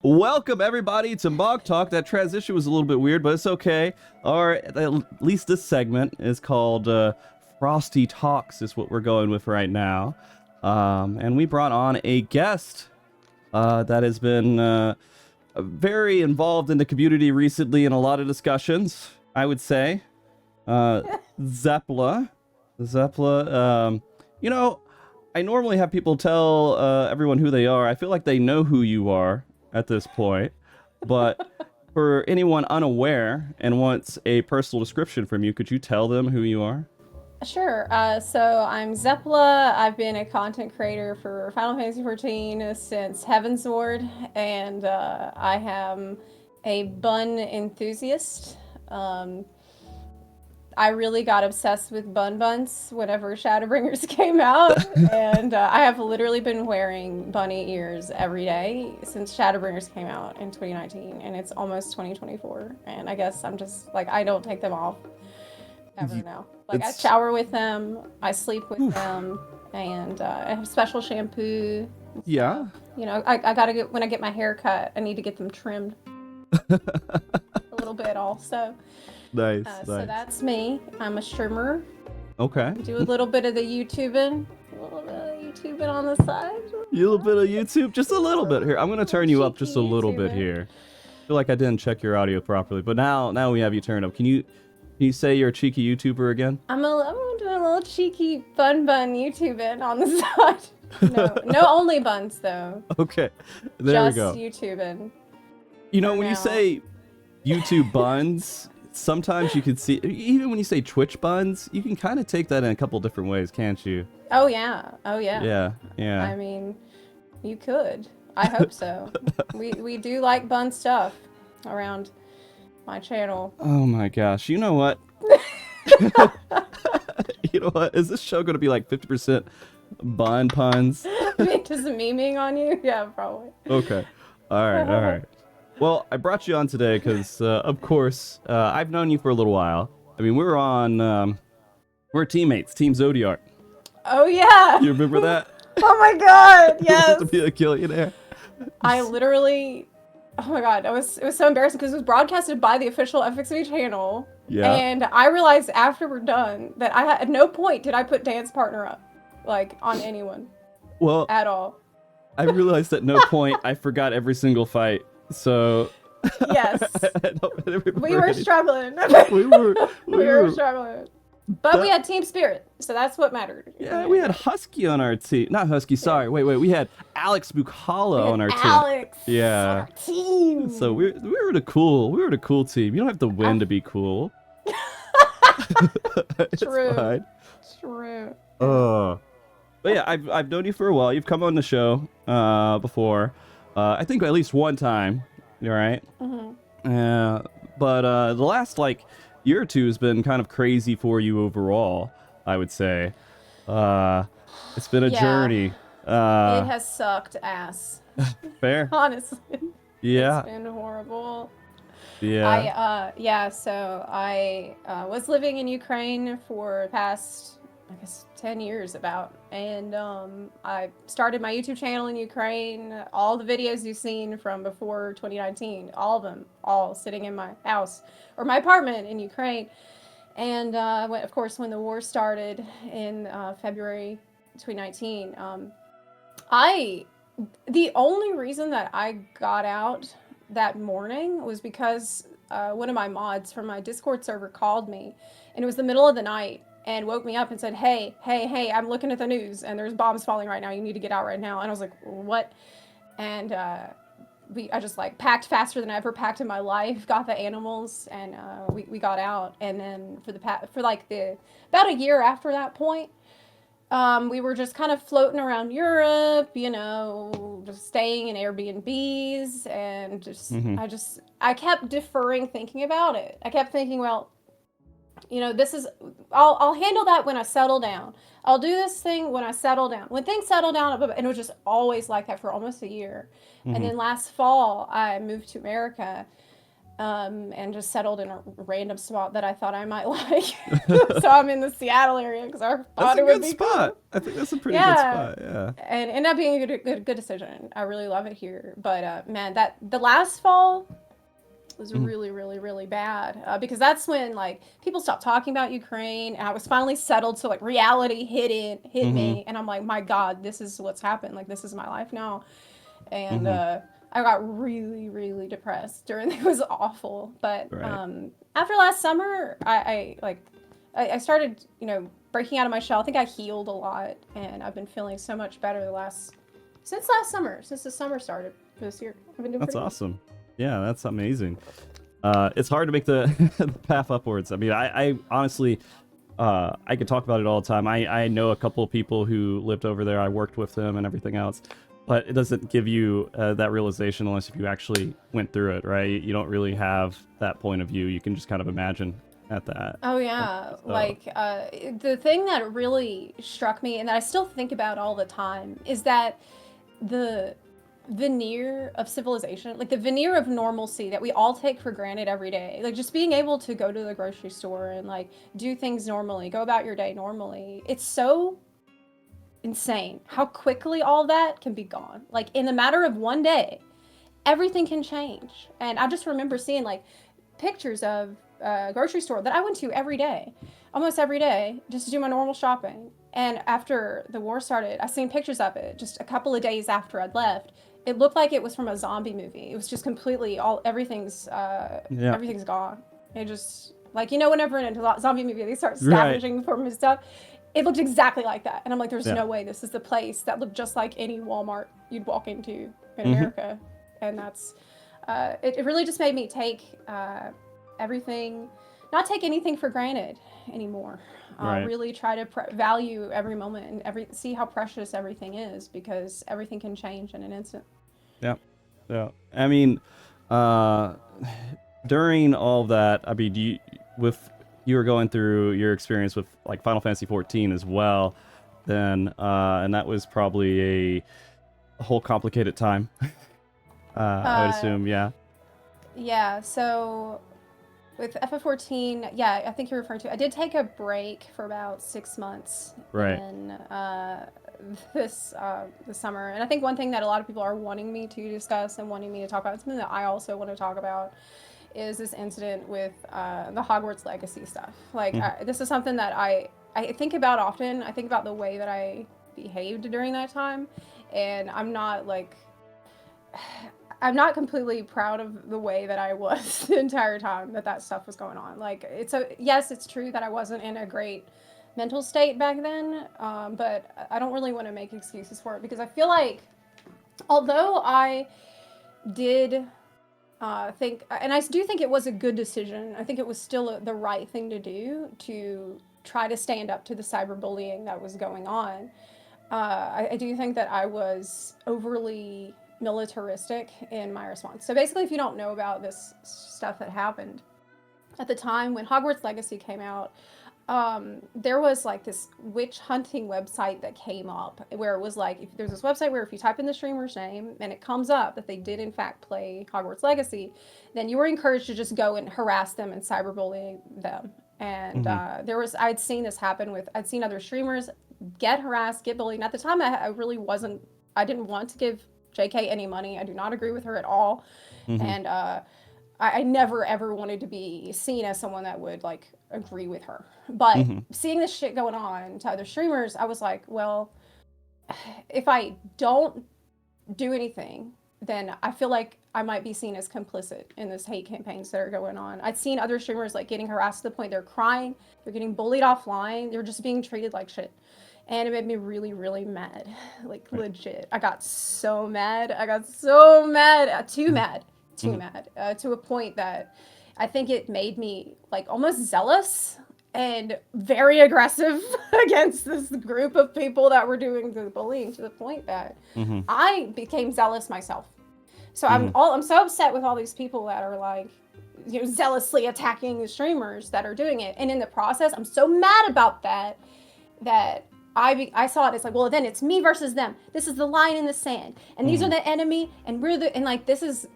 Welcome everybody to Mog Talk. That transition was a little bit weird, but it's okay. Or at least this segment is called Frosty Talks is what we're going with right now. And we brought on a guest that has been very involved in the community recently in a lot of discussions, I would say. Zepla. You know, I normally have people tell everyone who they are. I feel like they know who you are at this point, but for anyone unaware and wants a personal description from you, could you tell them who you are? Sure. So I'm Zepla. I've been a content creator for Final Fantasy XIV since Heavensward, and I am a bun enthusiast. I really got obsessed with buns whenever Shadowbringers came out, and I have literally been wearing bunny ears every day since Shadowbringers came out in 2019, and it's almost 2024, and I guess I'm just, like, I don't take them off ever now. Like, I shower with them, I sleep with them, and I have special shampoo. Yeah. You know, I gotta get, when I get my hair cut, I need to get them trimmed a little bit also. Nice. So that's me. I'm a streamer. Okay. Do a little bit of the YouTubing. On the side. A little bit of YouTube? Just a little bit here. I'm going to turn you up just a little bit here. I feel like I didn't check your audio properly, but now we have you turned up. Can you say you're a cheeky YouTuber again? I'm doing a little cheeky bun YouTubing on the side. No only buns though. Okay. There we go. Just YouTubing. You know, when you say YouTube buns, sometimes you can see, even when you say Twitch buns, you can kind of take that in a couple different ways, can't you? Oh yeah. Yeah. I mean, you could. I hope so. we do like bun stuff around my channel. Oh my gosh. You know what? You know what? Is this show going to be like 50% bun puns? Just memeing on you? Yeah, probably. Okay. All right. Well, I brought you on today because, of course, I've known you for a little while. I mean, we're teammates, Team Zodiac. Oh, yeah. You remember that? Oh, my God. Yes. To be a billionaire. I literally, oh, my God. It was so embarrassing because it was broadcasted by the official FFXIV channel. Yeah. And I realized after we're done that at no point did I put dance partner up, like, on anyone. Well, at all. I realized at no point I forgot every single fight. So yes, we were struggling. we were struggling, but we had team spirit, so that's what mattered. Yeah, we had Husky on our team. Not Husky. Sorry, wait. We had Alex Bukala on our team. Alex, yeah, our team. So we were the cool team. You don't have to win to be cool. True. But yeah, I've known you for a while. You've come on the show before. I think at least one time, right? Mm-hmm. But the last year or two has been kind of crazy for you overall, I would say. It's been a journey. It has sucked ass. Fair. Honestly. Yeah. It's been horrible. Yeah. So I was living in Ukraine for the past, I guess, 10 years about, and I started my YouTube channel in Ukraine. All the videos you've seen from before 2019, all of them, all sitting in my house or my apartment in Ukraine. And of course, when the war started in February 2019, the only reason that I got out that morning was because one of my mods from my Discord server called me, and it was the middle of the night, and woke me up and said, hey, I'm looking at the news and there's bombs falling right now. You need to get out right now. And I was like, what? And I just packed faster than I ever packed in my life, got the animals, and we got out. And then for about a year after that point, We were just kind of floating around Europe, you know, just staying in Airbnbs, and Mm-hmm. I kept deferring thinking about it. I kept thinking, well, you know, this is, I'll handle that when I settle down. I'll do this thing when I settle down. When things settle down, and it was just always like that for almost a year. And Mm-hmm. then last fall, I moved to America, and just settled in a random spot that I thought I might like. So I'm in the Seattle area because I That's thought a it would good be cool. spot. I think that's a pretty good Yeah, spot. Yeah. and ended up being a good decision. I really love it here. But man, that the last fall was Mhm. really bad, because that's when like people stopped talking about Ukraine, and I was finally settled. So like reality hit Mhm. me, and I'm like, my God, this is what's happened. Like this is my life now, and Mhm. I got really depressed during. It was awful. But Right. after last summer, I started, you know, breaking out of my shell. I think I healed a lot, and I've been feeling so much better since last summer, since the summer started this year. I've been doing That's pretty good. awesome. Yeah, that's amazing. It's hard to make the, the path upwards. I mean, I honestly, I could talk about it all the time. I know a couple of people who lived over there. I worked with them and everything else, but it doesn't give you that realization unless if you actually went through it, right? You don't really have that point of view. You can just kind of imagine at that. Oh yeah, So, like the thing that really struck me and that I still think about all the time is that the veneer of civilization, like the veneer of normalcy that we all take for granted every day, like just being able to go to the grocery store and like do things normally, go about your day normally. It's so insane how quickly all that can be gone. Like in the matter of one day, everything can change. And I just remember seeing like pictures of a grocery store that I went to every day, almost every day, just to do my normal shopping. And after the war started, I seen pictures of it just a couple of days after I'd left. It looked like it was from a zombie movie. It was just completely all yeah. everything's gone. It just like, you know, whenever in a zombie movie they start Right. scavenging for stuff, it looked exactly like that. And I'm like, there's Yeah. no way this is the place that looked just like any Walmart you'd walk into in Mhm. America. And that's it really just made me take everything, not take anything for granted anymore. Right. Really try to value every moment and see how precious everything is, because everything can change in an instant. Yeah. Yeah. I mean, uh, during all of that, I mean, with you were going through your experience with like Final Fantasy 14 as well, then, and that was probably a whole complicated time. I would Uh, assume, yeah. yeah, so with FF14, yeah, I think you're referring to. I did take a break for about 6 months Right. in this summer, and I think one thing that a lot of people are wanting me to discuss and wanting me to talk about, something that I also want to talk about, is this incident with the Hogwarts Legacy stuff. Like Mhm. this is something that I think about often. I think about the way that I behaved during that time, and I'm not completely proud of the way that I was the entire time that stuff was going on. Like, yes, it's true that I wasn't in a great mental state back then, but I don't really want to make excuses for it, because I feel like although I did think, and I do think it was a good decision, I think it was still the right thing to do to try to stand up to the cyberbullying that was going on. I do think that I was overly militaristic in my response. So basically, if you don't know about this stuff that happened at the time when Hogwarts Legacy came out, there was like this witch hunting website that came up where it was like, if there's this website where if you type in the streamer's name and it comes up that they did in fact play Hogwarts Legacy, then you were encouraged to just go and harass them and cyberbully them. And Mhm. I'd seen this happen I'd seen other streamers get harassed, get bullied. And at the time, I really wasn't, I didn't want to give JK any money. I do not agree with her at all. Mhm. And I never ever wanted to be seen as someone that would like agree with her. But Mhm. seeing this shit going on to other streamers, I was like, well, if I don't do anything, then I feel like I might be seen as complicit in this hate campaigns that are going on. I'd seen other streamers like getting harassed to the point they're crying, they're getting bullied offline, they're just being treated like shit. And it made me really mad. Like Right. legit. I got so mad. I got so mad. Too Mhm. mad. Too Mhm. mad. To a point that I think it made me like almost zealous and very aggressive against this group of people that were doing the bullying, to the point that I became zealous myself. So I'm so upset with all these people that are like, zealously attacking the streamers that are doing it. And in the process, I'm so mad about that I saw it as like, well, then it's me versus them. This is the line in the sand, and these are the enemy, and like, this is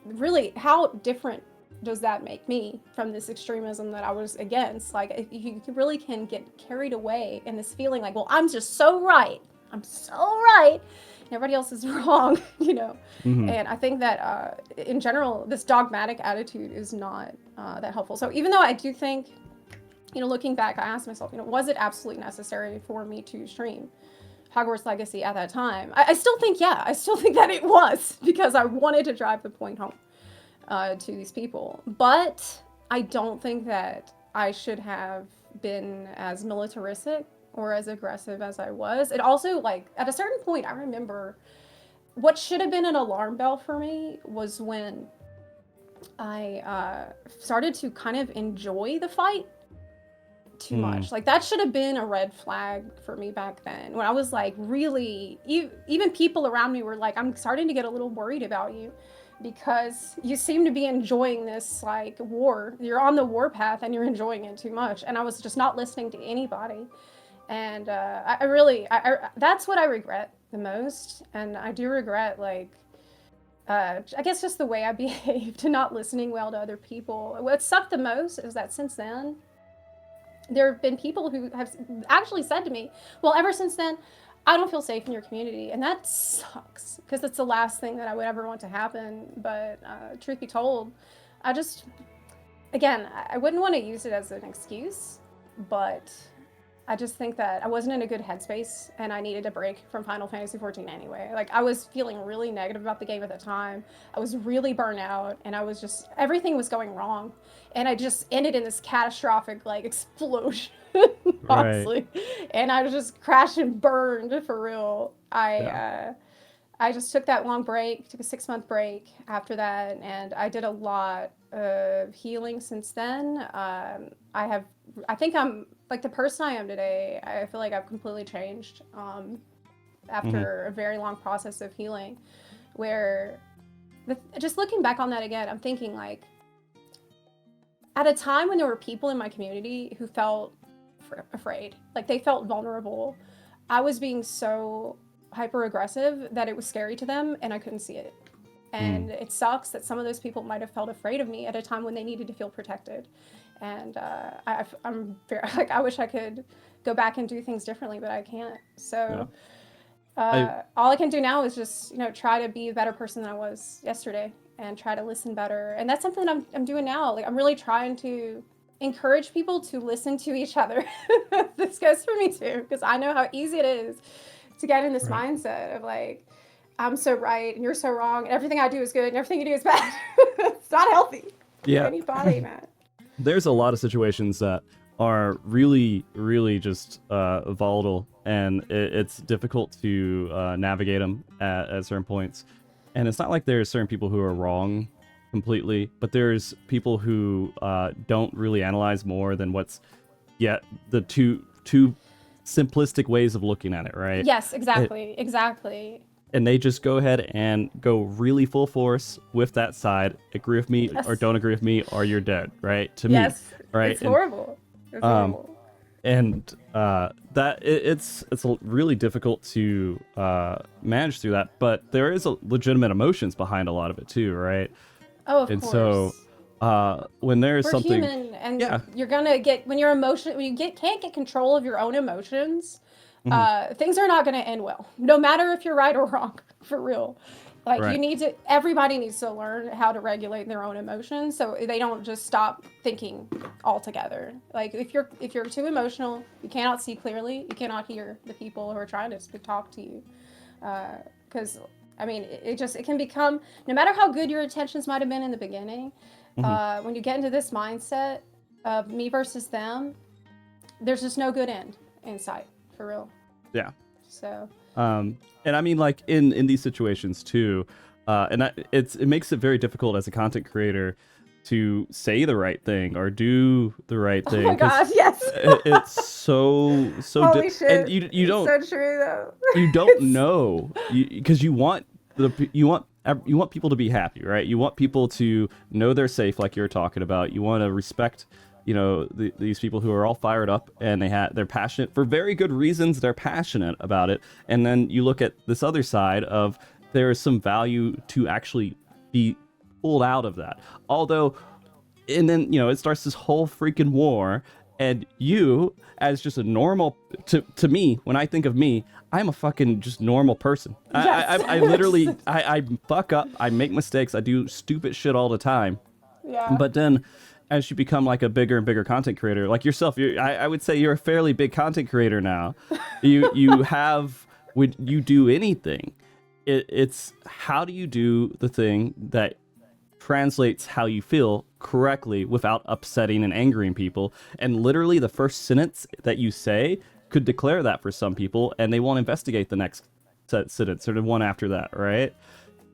really, how different does that make me from this extremism that I was against? Like, you really can get carried away in this feeling like, well, I'm just so right. I'm so right. And everybody else is wrong, And I think that in general, this dogmatic attitude is not that helpful. So even though I do think, looking back, I asked myself, was it absolutely necessary for me to stream Hogwarts Legacy at that time? I still think, I still think that it was, because I wanted to drive the point home to these people. But I don't think that I should have been as militaristic or as aggressive as I was. It also, like, at a certain point, I remember what should have been an alarm bell for me was when I started to kind of enjoy the fight too much. Like, that should have been a red flag for me back then, when I was like, really, even people around me were like, I'm starting to get a little worried about you, because you seem to be enjoying this, like, war. You're on the war path and you're enjoying it too much. And I was just not listening to anybody. And I really, that's what I regret the most. And I do regret, like, I guess just the way I behaved, to not listening well to other people. What sucked the most is that since then, there have been people who have actually said to me, well, ever since then, I don't feel safe in your community. And that sucks, because it's the last thing that I would ever want to happen. But truth be told, I wouldn't want to use it as an excuse, but I just think that I wasn't in a good headspace, and I needed a break from Final Fantasy XIV anyway. Like, I was feeling really negative about the game at the time. I was really burnt out, and everything was going wrong. And I just ended in this catastrophic, like, explosion, honestly. Right. And I was just crashed and burned, for real. I just took that long break, took a 6-month break after that, and I did a lot of healing since then. I think I'm, like, the person I am today. I feel like I've completely changed after a very long process of healing, where just looking back on that again, I'm thinking, like, at a time when there were people in my community who felt afraid, like, they felt vulnerable, I was being so hyper aggressive that it was scary to them, and I couldn't see it. And it sucks that some of those people might have felt afraid of me at a time when they needed to feel protected. And I'm very, like, I wish I could go back and do things differently, but I can't. So all I can do now is just, try to be a better person than I was yesterday, and try to listen better. And that's something I'm doing now. Like, I'm really trying to encourage people to listen to each other. This goes for me too, because I know how easy it is to get in this mindset of, like, I'm so right and you're so wrong, and everything I do is good and everything you do is bad. It's not healthy for anybody, man. There's a lot of situations that are really, really just volatile, and it's difficult to navigate them at certain points. And it's not like there's certain people who are wrong completely, but there's people who don't really analyze more than what's the two simplistic ways of looking at it, right? Yes, exactly. And they just go ahead and go really full force with that side. Agree with me or don't agree with me, or you're dead, right? To me, right? It's horrible. It's horrible. And it's really difficult to manage through that. But there is legitimate emotions behind a lot of it too, right? Oh, of course. And so when there's We're something, human, and you're gonna get, when you can't get control of your own emotions. Things are not going to end well, no matter if you're right or wrong, for real. Like, everybody needs to learn how to regulate their own emotions, so they don't just stop thinking altogether. Like, if you're too emotional, you cannot see clearly, you cannot hear the people who are trying to talk to you. Because, I mean, it can become, no matter how good your intentions might have been in the beginning, when you get into this mindset of me versus them, there's just no good end in sight. For real. Yeah. So. And I mean, like, in these situations too, and it makes it very difficult as a content creator to say the right thing or do the right thing. Oh my gosh, yes. It's so Holy shit. and you don't It's so true though. you don't know because you want people to be happy, right? You want people to know they're safe, like you're talking about. You want to respect, these people who are all fired up and they're passionate for very good reasons. They're passionate about it, and then you look at this other side of there is some value to actually be pulled out of that. Although, and then it starts this whole freaking war. And you, as just a normal, to me, when I think of me, I'm a fucking just normal person. Yes. I literally, I fuck up, I make mistakes, I do stupid shit all the time. Yeah. But then, as you become like a bigger and bigger content creator, like yourself, I would say you're a fairly big content creator now. When you do anything, it's how do you do the thing that translates how you feel correctly without upsetting and angering people. And literally the first sentence that you say could declare that for some people, and they won't investigate the next sentence or the one after that, right?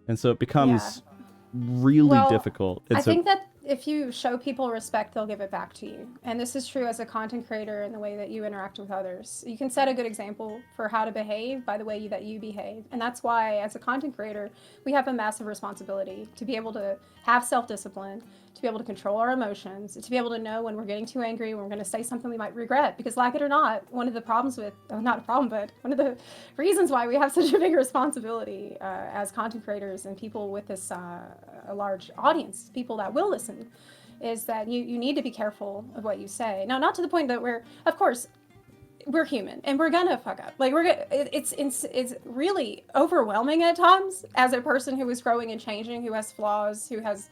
And so it becomes really difficult. And I think that if you show people respect, they'll give it back to you. And this is true as a content creator in the way that you interact with others. You can set a good example for how to behave by the way that you behave. And that's why, as a content creator, we have a massive responsibility to be able to have self-discipline, to be able to control our emotions, to be able to know when we're getting too angry, when we're going to say something we might regret. Because like it or not, one of the problems with, not a problem, but one of the reasons why we have such a big responsibility as content creators and people with this a large audience, people that will listen, is that you need to be careful of what you say. Now, not to the point that of course, we're human and we're gonna fuck up. Like it's really overwhelming at times as a person who is growing and changing, who has flaws, who has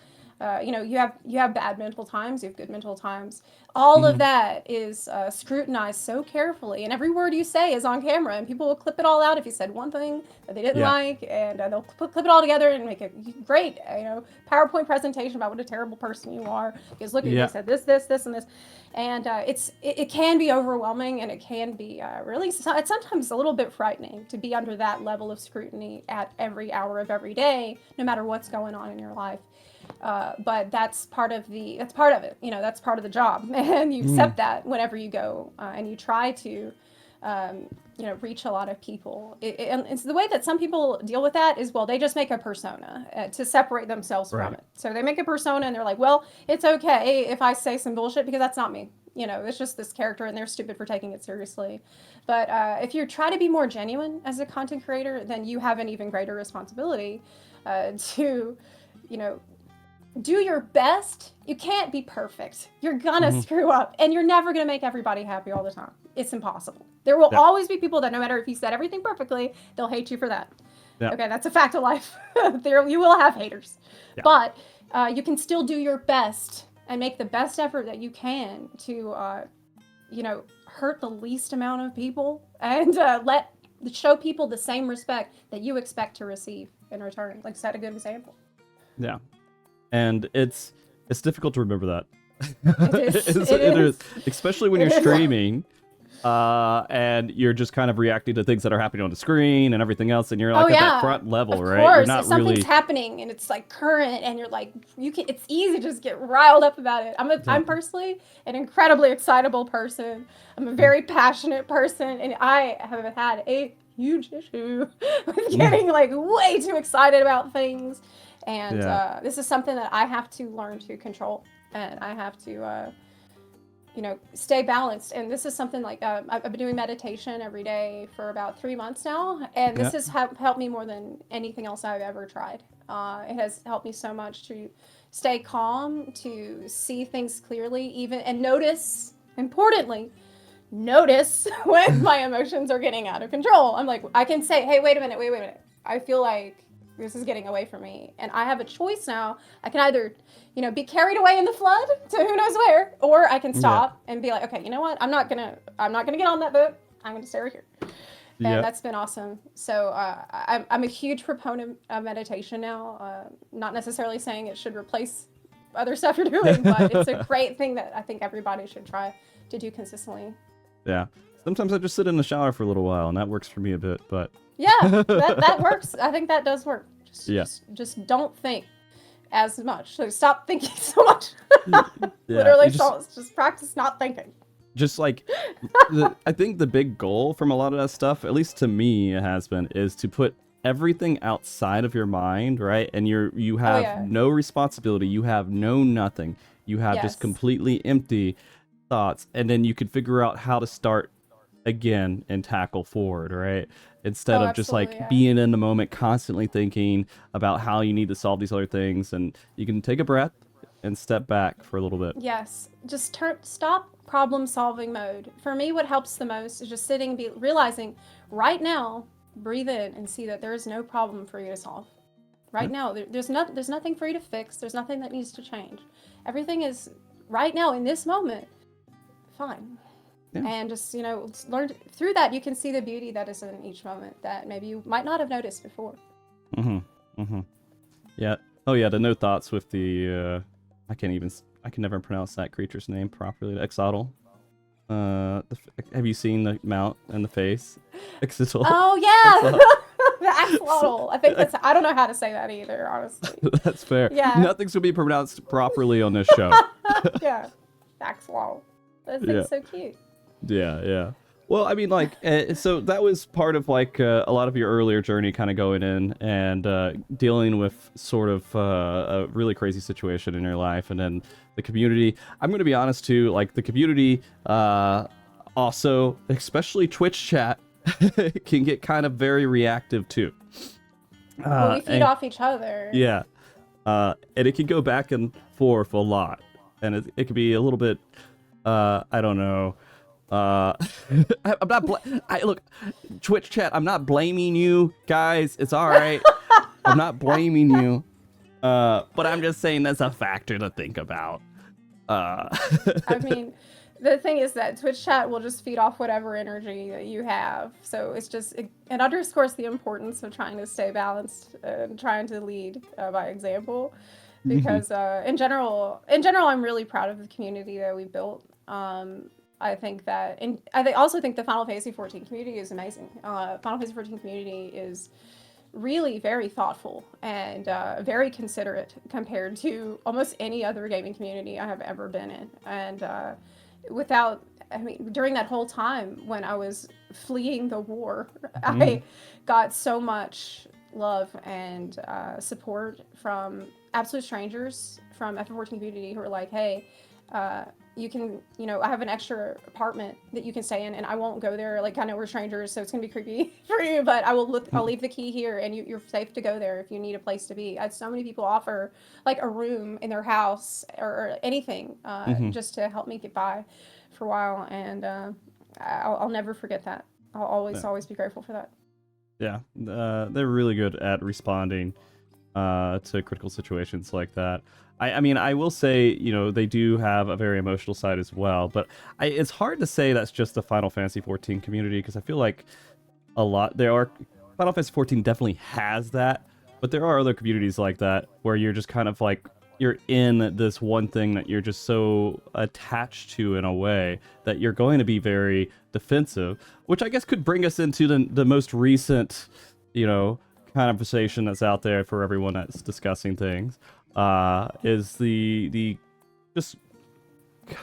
you have bad mental times, you have good mental times. All of that is scrutinized so carefully, and every word you say is on camera, and people will clip it all out if you said one thing that they didn't like, and they'll clip it all together and make a great PowerPoint presentation about what a terrible person you are. Because look, you said this, and this, and it can be overwhelming, and it can be really it's sometimes a little bit frightening to be under that level of scrutiny at every hour of every day, no matter what's going on in your life. But that's part of it. That's part of the job, and you accept that whenever you go and you try to, reach a lot of people. And it's the way that some people deal with that is, well, they just make a persona to separate themselves from it. So they make a persona, and they're like, well, it's okay if I say some bullshit because that's not me. It's just this character, and they're stupid for taking it seriously. But if you try to be more genuine as a content creator, then you have an even greater responsibility to, do your best. You can't be perfect. You're gonna screw up, and you're never gonna make everybody happy all the time. It's impossible. There will always be people that, no matter if you said everything perfectly, they'll hate you for that. Okay, that's a fact of life. You will have haters, but you can still do your best and make the best effort that you can to, hurt the least amount of people and show people the same respect that you expect to receive in return. Like, set a good example. Yeah. And it's difficult to remember that. It is. Especially when you're streaming, and you're just kind of reacting to things that are happening on the screen and everything else, and you're like at that front level, right? Of course, you're not if something's happening and it's like current, and you're like, it's easy to just get riled up about it. I'm personally an incredibly excitable person. I'm a very passionate person, and I have had a huge issue with getting like way too excited about things. And this is something that I have to learn to control, and I have to, stay balanced. And this is something like I've been doing meditation every day for about 3 months now, and this has helped me more than anything else I've ever tried. It has helped me so much to stay calm, to see things clearly, and importantly, notice when my emotions are getting out of control. I'm like, I can say, hey, wait a minute. I feel like this is getting away from me, and I have a choice now. I can either, be carried away in the flood to who knows where, or I can stop and be like, okay, you know what? I'm not gonna get on that boat. I'm gonna stay right here. And that's been awesome. So I'm a huge proponent of meditation now. Not necessarily saying it should replace other stuff you're doing, but it's a great thing that I think everybody should try to do consistently. Yeah. Sometimes I just sit in the shower for a little while, and that works for me a bit, but... Yeah, that works. I think that does work. Just don't think. as much. So stop thinking so much. Yeah, Literally, you just practice not thinking. just like I think the big goal from a lot of that stuff, at least to me it has been, is to put everything outside of your mind, right? And you Oh have yeah. no responsibility, you have no nothing, you have just Yes. completely empty thoughts, and then you can figure out how to start again and tackle forward, right? Instead Oh, of just absolutely. like Yeah. being in the moment, constantly thinking about how you need to solve these other things, and you can take a breath and step back for a little bit. Yes. Just stop problem solving mode. For me, what helps the most is just sitting, realizing right now, breathe in and see that there is no problem for you to solve. Right Yeah. now, there's nothing for you to fix. There's nothing that needs to change. Everything is right now in this moment fine. Yeah. And just, learn through that, you can see the beauty that is in each moment that maybe you might not have noticed before. Yeah. Oh yeah, the no thoughts with the I can never pronounce that creature's name properly. The Exotl. Have you seen the mount and the face? Exotl. Oh yeah. Exotl. The axolotl. I think I don't know how to say that either, honestly. That's fair. Yeah. Nothing's gonna be pronounced properly on this show. Yeah. Axolotl. That Yeah. thing's so cute. Yeah. Well, I mean, like, so that was part of like a lot of your earlier journey, kind of going in and dealing with sort of a really crazy situation in your life, and then the community. I'm going to be honest too, like the community, also, especially Twitch chat, can get kind of very reactive too. Well, we feed off each other. Yeah, and it can go back and forth a lot, and it can be a little bit, I don't know. I'm not. Look, Twitch chat. I'm not blaming you guys. It's all right. I'm not blaming you. But I'm just saying that's a factor to think about. I mean, the thing is that Twitch chat will just feed off whatever energy that you have. So it underscores the importance of trying to stay balanced and trying to lead by example. Because in general, I'm really proud of the community that we built. I think that, and also think the Final Fantasy XIV community is amazing. Final Fantasy XIV community is really very thoughtful and very considerate compared to almost any other gaming community I have ever been in. And during that whole time when I was fleeing the war, I got so much love and support from absolute strangers from FF14 community who were like, hey, you can, I have an extra apartment that you can stay in, and I won't go there. Like, I know we're strangers, so it's gonna be creepy for you, but I'll leave the key here, and you're safe to go there if you need a place to be. I had so many people offer like a room in their house or anything, just to help me get by for a while, and I'll never forget that. I'll always be grateful for that. Yeah, they're really good at responding to critical situations like that. I mean, I will say, they do have a very emotional side as well, but it's hard to say that's just the Final Fantasy XIV community, because I feel like Final Fantasy XIV definitely has that, but there are other communities like that where you're just kind of like, you're in this one thing that you're just so attached to in a way that you're going to be very defensive, which I guess could bring us into the most recent, conversation that's out there for everyone that's discussing things. Is the just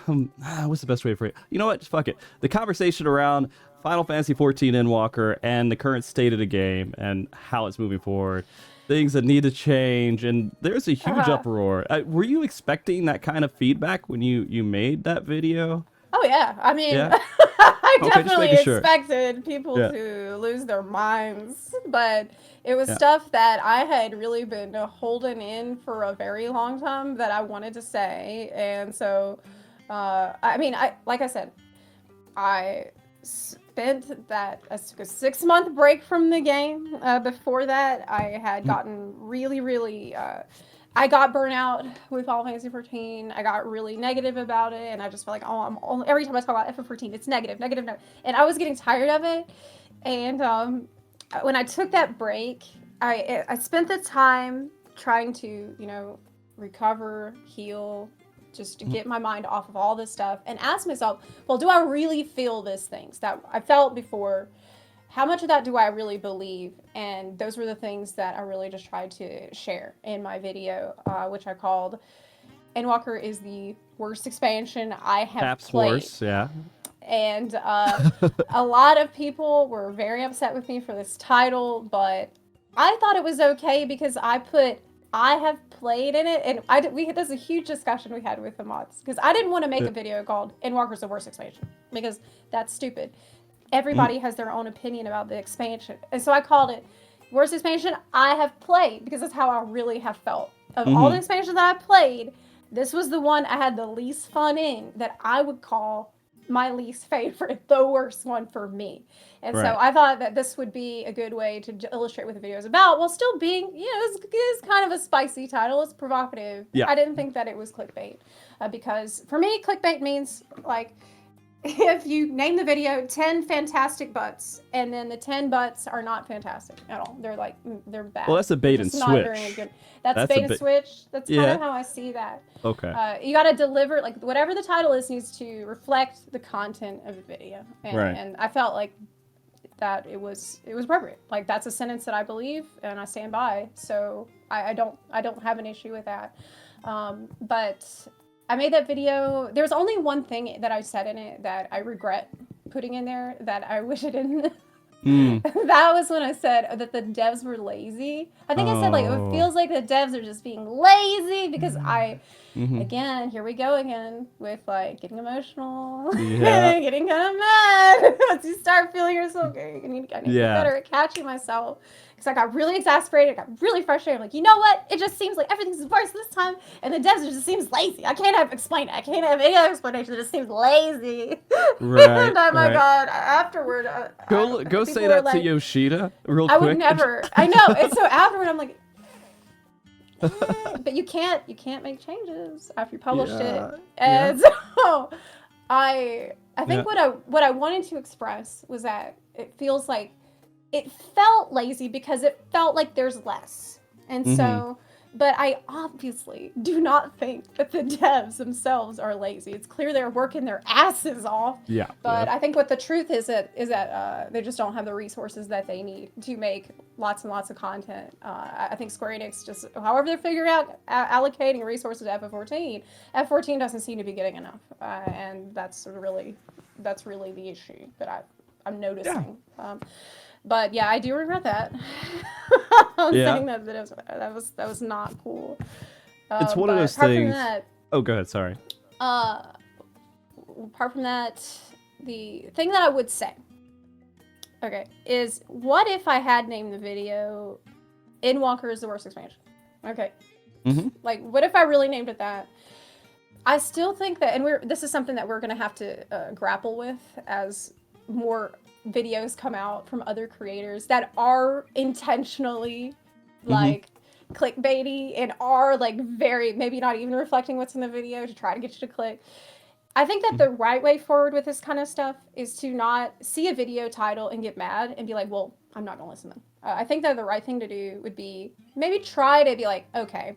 what's the best way for it? You know what? Just fuck it. The conversation around Final Fantasy XIV Endwalker and the current state of the game and how it's moving forward. Things that need to change, and there's a huge uproar. Were you expecting that kind of feedback when you made that video? Oh yeah, I mean, Yeah? I Okay, just definitely making sure. expected people to lose their minds, but it was stuff that I had really been holding in for a very long time that I wanted to say, and so, like I said, I spent that a 6-month break from the game. Before that, I had gotten really, I got burnt out with Final Fantasy XIV. I got really negative about it, and I just felt like, every time I talk about FF14, it's negative, and I was getting tired of it. And when I took that break, I spent the time trying to, recover, heal, just to get my mind off of all this stuff, and ask myself, well, do I really feel these things that I felt before? how much of that do I really believe? And those were the things that I really just tried to share in my video, which I called Endwalker is the worst expansion I have Caps played. worse, yeah. And a lot of people were very upset with me for this title, but I thought it was okay because I have played in it, and there's a huge discussion we had with the mods because I didn't want to make a video called Endwalker's the worst expansion because that's stupid. Everybody has their own opinion about the expansion, and so I called it worst expansion I have played because that's how I really have felt. Of all the expansions that I played, this was the one I had the least fun in, that I would call my least favorite, the worst one for me. And so I thought that this would be a good way to illustrate what the video is about, while still being, it's kind of a spicy title. It's provocative. Yeah. I didn't think that it was clickbait, because for me, clickbait means, like, if you name the video 10 fantastic butts, and then the 10 butts are not fantastic at all. They're like, they're bad. Well, that's a bait and It's not switch. very good. That's bait and switch. That's kind of how I see that. Okay. You got to deliver, like, whatever the title is needs to reflect the content of the video. And, and I felt like that it was appropriate. Like, that's a sentence that I believe and I stand by. So I don't have an issue with that. But I made that video. There's only one thing that I said in it that I regret putting in there that I wish I didn't. That was when I said that the devs were lazy. I think I said, like, it feels like the devs are just being lazy because again, here we go again with, like, getting emotional, getting kind of mad. Once you start feeling yourself, I need to get better at catching myself. Because I got really exasperated, I got really frustrated. I'm like, you know what? It just seems like everything's worse this time, and the devs just seems lazy. I can't explain it. I can't have any other explanation. It just seems lazy. And oh my god, afterward, go say that to Yoshida real quick. I would never. I know. And so afterward, I'm like, but you can't make changes after you published it. And so I think what I wanted to express was that it feels like it felt lazy because it felt like there's less. And so, but I obviously do not think that the devs themselves are lazy. It's clear they're working their asses off. Yeah. But I think what the truth is that they just don't have the resources that they need to make lots and lots of content. I think Square Enix just, however they're figuring out allocating resources to F14 doesn't seem to be getting enough. And that's really the issue that I'm noticing. Yeah. But yeah, I do regret that. Saying that was not cool. It's one of those things. Oh, go ahead. Sorry. Apart from that, the thing that I would say, is what if I had named the video Endwalker is the worst expansion? Okay. Like, what if I really named it that? I still think that, and this is something that we're going to have to grapple with as more videos come out from other creators that are intentionally like clickbaity and are like very, maybe not even reflecting what's in the video to try to get you to click. I think that the right way forward with this kind of stuff is to not see a video title and get mad and be like, well, I'm not gonna listen then. I think that the right thing to do would be maybe try to be like, okay,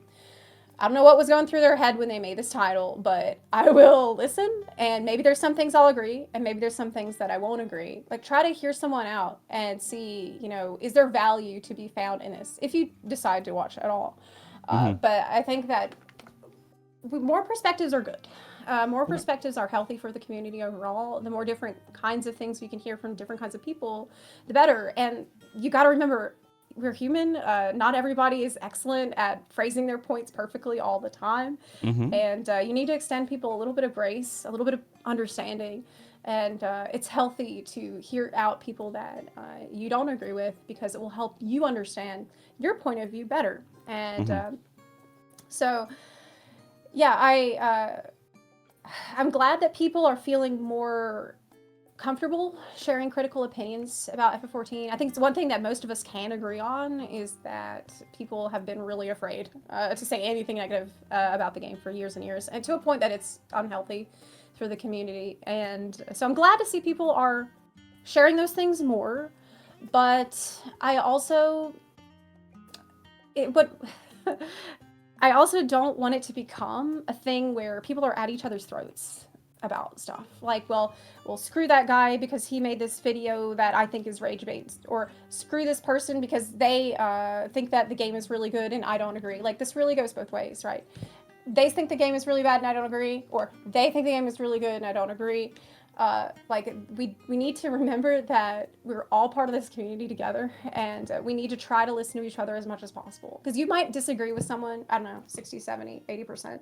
I don't know what was going through their head when they made this title, but I will listen, and maybe there's some things I'll agree, and maybe there's some things that I won't agree. Like, try to hear someone out and see, is there value to be found in this, if you decide to watch at all. But I think that more perspectives are good. More perspectives are healthy for the community overall. The more different kinds of things we can hear from different kinds of people, the better. And you got to remember, we're human. Not everybody is excellent at phrasing their points perfectly all the time. And you need to extend people a little bit of grace, a little bit of understanding. And it's healthy to hear out people that you don't agree with, because it will help you understand your point of view better. And so, yeah, I'm glad that people are feeling more comfortable sharing critical opinions about FF14. I think it's one thing that most of us can agree on is that people have been really afraid to say anything negative about the game for years and years, and to a point that it's unhealthy for the community. And so I'm glad to see people are sharing those things more, but I also don't want it to become a thing where people are at each other's throats. about stuff. Like, well, screw that guy because he made this video that I think is rage based, or screw this person because they think that the game is really good and I don't agree. Like, this really goes both ways, right? They think the game is really bad and I don't agree, or they think the game is really good and I don't agree. Like, we need to remember that we're all part of this community together, and we need to try to listen to each other as much as possible, because you might disagree with someone, I don't know, 60, 70, 80%,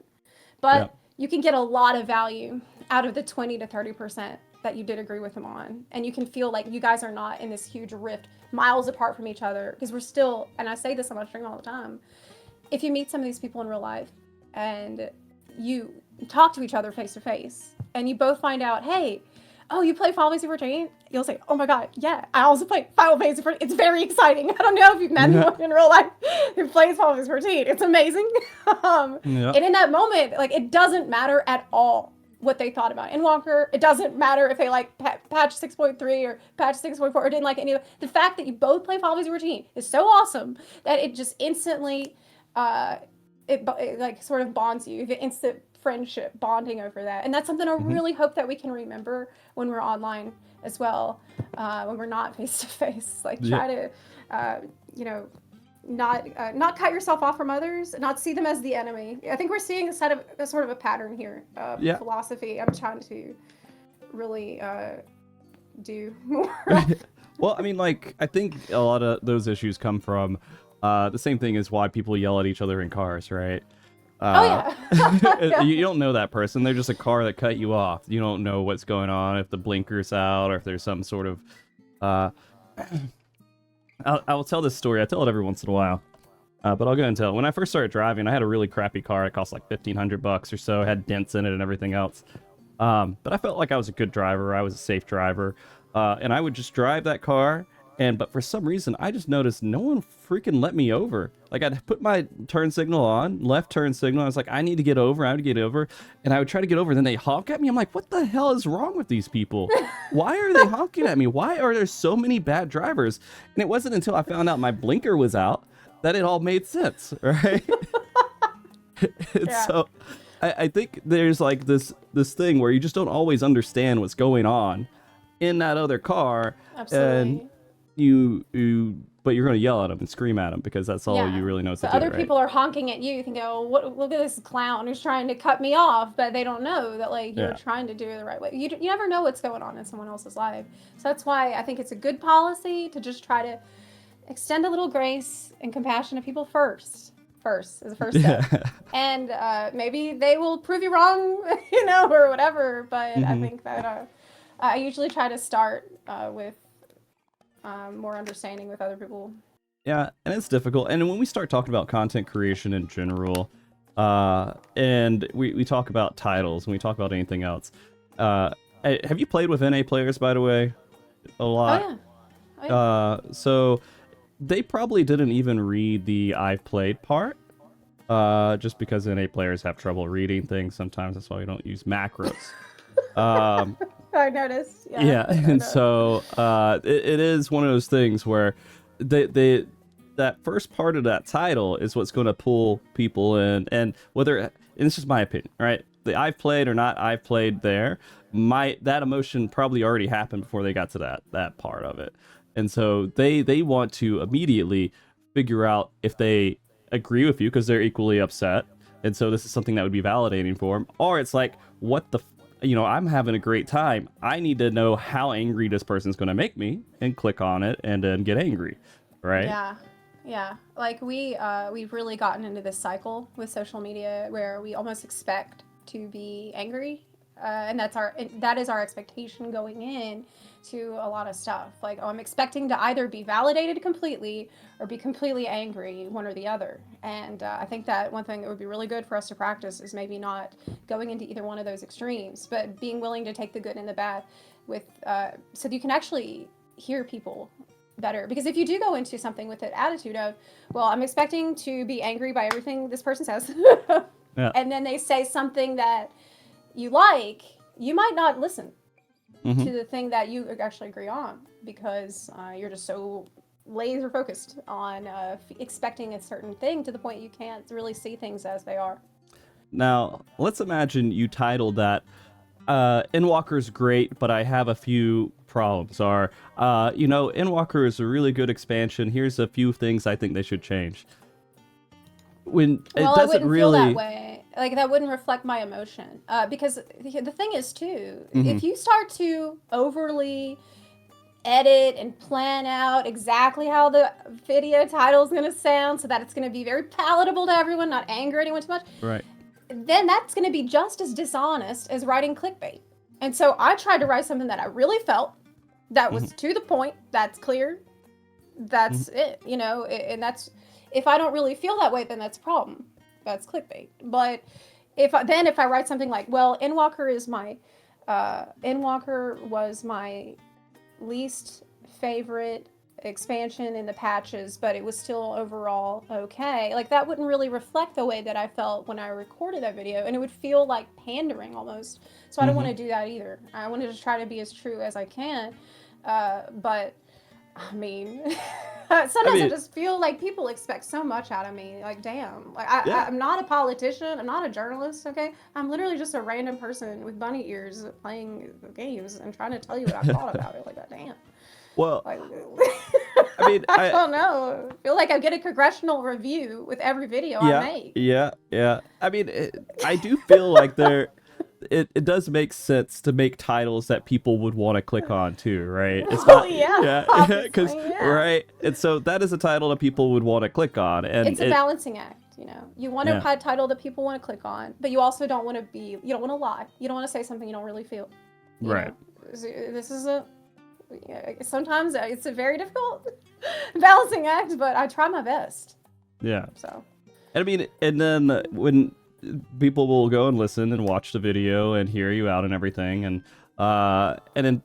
but you can get a lot of value out of the 20 to 30% that you did agree with them on, and you can feel like you guys are not in this huge rift miles apart from each other, because we're still, and I say this on my stream all the time, if you meet some of these people in real life and you talk to each other face to face, and you both find out, hey, oh, you play Final Fantasy 14? You'll say, oh my god, yeah, I also play Final Fantasy 14. It's very exciting. I don't know if you've met anyone in real life who plays Final Fantasy 14. It's amazing. And in that moment, like, it doesn't matter at all what they thought about Endwalker. It doesn't matter if they like patch 6.3 or patch 6.4 or didn't like any of it. The fact that you both play Final Fantasy 14 is so awesome that it just instantly, it like sort of bonds you. The instant friendship bonding over that, and that's something I really hope that we can remember when we're online as well, when we're not face to face. Like, try to you know, not cut yourself off from others, not see them as the enemy. I think we're seeing a sort of a pattern here of philosophy. I'm trying to really do more. Well, I mean, like, I think a lot of those issues come from the same thing as why people yell at each other in cars, right? You don't know that person. They're just a car that cut you off. You don't know what's going on, if the blinker's out, or if there's some sort of I will tell this story. I tell it every once in a while, but I'll go and tell it. When I first started driving, I had a really crappy car. It cost like $1,500 or so. It had dents in it and everything else, but I felt like I was a good driver. I was a safe driver, and I would just drive that car. But for some reason, I just noticed no one freaking let me over. Like, I'd put my turn signal on, left turn signal. I was like, I need to get over. I would get over. And I would try to get over. And then they honk at me. I'm like, what the hell is wrong with these people? Why are they honking at me? Why are there so many bad drivers? And it wasn't until I found out my blinker was out that it all made sense, right? So I think there's like this thing where you just don't always understand what's going on in that other car. Absolutely. And but you're going to yell at them and scream at them because that's all you really know to do, other people are honking at you. You think, oh, look at this clown who's trying to cut me off, but they don't know that, like, you're trying to do it the right way. You never know what's going on in someone else's life. So that's why I think it's a good policy to just try to extend a little grace and compassion to people first as a first step. And maybe they will prove you wrong, you know, or whatever. But I think that I usually try to start with more understanding with other people. Yeah, and it's difficult. And when we start talking about content creation in general, and we talk about titles and we talk about anything else, have you played with NA players, by the way? A lot. Oh yeah. So they probably didn't even read the I've played part, just because NA players have trouble reading things sometimes. That's why we don't use macros. I noticed. And so it is one of those things where that first part of that title is what's going to pull people in, and it's just my opinion, right? The I've played or not I've played there, that emotion probably already happened before they got to that part of it, and so they want to immediately figure out if they agree with you because they're equally upset, and so this is something that would be validating for them, or it's like, what the I'm having a great time. I need to know how angry this person's going to make me and click on it and then get angry, right? Yeah. Like, we've really gotten into this cycle with social media where we almost expect to be angry, and that is our expectation going in to a lot of stuff. Like, I'm expecting to either be validated completely or be completely angry, one or the other. And I think that one thing that would be really good for us to practice is maybe not going into either one of those extremes, but being willing to take the good and the bad with so that you can actually hear people better. Because if you do go into something with an attitude of, well, I'm expecting to be angry by everything this person says, and then they say something that you like, you might not listen to the thing that you actually agree on, because you're just so laser focused on expecting a certain thing to the point you can't really see things as they are. Now, let's imagine you titled that Endwalker's great, but I have a few problems. Endwalker is a really good expansion. Here's a few things I think they should change. When it Well, I doesn't wouldn't feel that really, way. Like that wouldn't reflect my emotion. Because the thing is too, Mhm. if you start to overly edit and plan out exactly how the video title is going to sound so that it's going to be very palatable to everyone, not anger anyone too much, right. then that's going to be just as dishonest as writing clickbait. And so I tried to write something that I really felt, that was to the point, that's clear, that's it, and that's, if I don't really feel that way, then that's a problem. That's clickbait. But if I write something like, well, Endwalker was my least favorite expansion in the patches, but it was still overall okay. Like that wouldn't really reflect the way that I felt when I recorded that video, and it would feel like pandering almost. So I don't want to do that either. I wanted to try to be as true as I can, but I mean, sometimes I just feel like people expect so much out of me. Like, damn, like I'm not a politician. I'm not a journalist. Okay, I'm literally just a random person with bunny ears playing games and trying to tell you what I thought about it. Like that, damn. Well, Like, I mean, I don't know. I feel like I get a congressional review with every video I make. Yeah. I mean, I do feel like it does make sense to make titles that people would want to click on too, right? It's not, because right, and so that is a title that people would want to click on, and it's a balancing act. You want a title that people want to click on, but you also don't want to you don't want to lie. You don't want to say something you don't really feel. Right. This is sometimes it's a very difficult balancing act, but I try my best. Yeah. So. I mean, and then when people will go and listen and watch the video and hear you out and everything, and then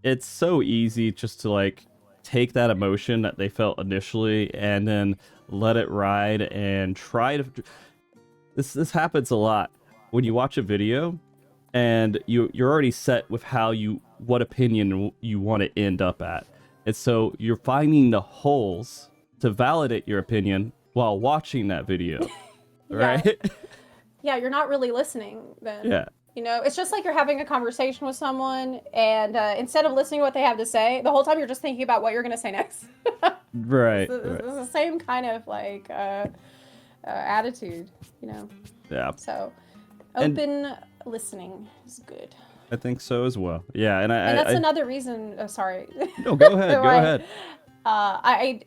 it's so easy just to like take that emotion that they felt initially and then let it ride and try to. This happens a lot when you watch a video and you're already set with what opinion you want to end up at, and so you're finding the holes to validate your opinion while watching that video. Right? Yeah, you're not really listening then. Yeah. It's just like you're having a conversation with someone, and instead of listening to what they have to say, the whole time you're just thinking about what you're going to say next. Right. It's the same kind of like attitude, Yeah. So open listening is good. I think so as well. Yeah, and that's another reason. Oh, sorry. No, go ahead. Go ahead. I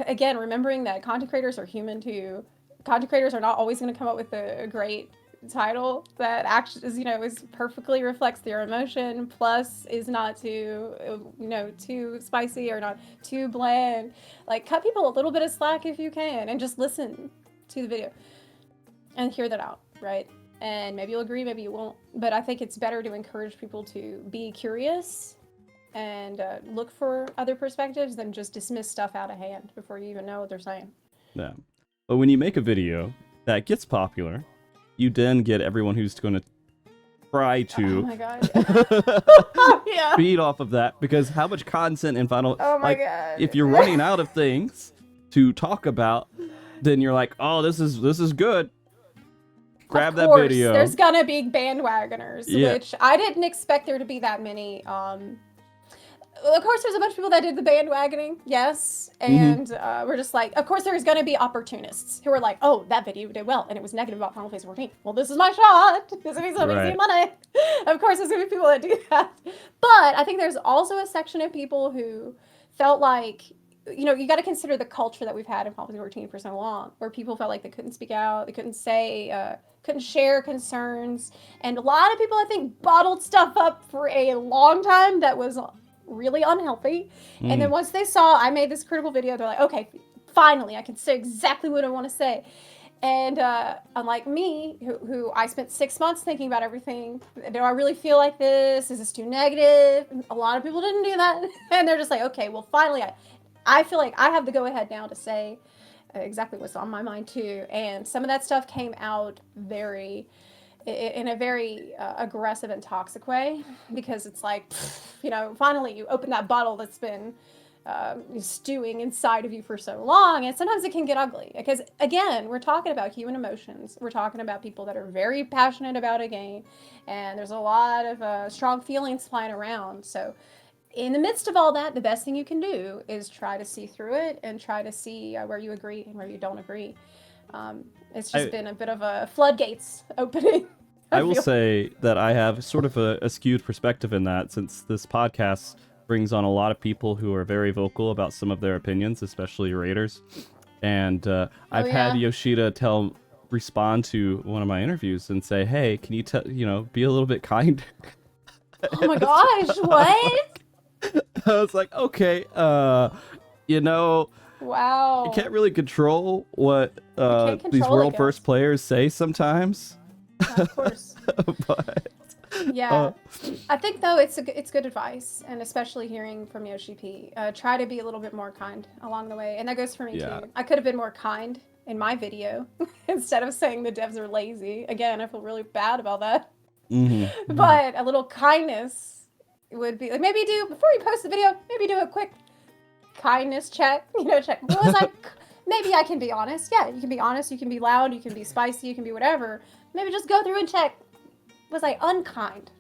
again, remembering that content creators are human too. Content creators are not always going to come up with a great title that actually is perfectly reflects their emotion, plus is not too too spicy or not too bland. Like, cut people a little bit of slack if you can, and just listen to the video and hear that out, right? And maybe you'll agree, maybe you won't, but I think it's better to encourage people to be curious and look for other perspectives than just dismiss stuff out of hand before you even know what they're saying. Yeah. But when you make a video that gets popular, you then get everyone who's going to try to oh my God. feed off of that, because how much content and God. If you're running out of things to talk about, then you're like, oh, this is good. Grab that video. There's gonna be bandwagoners, which I didn't expect there to be that many. Of course, there's a bunch of people that did the bandwagoning, yes, and we're just like, of course, there's gonna be opportunists who are like, oh, that video did well, and it was negative about Final Fantasy 14. Well, this is my shot. This means I'm making money. Of course, there's gonna be people that do that, but I think there's also a section of people who felt like, you got to consider the culture that we've had in Final Fantasy 14 for so long, where people felt like they couldn't speak out, they couldn't say, couldn't share concerns, and a lot of people, I think, bottled stuff up for a long time that was really unhealthy. And then once they saw I made this critical video, they're like, okay, finally I can say exactly what I want to say. And unlike me, who I spent 6 months thinking about everything, do I really feel like this? Is this too negative? A lot of people didn't do that. And they're just like, okay, well, finally I feel like I have the go ahead now to say exactly what's on my mind too. And some of that stuff came out in a very aggressive and toxic way, because it's like, finally you open that bottle that's been stewing inside of you for so long, and sometimes it can get ugly because, again, we're talking about human emotions. We're talking about people that are very passionate about a game, and there's a lot of strong feelings flying around. So in the midst of all that, the best thing you can do is try to see through it and try to see where you agree and where you don't agree. It's just been a bit of a floodgates opening. I will say that I have sort of a skewed perspective in that, since this podcast brings on a lot of people who are very vocal about some of their opinions, especially raiders. And I've had Yoshida respond to one of my interviews and say, "Hey, can you be a little bit kinder?" Oh my gosh, what? I was like, okay, wow, you can't really control what these world first players say sometimes. Of course. But yeah, I think though it's good advice, and especially hearing from Yoshi P. Try to be a little bit more kind along the way, and that goes for me too. I could have been more kind in my video instead of saying the devs are lazy. Again, I feel really bad about that. Mm-hmm. But a little kindness would be like, maybe before you post the video, maybe do a quick kindness check. Check. What was I? Maybe I can be honest. Yeah, you can be honest. You can be loud. You can be spicy. You can be whatever. Maybe just go through and check. Was I unkind?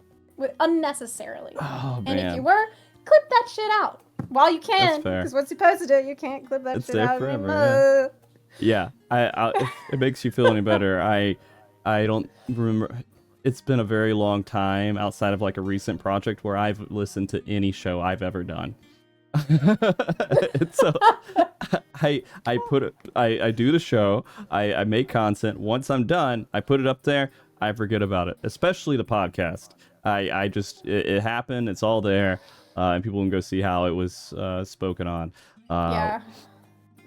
Unnecessarily? Oh, and man. if you were, clip that shit out while you can. That's fair. Because once you posted it, you can't clip that shit out forever, Yeah. If it makes you feel any better, I don't remember. It's been a very long time outside of like a recent project where I've listened to any show I've ever done. So I do the show, I make content. Once I'm done, I put it up there, I forget about it, especially the podcast. I just it happened, it's all there, and people can go see how it was spoken on. Yeah,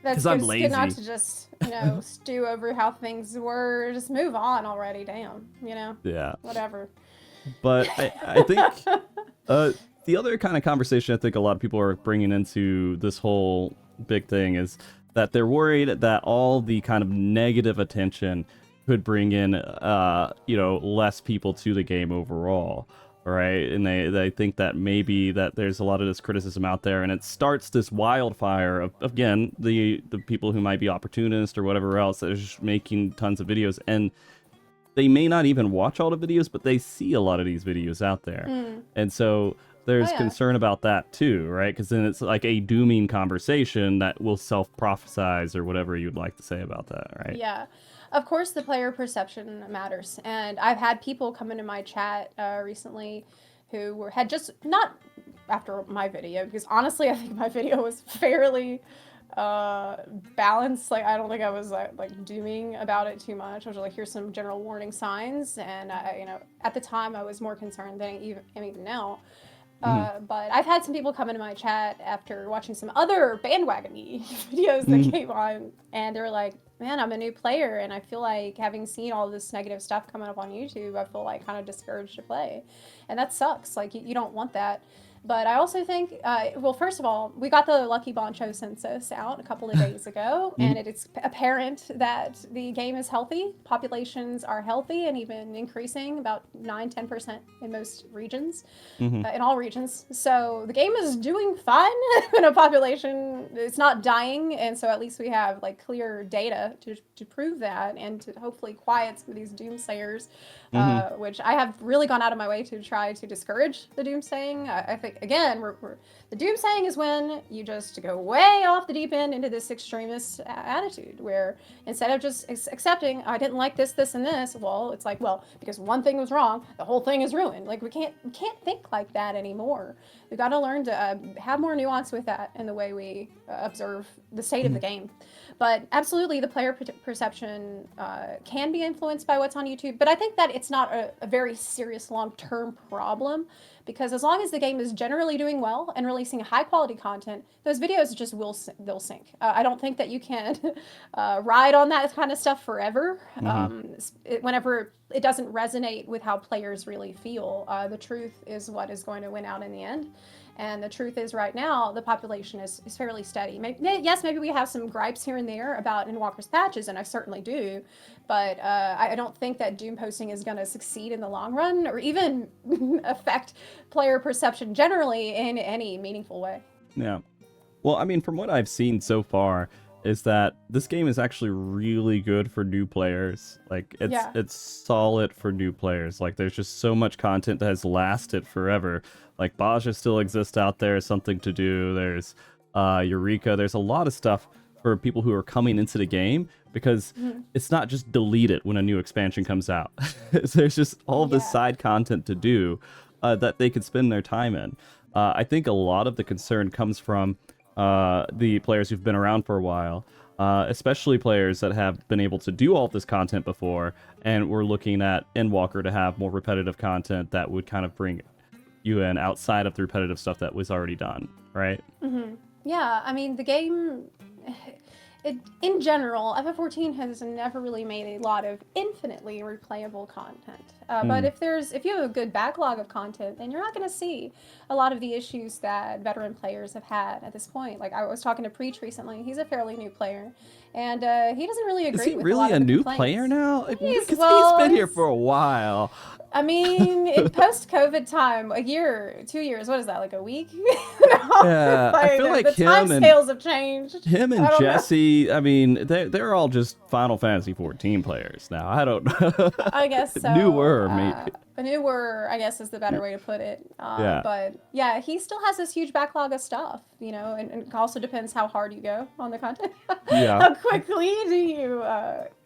that's I'm lazy. good not to just stew over how things were. Just move on already. Damn, Yeah, whatever. But I think the other kind of conversation I think a lot of people are bringing into this whole big thing is that they're worried that all the kind of negative attention could bring in, less people to the game overall, right? And they think that maybe that there's a lot of this criticism out there, and it starts this wildfire of, again, the people who might be opportunists or whatever else that are just making tons of videos, and they may not even watch all the videos, but they see a lot of these videos out there. And so there's concern about that too, right? Because then it's like a dooming conversation that will self-prophesize or whatever you'd like to say about that, right? Yeah. Of course, the player perception matters. And I've had people come into my chat recently who had just, not after my video, because honestly, I think my video was fairly balanced. Like, I don't think I was like dooming about it too much. I was like, here's some general warning signs. And, at the time, I was more concerned than I am even now. But I've had some people come into my chat after watching some other bandwagon-y videos that came on, and they were like, man, I'm a new player, and I feel like having seen all this negative stuff coming up on YouTube, I feel like kind of discouraged to play. And that sucks. Like, you don't want that. But I also think, well, first of all, we got the Lucky Boncho census out a couple of days ago, and it's apparent that the game is healthy. Populations are healthy and even increasing about 9-10% in most regions, in all regions. So the game is doing fine in a population. It's not dying, and so at least we have like clear data to prove that, and to hopefully quiet some of these doomsayers, which I have really gone out of my way to try to discourage the doomsaying. I think, again, the doomsaying is when you just go way off the deep end into this extremist attitude, where instead of just accepting, I didn't like this, this, and this, well, it's like, well, because one thing was wrong, the whole thing is ruined. Like, we can't think like that anymore. We've got to learn to have more nuance with that in the way we observe the state of the game. But absolutely, the player perception can be influenced by what's on YouTube. But I think that it's not a very serious long-term problem, because as long as the game is generally doing well and releasing high-quality content, those videos just they'll sync. I don't think that you can ride on that kind of stuff forever. Whenever it doesn't resonate with how players really feel, the truth is what is going to win out in the end. And the truth is, right now, the population is fairly steady. Maybe we have some gripes here and there about Endwalker's patches, and I certainly do. But I don't think that doom posting is going to succeed in the long run, or even affect player perception generally in any meaningful way. Yeah. Well, I mean, from what I've seen so far, is that this game is actually really good for new players. Like, it's solid for new players. Like, there's just so much content that has lasted forever. Like, Baja still exists out there, something to do. There's Eureka. There's a lot of stuff for people who are coming into the game, because it's not just delete it when a new expansion comes out. There's just all this side content to do that they could spend their time in. I think a lot of the concern comes from the players who've been around for a while, especially players that have been able to do all this content before, and we're looking at Endwalker to have more repetitive content that would kind of bring you in outside of the repetitive stuff that was already done, right? Yeah, I mean, the game, in general, FF14 has never really made a lot of infinitely replayable content. But if you have a good backlog of content, then you're not going to see a lot of the issues that veteran players have had at this point. Like, I was talking to Preach recently. He's a fairly new player, and he doesn't really agree with a lot of the complaints. Is he really a new player now? Because he's been here for a while. I mean, in post-COVID time, a year, 2 years, what is that, like a week? Yeah, I feel like the time scales have changed. Him and Jesse, I mean, they're all just Final Fantasy 14 players now. I don't know. I guess so. Newer, maybe. Newer, I guess, is the better way to put it. But yeah, he still has this huge backlog of stuff, you know, and it also depends how hard you go on the content. How quickly do you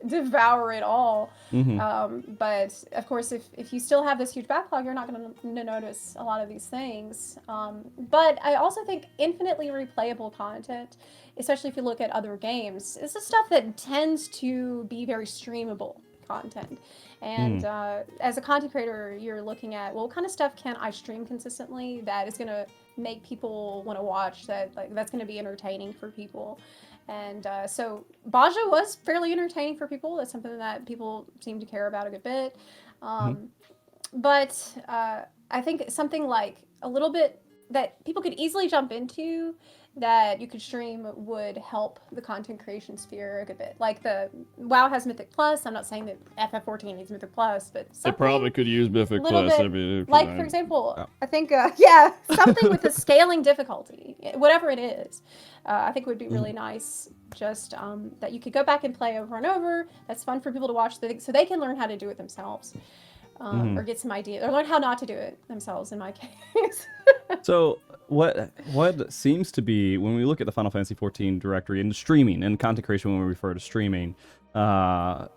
devour it all? But of course, if you still have this huge backlog, you're not going to notice a lot of these things. But I also think infinitely replayable content, especially if you look at other games, is the stuff that tends to be very streamable content. And as a content creator, you're looking at, well, what kind of stuff can I stream consistently that is going to make people want to watch, that's going to be entertaining for people. And so Baja was fairly entertaining for people. That's something that people seem to care about a good bit. But I think something like a little bit that people could easily jump into that you could stream would help the content creation sphere a good bit. Like the WoW has Mythic Plus. I'm not saying that FF14 needs Mythic Plus, but they probably could use Mythic Plus. Like, for example, I think, something with the scaling difficulty, whatever it is, I think would be really nice. Just that you could go back and play over and over. That's fun for people to watch, so they can learn how to do it themselves. Or get some idea, or learn how not to do it themselves, in my case. So what seems to be, when we look at the Final Fantasy 14 directory and streaming and content creation, when we refer to streaming, Palace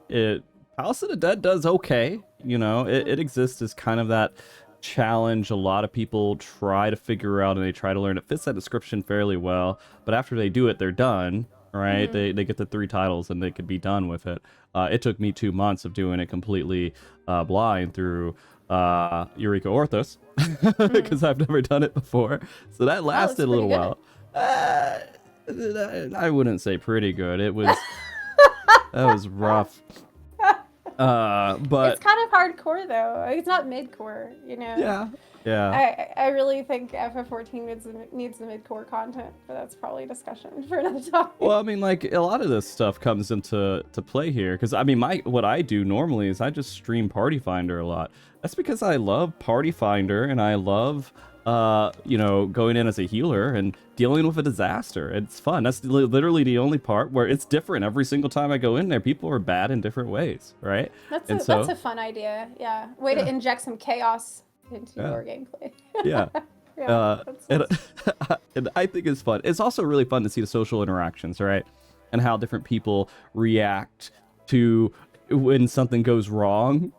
of the Dead does okay. You know, it exists as kind of that challenge a lot of people try to figure out and they try to learn. It fits that description fairly well, but after they do it, they're done. Right? They get the 3 titles and they could be done with it. It took me 2 months of doing it completely blind through Eureka Orthos, because I've never done it before. So that lasted a little while. I wouldn't say pretty good. It was that was rough. But it's kind of hardcore though. It's not mid-core, you know. Yeah. I really think FF14 needs the mid-core content, but that's probably a discussion for another topic. Well, I mean, like, a lot of this stuff comes into play here, because I mean, what I do normally is I just stream Party Finder a lot. That's because I love Party Finder and I love going in as a healer and dealing with a disaster. It's fun. That's literally the only part where it's different every single time I go in there. People are bad in different ways, right? That's a fun idea. Yeah, way to inject some chaos into your gameplay. And I think it's fun. It's also really fun to see the social interactions, right? And how different people react to when something goes wrong,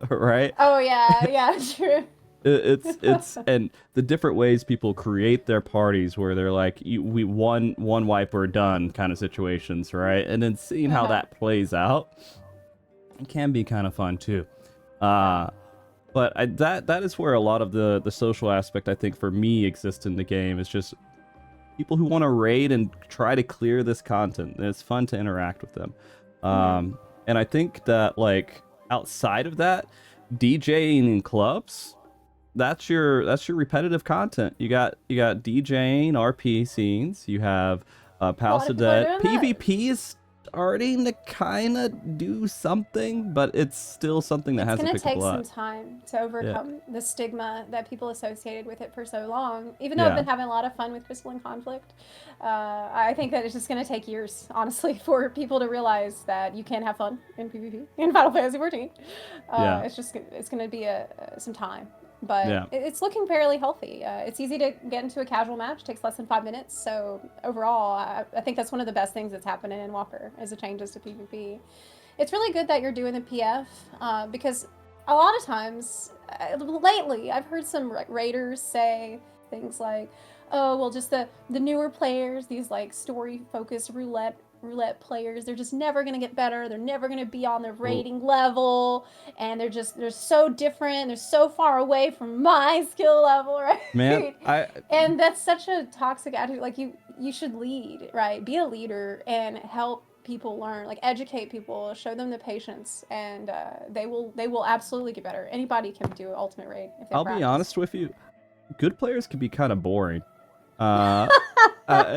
right? Oh yeah, true. It's and the different ways people create their parties where they're like, we one wipe or done kind of situations, right? And then seeing how that plays out, it can be kind of fun too. But that is where a lot of the social aspect, I think, for me exists in the game. Is just people who want to raid and try to clear this content. And it's fun to interact with them. And I think that, like, outside of that, DJing in clubs, that's your repetitive content. You got DJing, RP scenes. You have Palace of Dead. PvP is starting to kind of do something, but it's still something that It's hasn't going to picked up take a some lot. time to overcome the stigma that people associated with it for so long. Even though I've Yeah. been having a lot of fun with Crystalline Conflict, I think that it's just going to take years, honestly, for people to realize that you can have fun in PvP in Final Fantasy 14. Yeah. It's going to be some time. But Yeah. it's looking fairly healthy. It's easy to get into a casual match. Takes less than 5 minutes. So overall, I think that's one of the best things that's happened in Endwalker is the changes to PvP. It's really good that you're doing the PF because a lot of times lately I've heard some raiders say things like, "Oh, well, just the newer players, these like story focused roulette players, they're just never going to get better. They're never going to be on the Well, rating level, and they're so different. They're so far away from my skill level, man, right?" And that's such a toxic attitude. Like you should lead, right? Be a leader and help people learn, like educate people, show them the patience, and they will absolutely get better. Anybody can do ultimate raid if they I'll be practice. honest with you. Good players can be kind of boring. Uh,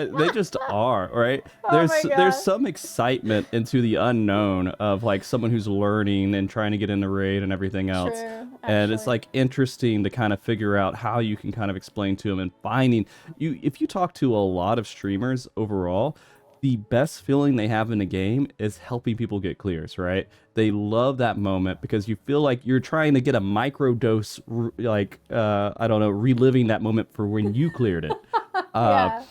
they just are, right? Oh my There's god. some excitement into the unknown of like someone who's learning and trying to get into raid and everything else. True, And it's actually. like interesting to kind of figure out how you can kind of explain to them and finding you if you talk to a lot of streamers overall, the best feeling they have in a game is helping people get clears, right? They love that moment because you feel like you're trying to get a micro dose, like I don't know, reliving that moment for when you cleared it. Uh, Yeah.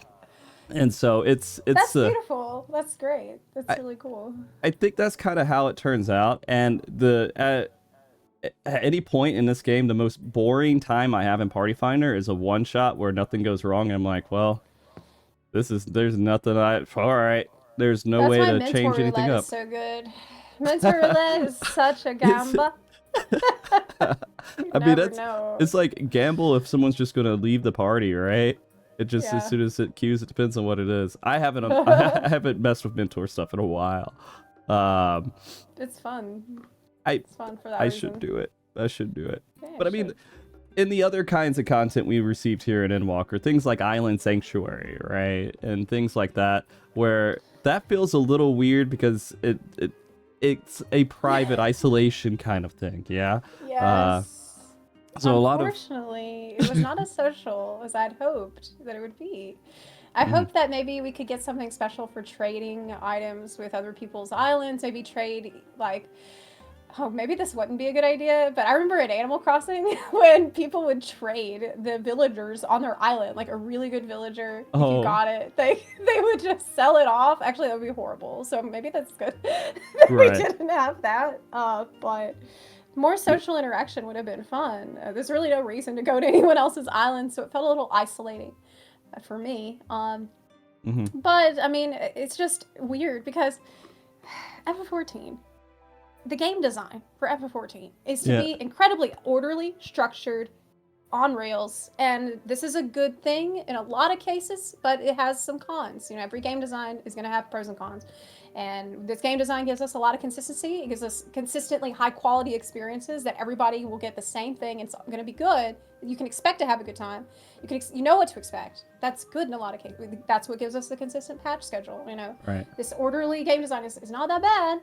and so it's That's beautiful. That's great. That's I, really cool. I think that's kind of how it turns out. And the at any point in this game, the most boring time I have in Party Finder is a one shot where nothing goes wrong. I'm like, well, there's nothing. All right, there's no That's way why to mentor change anything roulette is up. so good. Mentor roulette is such a It's, gamba. You I mean, never know. it's like gamble if someone's just gonna leave the party, right? It just as Yeah. soon as it queues, it depends on what it is. I haven't messed with mentor stuff in a while. Um, It's fun. I It's fun for that I should reason. do it. I should do it. Yeah, But I mean, in the other kinds of content we received here in Endwalker, things like Island Sanctuary, right, and things like that, where that feels a little weird because it's a private isolation kind of thing, yeah. Uh, yes. so a lot of Unfortunately, it was not as social as I'd hoped that it would be. I Mhm. hope that maybe we could get something special for trading items with other people's islands. Maybe trade like, oh, maybe this wouldn't be a good idea, but I remember at Animal Crossing when people would trade the villagers on their island, like a really good villager, if you oh got it, they would just sell it off. Actually, that would be horrible. So maybe that's good that we right. didn't have that. But more Yeah. social interaction would have been fun. There's really no reason to go to anyone else's island, so it felt a little isolating for me. hmm But I mean, it's just weird because FF14, the game design for FF14 is to Yeah. be incredibly orderly, structured, on rails, and this is a good thing in a lot of cases, but it has some cons. You know, every game design is going to have pros and cons, and this game design gives us a lot of consistency. It gives us consistently high quality experiences that everybody will get the same thing. It's going to be good. You can expect to have a good time. You know what to expect. That's good in a lot of cases. That's what gives us the consistent patch schedule. You know, Right. this orderly game design is not that bad.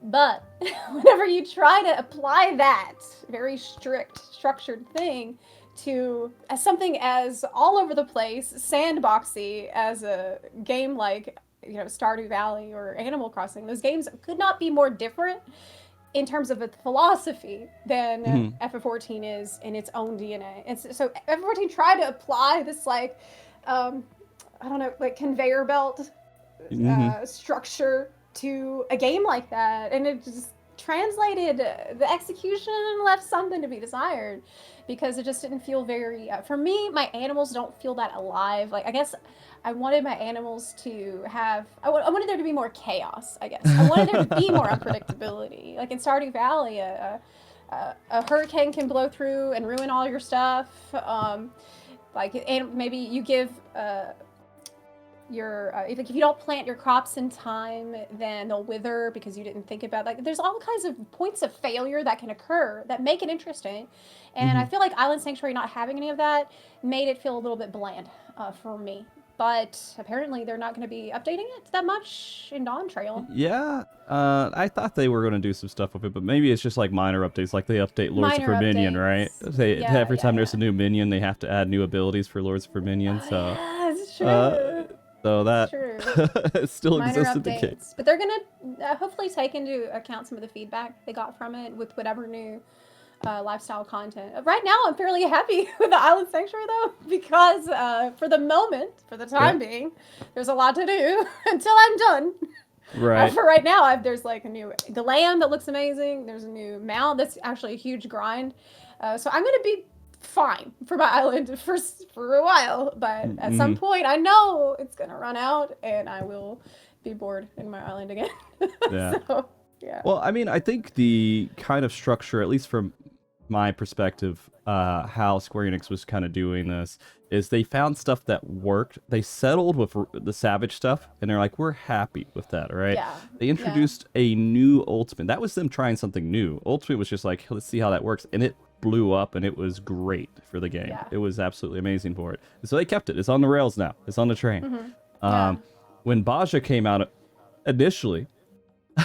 But whenever you try to apply that very strict, structured thing to something as all over the place, sandboxy as a game like, you know, Stardew Valley or Animal Crossing, those games could not be more different in terms of its philosophy than hmm FF14 is in its own DNA. And so FF14 tried to apply this like, I don't know, like conveyor belt hmm structure to a game like that, and it just translated the execution left something to be desired because it just didn't feel very for me. My animals don't feel that alive. Like, I guess I wanted my animals to have I wanted there to be more chaos. I guess I wanted there to be more unpredictability. Like in Stardew Valley, a hurricane can blow through and ruin all your stuff. And maybe you give if you don't plant your crops in time, then they'll wither because you didn't think about, like, there's all kinds of points of failure that can occur that make it interesting. And I hmm feel like Island Sanctuary not having any of that made it feel a little bit bland for me. but apparently they're not going to be updating it that much in Dawn Trail. Yeah, I thought they were going to do some stuff with it, but maybe it's just like minor updates, like they update Lords of Minor Verminion, right? updates. Yeah, Every time yeah, there's a new minion, they have to add new abilities for Lords of Verminion, Oh, so... yeah, it's true. So that still Minor exists in the updates. game. But they're going to hopefully take into account some of the feedback they got from it with whatever new lifestyle content. Right now, I'm fairly happy with the Island Sanctuary, though, because for the moment, for the time being, there's a lot to do until I'm done. Right. For right now, there's like a new land that looks amazing. There's a new mount that's actually a huge grind. So I'm going to be fine for my island for a while. But at some point, I know it's going to run out and I will be bored in my island again. Yeah. So, yeah. Well, I mean, I think the kind of structure, at least from my perspective, how Square Enix was kind of doing this, is they found stuff that worked. They settled with the Savage stuff, and they're like, we're happy with that, right? Yeah. They introduced a new Ultimate. That was them trying something new. Ultimate was just like, let's see how that works, and it blew up, and it was great for the game. Yeah. It was absolutely amazing for it. So they kept it. It's on the rails now. It's on the train. When Baja came out initially,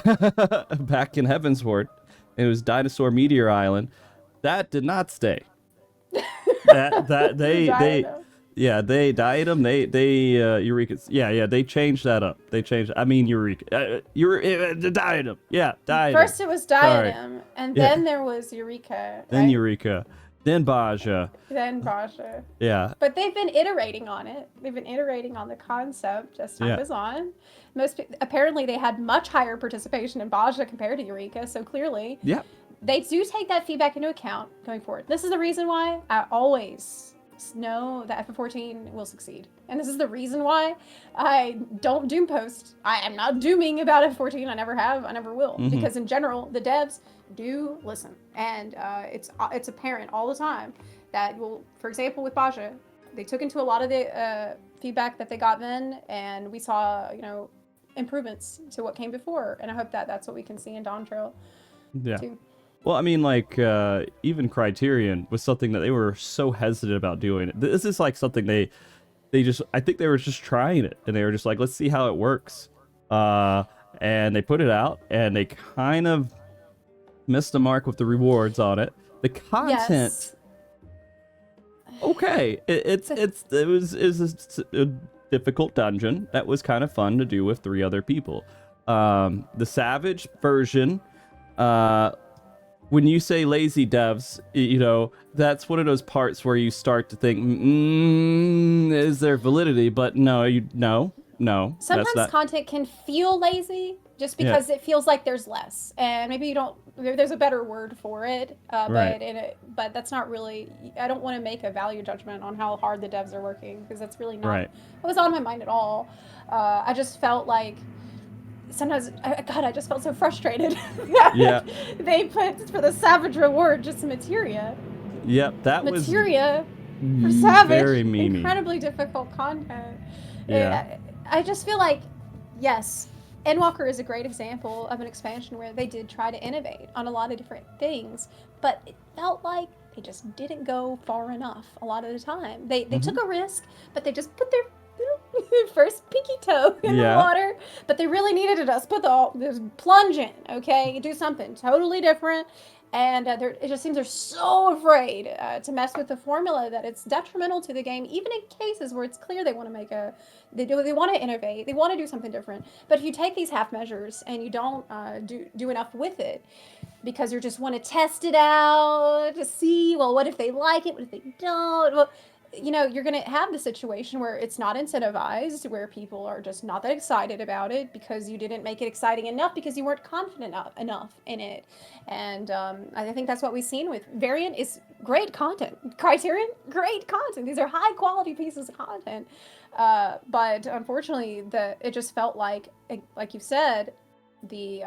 back in Heavensward, and it was Dinosaur Meteor Island, that did not stay. They died them. Eureka. Yeah, they changed that up. They changed. I mean, Eureka. Diadem. Yeah, Diadem. First it was Diadem, and then there was Eureka. Then right? Eureka. Then Baja. Then Baja. Yeah. But they've been iterating on it. They've been iterating on the concept as time goes on. Apparently they had much higher participation in Baja compared to Eureka, so clearly they do take that feedback into account going forward. This is the reason why I always know that FF14 will succeed. And this is the reason why I don't doom post. I am not dooming about FF14. I never have. I never will. Because in general, the devs do listen. And it's apparent all the time that, well, for example, with Baja, they took into a lot of the feedback that they got then, and we saw, improvements to what came before. And I hope that that's what we can see in Dawn Trail too. Well, I mean, like, even Criterion was something that they were so hesitant about doing. This is like something I think they were just trying it, and they were just like, let's see how it works. And they put it out, and they kind of missed the mark with the rewards on it. The content, okay, it was a difficult dungeon that was kind of fun to do with 3 other people. The Savage version, when you say lazy devs, that's one of those parts where you start to think, is there validity? But no. Sometimes content can feel lazy just because it feels like there's less, and maybe there's a better word for it, but that's not really. I don't want to make a value judgment on how hard the devs are working, because that's really not what was on my mind at all. I just felt like sometimes, I just felt so frustrated. They put for the Savage reward just materia. Yep, that materia for Savage. Very memey. Incredibly difficult content. Yeah. I just feel like, yes, Endwalker is a great example of an expansion where they did try to innovate on a lot of different things, but it felt like they just didn't go far enough a lot of the time. They took a risk, but they just put their first pinky toe in the water, but they really needed to just put the plunge in, okay? Do something totally different. And it just seems they're so afraid to mess with the formula that it's detrimental to the game, even in cases where it's clear they want to they want to innovate, they want to do something different. But if you take these half measures and you don't do enough with it, because you just want to test it out to see, well, what if they like it, what if they don't? Well, you're going to have the situation where it's not incentivized, where people are just not that excited about it because you didn't make it exciting enough, because you weren't confident enough in it. And I think that's what we've seen with Variant. Is great content. Criterion, great content. These are high quality pieces of content. But unfortunately, it just felt like you said, they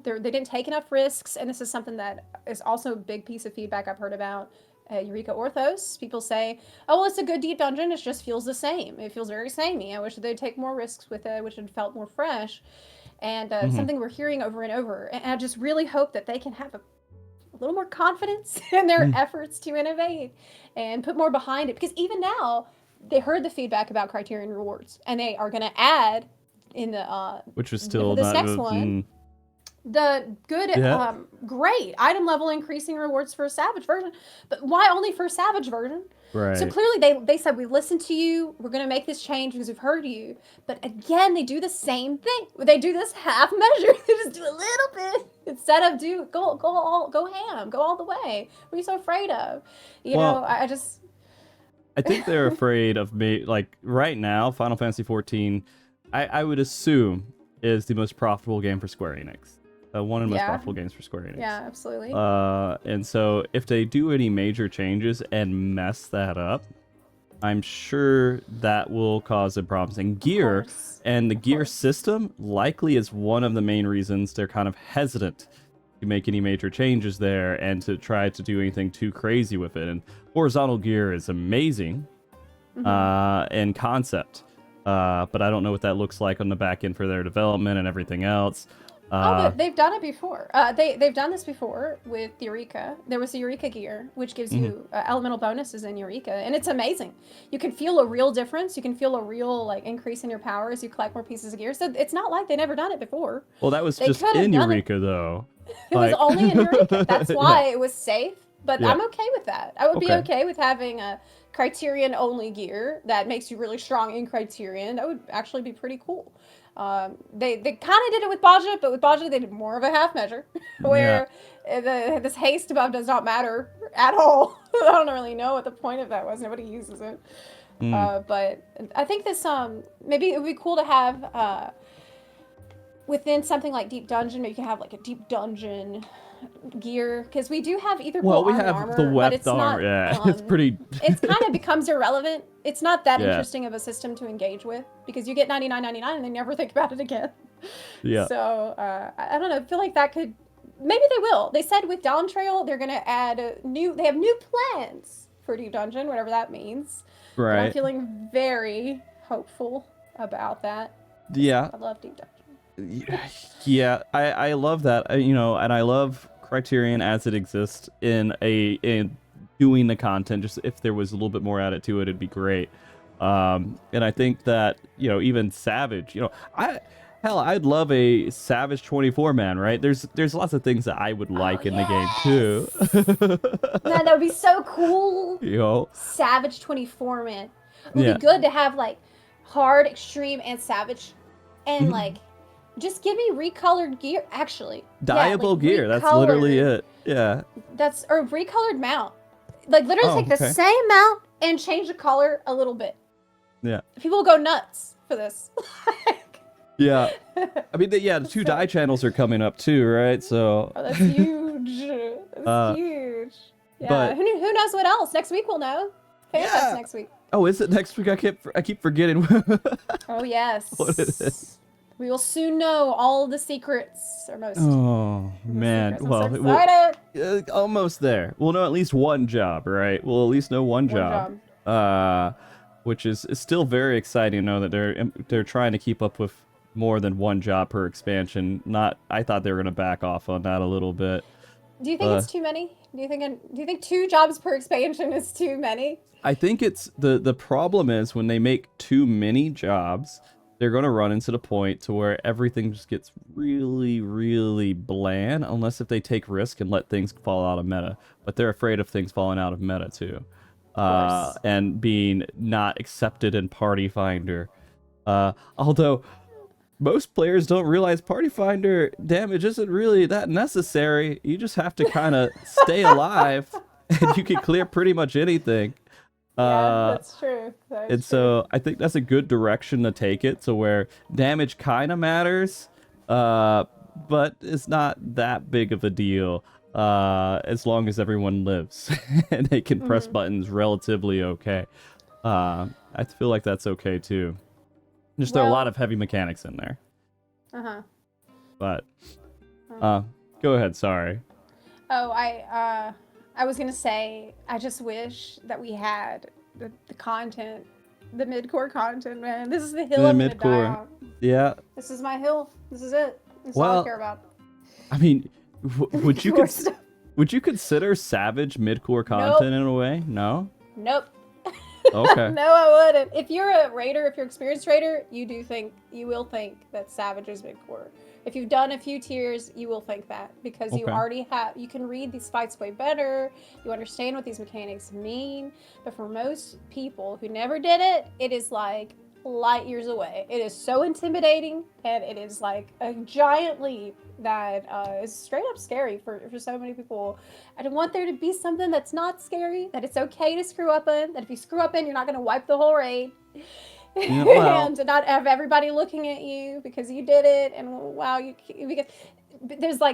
didn't take enough risks. And this is something that is also a big piece of feedback I've heard about Eureka Orthos. People say, oh, well, it's a good deep dungeon, it just feels the same. It feels very samey. I wish they'd take more risks with it, which had felt more fresh. And something we're hearing over and over. And I just really hope that they can have a little more confidence in their efforts to innovate and put more behind it. Because even now, they heard the feedback about Criterion rewards, and they are going to add in the which was still this not next one the good great item level increasing rewards for a Savage version. But why only for a Savage version? right. So clearly they said, we listened to you, we're going to make this change because we've heard you. But again, they do the same thing. They do this half measure. They just do a little bit instead of go ham, go all the way. What are you so afraid of? You know, I think they're afraid of me. Like right now, Final Fantasy XIV, I would assume is the most profitable game for Square Enix. One of the most profitable games for Square Enix. Yeah, absolutely. And so if they do any major changes and mess that up, I'm sure that will cause some problems. And gear and the gear system likely is one of the main reasons they're kind of hesitant to make any major changes there and to try to do anything too crazy with it. And horizontal gear is amazing in concept, but I don't know what that looks like on the back end for their development and everything else. But they've done it before. They've done this before with Eureka. There was the Eureka gear, which gives you elemental bonuses in Eureka, and it's amazing. You can feel a real difference. You can feel a real increase in your power as you collect more pieces of gear. So it's not like they never done it before. Well, that was just in Eureka, though. It was only in Eureka. That's why it was safe. But I'm okay with that. I would be okay with having a Criterion only gear that makes you really strong in Criterion. That would actually be pretty cool. They kind of did it with Baja, but with Baja they did more of a half measure, where this haste buff does not matter at all. I don't really know what the point of that was. Nobody uses it. But I think this maybe it would be cool to have within something like Deep Dungeon. Maybe you can have like a Deep Dungeon gear, because we do have either we have armor, the weapon armor. it's pretty. It kind of becomes irrelevant. It's not that interesting of a system to engage with, because you get 99.99 and they never think about it again. Yeah. So I don't know. I feel like that could, maybe they will. They said with Dawn Trail they're gonna add they have new plans for Deep Dungeon, whatever that means. Right. And I'm feeling very hopeful about that. Yeah. I love Deep Dungeon. Yeah, I love that, and I love Criterion as it exists in doing the content. Just if there was a little bit more added to it, it'd be great. And I think that even Savage, I'd love a Savage 24 man, right? There's lots of things that I would like in the game too. Man, that would be so cool. Savage 24 man. It would be good to have hard, extreme, and savage, and just give me recolored gear. Actually, dyeable gear. That's literally it. Yeah. Or recolored mount. Literally take the same mount and change the color a little bit. Yeah. People will go nuts for this. Yeah. I mean, the two dye channels are coming up too, right? So. Oh, that's huge. That's huge. Yeah. But who knows what else? Next week we'll know. Fanfest next week. Oh, is it next week? I keep forgetting. Oh yes. What is it? We will soon know all the secrets, or most. Oh man! I'm so excited. Almost there. We'll know at least one job, right? We'll at least know one job. Which is still very exciting to know that they're trying to keep up with more than one job per expansion. I thought they were gonna back off on that a little bit. Do you think it's too many? Do you think 2 jobs per expansion is too many? I think it's the problem is when they make too many jobs, they're going to run into the point to where everything just gets really, really bland, unless if they take risk and let things fall out of meta. But they're afraid of things falling out of meta too, and being not accepted in Party Finder. Although most players don't realize Party Finder damage isn't really that necessary. You just have to kind of stay alive, and you can clear pretty much anything. Yeah, that's true. So I think that's a good direction to take it, to where damage kind of matters, but it's not that big of a deal as long as everyone lives and they can press buttons relatively okay. I feel like that's okay too. Just there are a lot of heavy mechanics in there. But go ahead. Sorry. Oh, I was gonna say, I just wish that we had the content, the mid-core content, man. This is the hill I'm gonna die on. Yeah. This is my hill. This is it. That's all I care about. I mean, would you consider Savage mid-core content in a way? No? Nope. Okay. No, I wouldn't. If you're a raider, if you're an experienced raider, you will think that Savage is mid-core. If you've done a few tiers, you will think that because you Okay. already you can read these fights way better. You understand what these mechanics mean. But for most people who never did it, it is like light years away. It is so intimidating, and it is like a giant leap that is straight up scary for so many people. I don't want there to be something that's not scary, that it's okay to screw up in, that if you screw up in, you're not going to wipe the whole raid. Yeah, well, And to not have everybody looking at you because you did it, and wow, because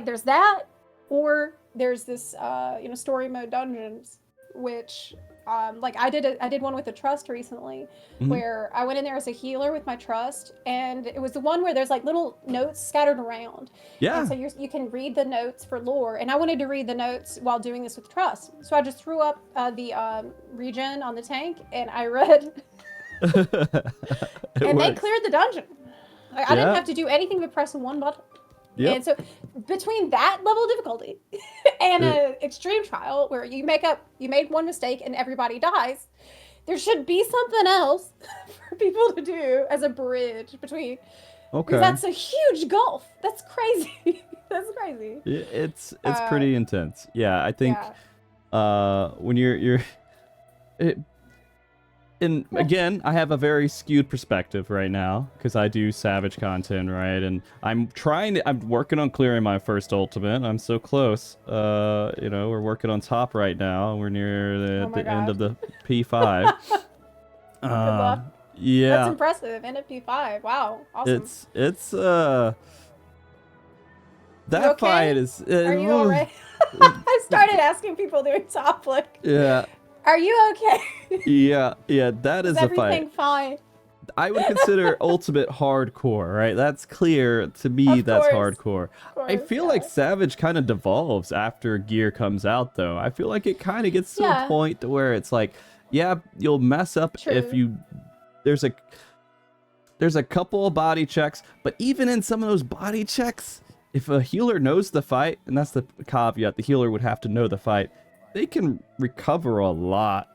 there's that, or there's this story mode dungeons, which like I did one with the trust recently, where I went in there as a healer with my trust, and it was the one where there's like little notes scattered around, yeah. and so you can read the notes for lore, and I wanted to read the notes while doing this with trust, so I just threw up the regen on the tank, and I read. And they cleared the dungeon. I didn't have to do anything but press one button. Yep. And so between that level of difficulty and an extreme trial where you made one mistake and everybody dies, there should be something else for people to do as a bridge between. Okay. Because that's a huge gulf. That's crazy. That's crazy. It's pretty intense. Yeah, I think when you're and again, I have a very skewed perspective right now because I do Savage content, right? And I'm working on clearing my first ultimate. I'm so close. We're working on top right now. We're near the end of the P5. Good luck. Yeah. That's impressive. NFP5. Wow. Awesome. It's that okay? fight is. Are you alright? I started asking people doing top like. Yeah. Are you okay? Yeah, that is a fight. Everything fine? I would consider ultimate hardcore, right? That's clear to me. That's hardcore. I feel like Savage kind of devolves after gear comes out, though. I feel like it kind of gets to a point to where it's like, yeah, you'll mess up if you. There's a couple of body checks, but even in some of those body checks, if a healer knows the fight, and that's the caveat, the healer would have to know the fight. They can recover a lot.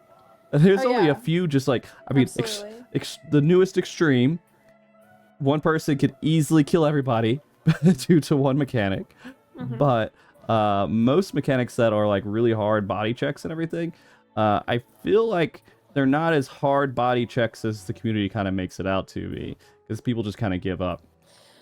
There's only a few, just like, I mean, the newest extreme, one person could easily kill everybody due to one mechanic. But most mechanics that are like really hard body checks and everything, I feel like they're not as hard body checks as the community kind of makes it out to be, because people just kind of give up.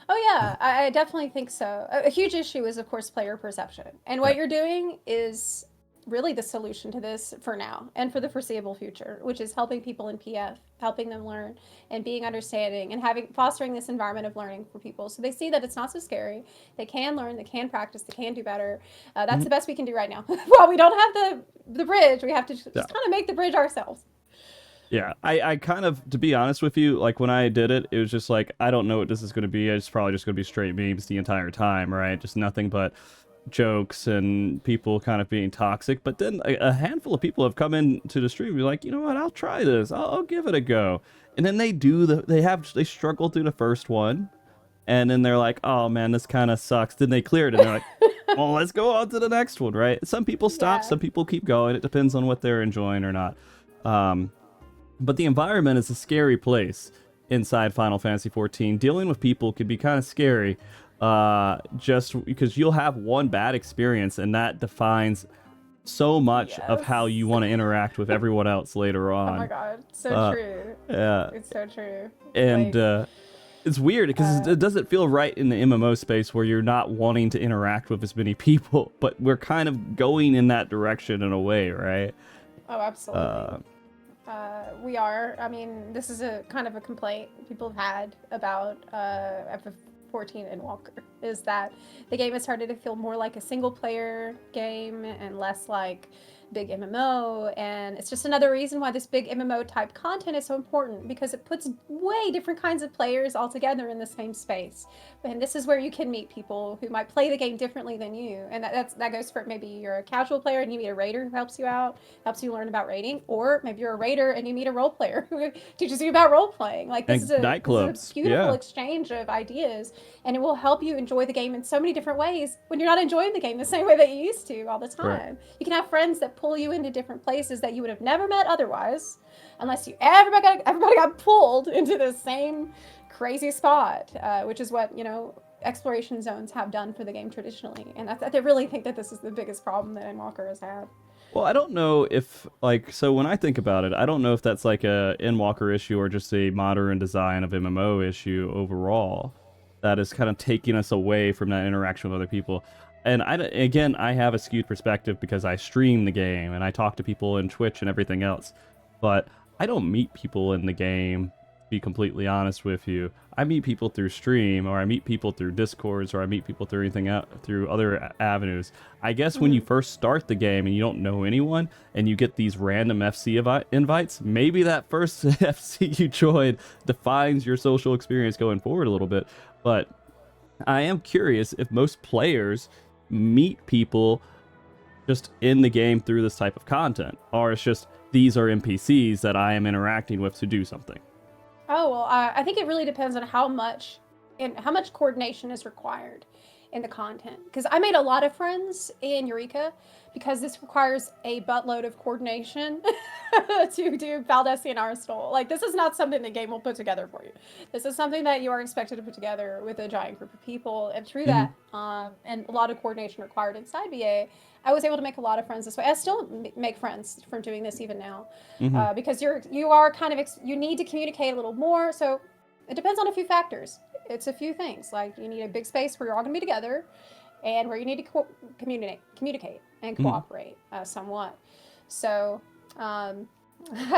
Oh yeah, I definitely think so. A huge issue is, of course, player perception. And what you're doing is really the solution to this for now and for the foreseeable future, which is helping people in PF, helping them learn and being understanding and fostering this environment of learning for people, so they see that it's not so scary. They can learn, they can practice, they can do better. That's the best we can do right now. While we don't have the bridge, we have to just kind of make the bridge ourselves. Yeah, I kind of, to be honest with you, like when I did it, it was just like, I don't know what this is going to be. It's probably just going to be straight memes the entire time, right? Just nothing but jokes and people kind of being toxic. But then a handful of people have come into the stream and be like, you know what, I'll try this. I'll give it a go. And then they struggle through the first one, and then they're like, oh man, this kind of sucks. Then they clear it and they're like, well, let's go on to the next one, right? Some people stop, some people keep going. It depends on what they're enjoying or not. But the environment is a scary place inside Final Fantasy XIV. Dealing with people can be kind of scary, just because you'll have one bad experience, and that defines so much of how you want to interact with everyone else later on. Oh my god, so true. Yeah, it's so true. And it's weird because it doesn't feel right in the MMO space where you're not wanting to interact with as many people, but we're kind of going in that direction in a way, right? Oh, absolutely. We are. I mean, this is a kind of a complaint people have had about FF14 Endwalker, is that the game has started to feel more like a single player game and less like big MMO, and it's just another reason why this big MMO type content is so important, because it puts way different kinds of players all together in the same space. And this is where you can meet people who might play the game differently than you, and that goes for maybe you're a casual player and you meet a raider who helps you out, helps you learn about raiding, or maybe you're a raider and you meet a role player who teaches you about role playing. Like this is a beautiful exchange of ideas, and it will help you enjoy the game in so many different ways when you're not enjoying the game the same way that you used to all the time. Right. You can have friends that pull you into different places that you would have never met otherwise, unless everybody got pulled into the same crazy spot, which is what, exploration zones have done for the game traditionally. And I really think that this is the biggest problem that Endwalker has had. Well, I don't know if, so when I think about it, I don't know if that's like a Endwalker issue or just a modern design of MMO issue overall that is kind of taking us away from that interaction with other people. And I have a skewed perspective because I stream the game and I talk to people in Twitch and everything else. But I don't meet people in the game, to be completely honest with you. I meet people through stream, or I meet people through Discords, or I meet people through through other avenues. I guess when you first start the game and you don't know anyone and you get these random FC invites, maybe that first FC you join defines your social experience going forward a little bit. But I am curious if most players meet people just in the game through this type of content, or it's just these are NPCs that I am interacting with to do something. Oh, well, I think it really depends on how much coordination is required in the content. Because I made a lot of friends in Eureka because this requires a buttload of coordination to do Valdesi and Arsenal. Like, this is not something the game will put together for you. This is something that you are expected to put together with a giant group of people. And through that, and a lot of coordination required inside VA, I was able to make a lot of friends this way. I still make friends from doing this even now, because you are kind of you need to communicate a little more. So it depends on a few factors. It's a few things, like you need a big space where you're all going to be together, and where you need to communicate and cooperate somewhat. So I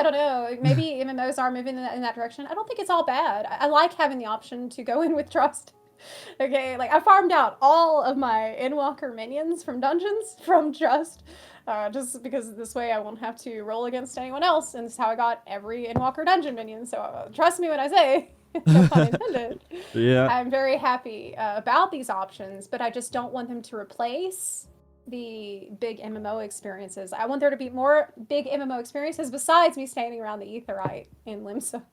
don't know. Maybe MMOs are moving in that direction. I don't think it's all bad. I like having the option to go in with trust. Okay, like I farmed out all of my Endwalker minions from dungeons from just because this way I won't have to roll against anyone else, and this is how I got every Endwalker dungeon minion. So trust me when I say, no pun intended. Yeah, I'm very happy about these options, but I just don't want them to replace the big MMO experiences. I want there to be more big MMO experiences besides me standing around the Aetheryte in Limsa.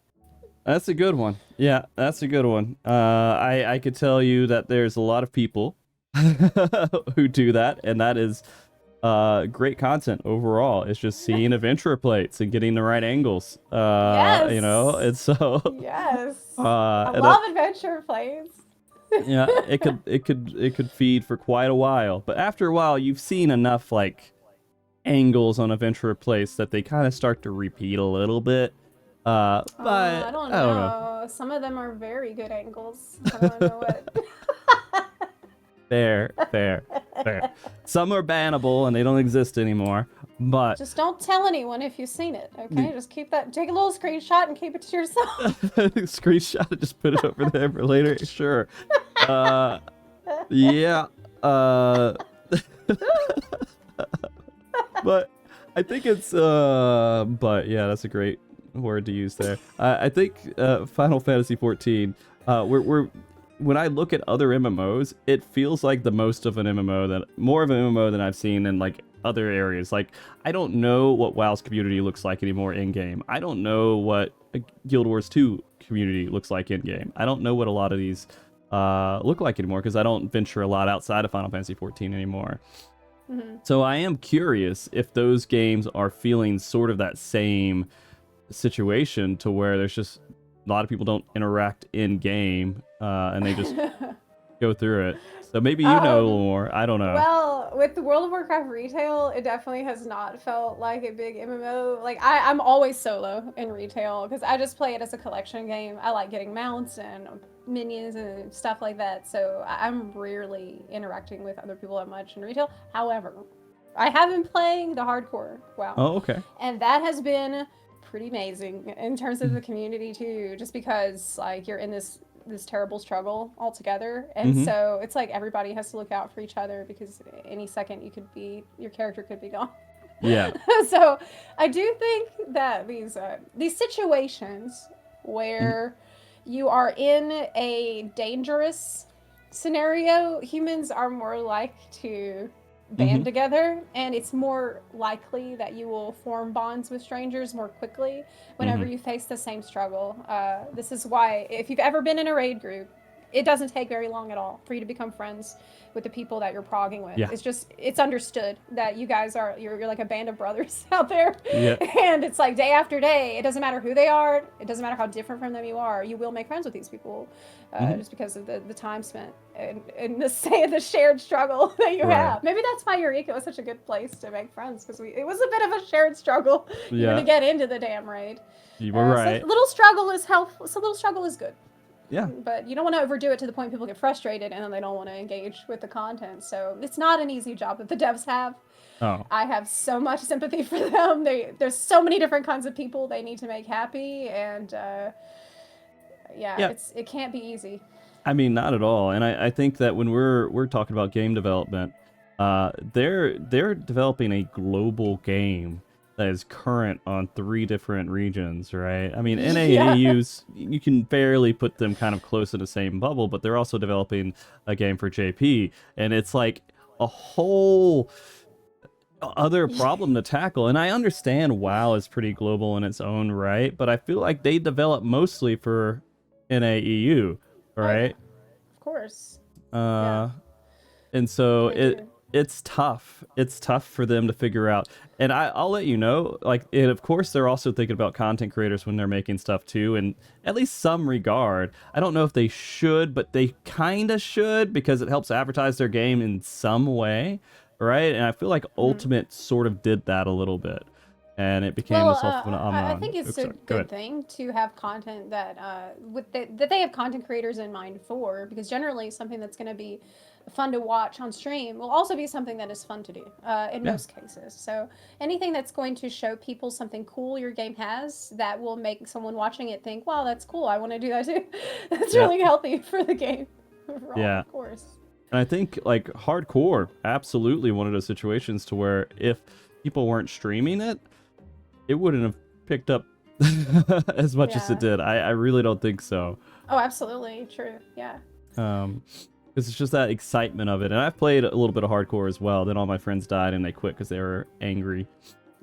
that's a good one. Yeah, that's a good one. I could tell you that there's a lot of people who do that, and that is great content overall. It's just seeing adventure plates and getting the right angles. Yes. And so Yes. I love adventure plates. Yeah, it could feed for quite a while, but after a while, you've seen enough like angles on adventure plates that they kind of start to repeat a little bit. But I don't know. Some of them are very good angles. I don't know what. Fair. Some are bannable and they don't exist anymore. But just don't tell anyone if you've seen it, okay? Just keep that. Take a little screenshot and keep it to yourself. Screenshot it, just put it over there for later. Sure. Yeah. But I think it's but yeah, that's a great word to use there. I think Final Fantasy XIV, we're when I look at other MMOs, it feels like more of an MMO than I've seen in like other areas. Like, I don't know what WoW's community looks like anymore in game. I don't know what Guild Wars 2 community looks like in game. I don't know what a lot of these look like anymore because I don't venture a lot outside of Final Fantasy XIV anymore. So I am curious if those games are feeling sort of that same situation to where there's just a lot of people don't interact in game and they just go through it. So maybe you know a little more. I don't know. Well, with the World of Warcraft retail, it definitely has not felt like a big MMO. Like, I'm always solo in retail because I just play it as a collection game. I like getting mounts and minions and stuff like that. So I'm rarely interacting with other people that much in retail. However, I have been playing the hardcore WoW. Oh, okay. And that has been pretty amazing in terms of the community too, just because like you're in this terrible struggle all together, and so it's like everybody has to look out for each other because any second your character could be gone. Yeah. So I do think that these situations where you are in a dangerous scenario, humans are more like to band together, and it's more likely that you will form bonds with strangers more quickly whenever you face the same struggle. This is why, if you've ever been in a raid group, it doesn't take very long at all for you to become friends with the people that you're progging with. Yeah. It's understood that you guys you're like a band of brothers out there. Yeah. And it's like day after day, it doesn't matter who they are, it doesn't matter how different from them you are, you will make friends with these people just because of the time spent and the shared struggle that you have. Maybe that's why Eureka was such a good place to make friends, because it was a bit of a shared struggle even to get into the damn raid. You were right. So little struggle is helpful. So little struggle is good. Yeah. But you don't want to overdo it to the point people get frustrated and then they don't want to engage with the content. So it's not an easy job that the devs have. Oh. I have so much sympathy for them. There's so many different kinds of people they need to make happy, and it can't be easy. I mean, not at all. And I think that when we're talking about game development, they're developing a global game that is current on 3 different regions, right? I mean, NA and EU's, you can barely put them kind of close in the same bubble, but they're also developing a game for JP, and it's like a whole other problem to tackle. And I understand WoW is pretty global in its own right, but I feel like they develop mostly for NA EU, right? Of course. And so it's tough. It's tough for them to figure out. And I'll let you know, like, and of course they're also thinking about content creators when they're making stuff too, in at least some regard. I don't know if they should, but they kind of should, because it helps advertise their game in some way, right? And I feel like Ultimate sort of did that a little bit, and it became this whole phenomenon. I think it's a good thing to have content that that they have content creators in mind for, because generally something that's going to be fun to watch on stream will also be something that is fun to do in most cases. So anything that's going to show people something cool your game has that will make someone watching it think, wow, that's cool, I want to do that too. That's really healthy for the game overall, of course. And I think like hardcore, absolutely one of those situations to where if people weren't streaming it, it wouldn't have picked up as much as it did. I really don't think so. Oh, absolutely. True. Yeah. It's just that excitement of it. And I've played a little bit of hardcore as well. Then all my friends died and they quit because they were angry.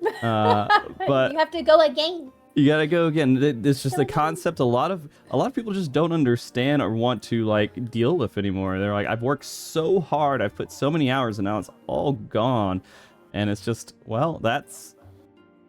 But you have to go again. You gotta go again. It's just the concept a lot of people just don't understand or want to like deal with anymore. They're like, I've worked so hard, I've put so many hours, and now it's all gone. And it's just, well, that's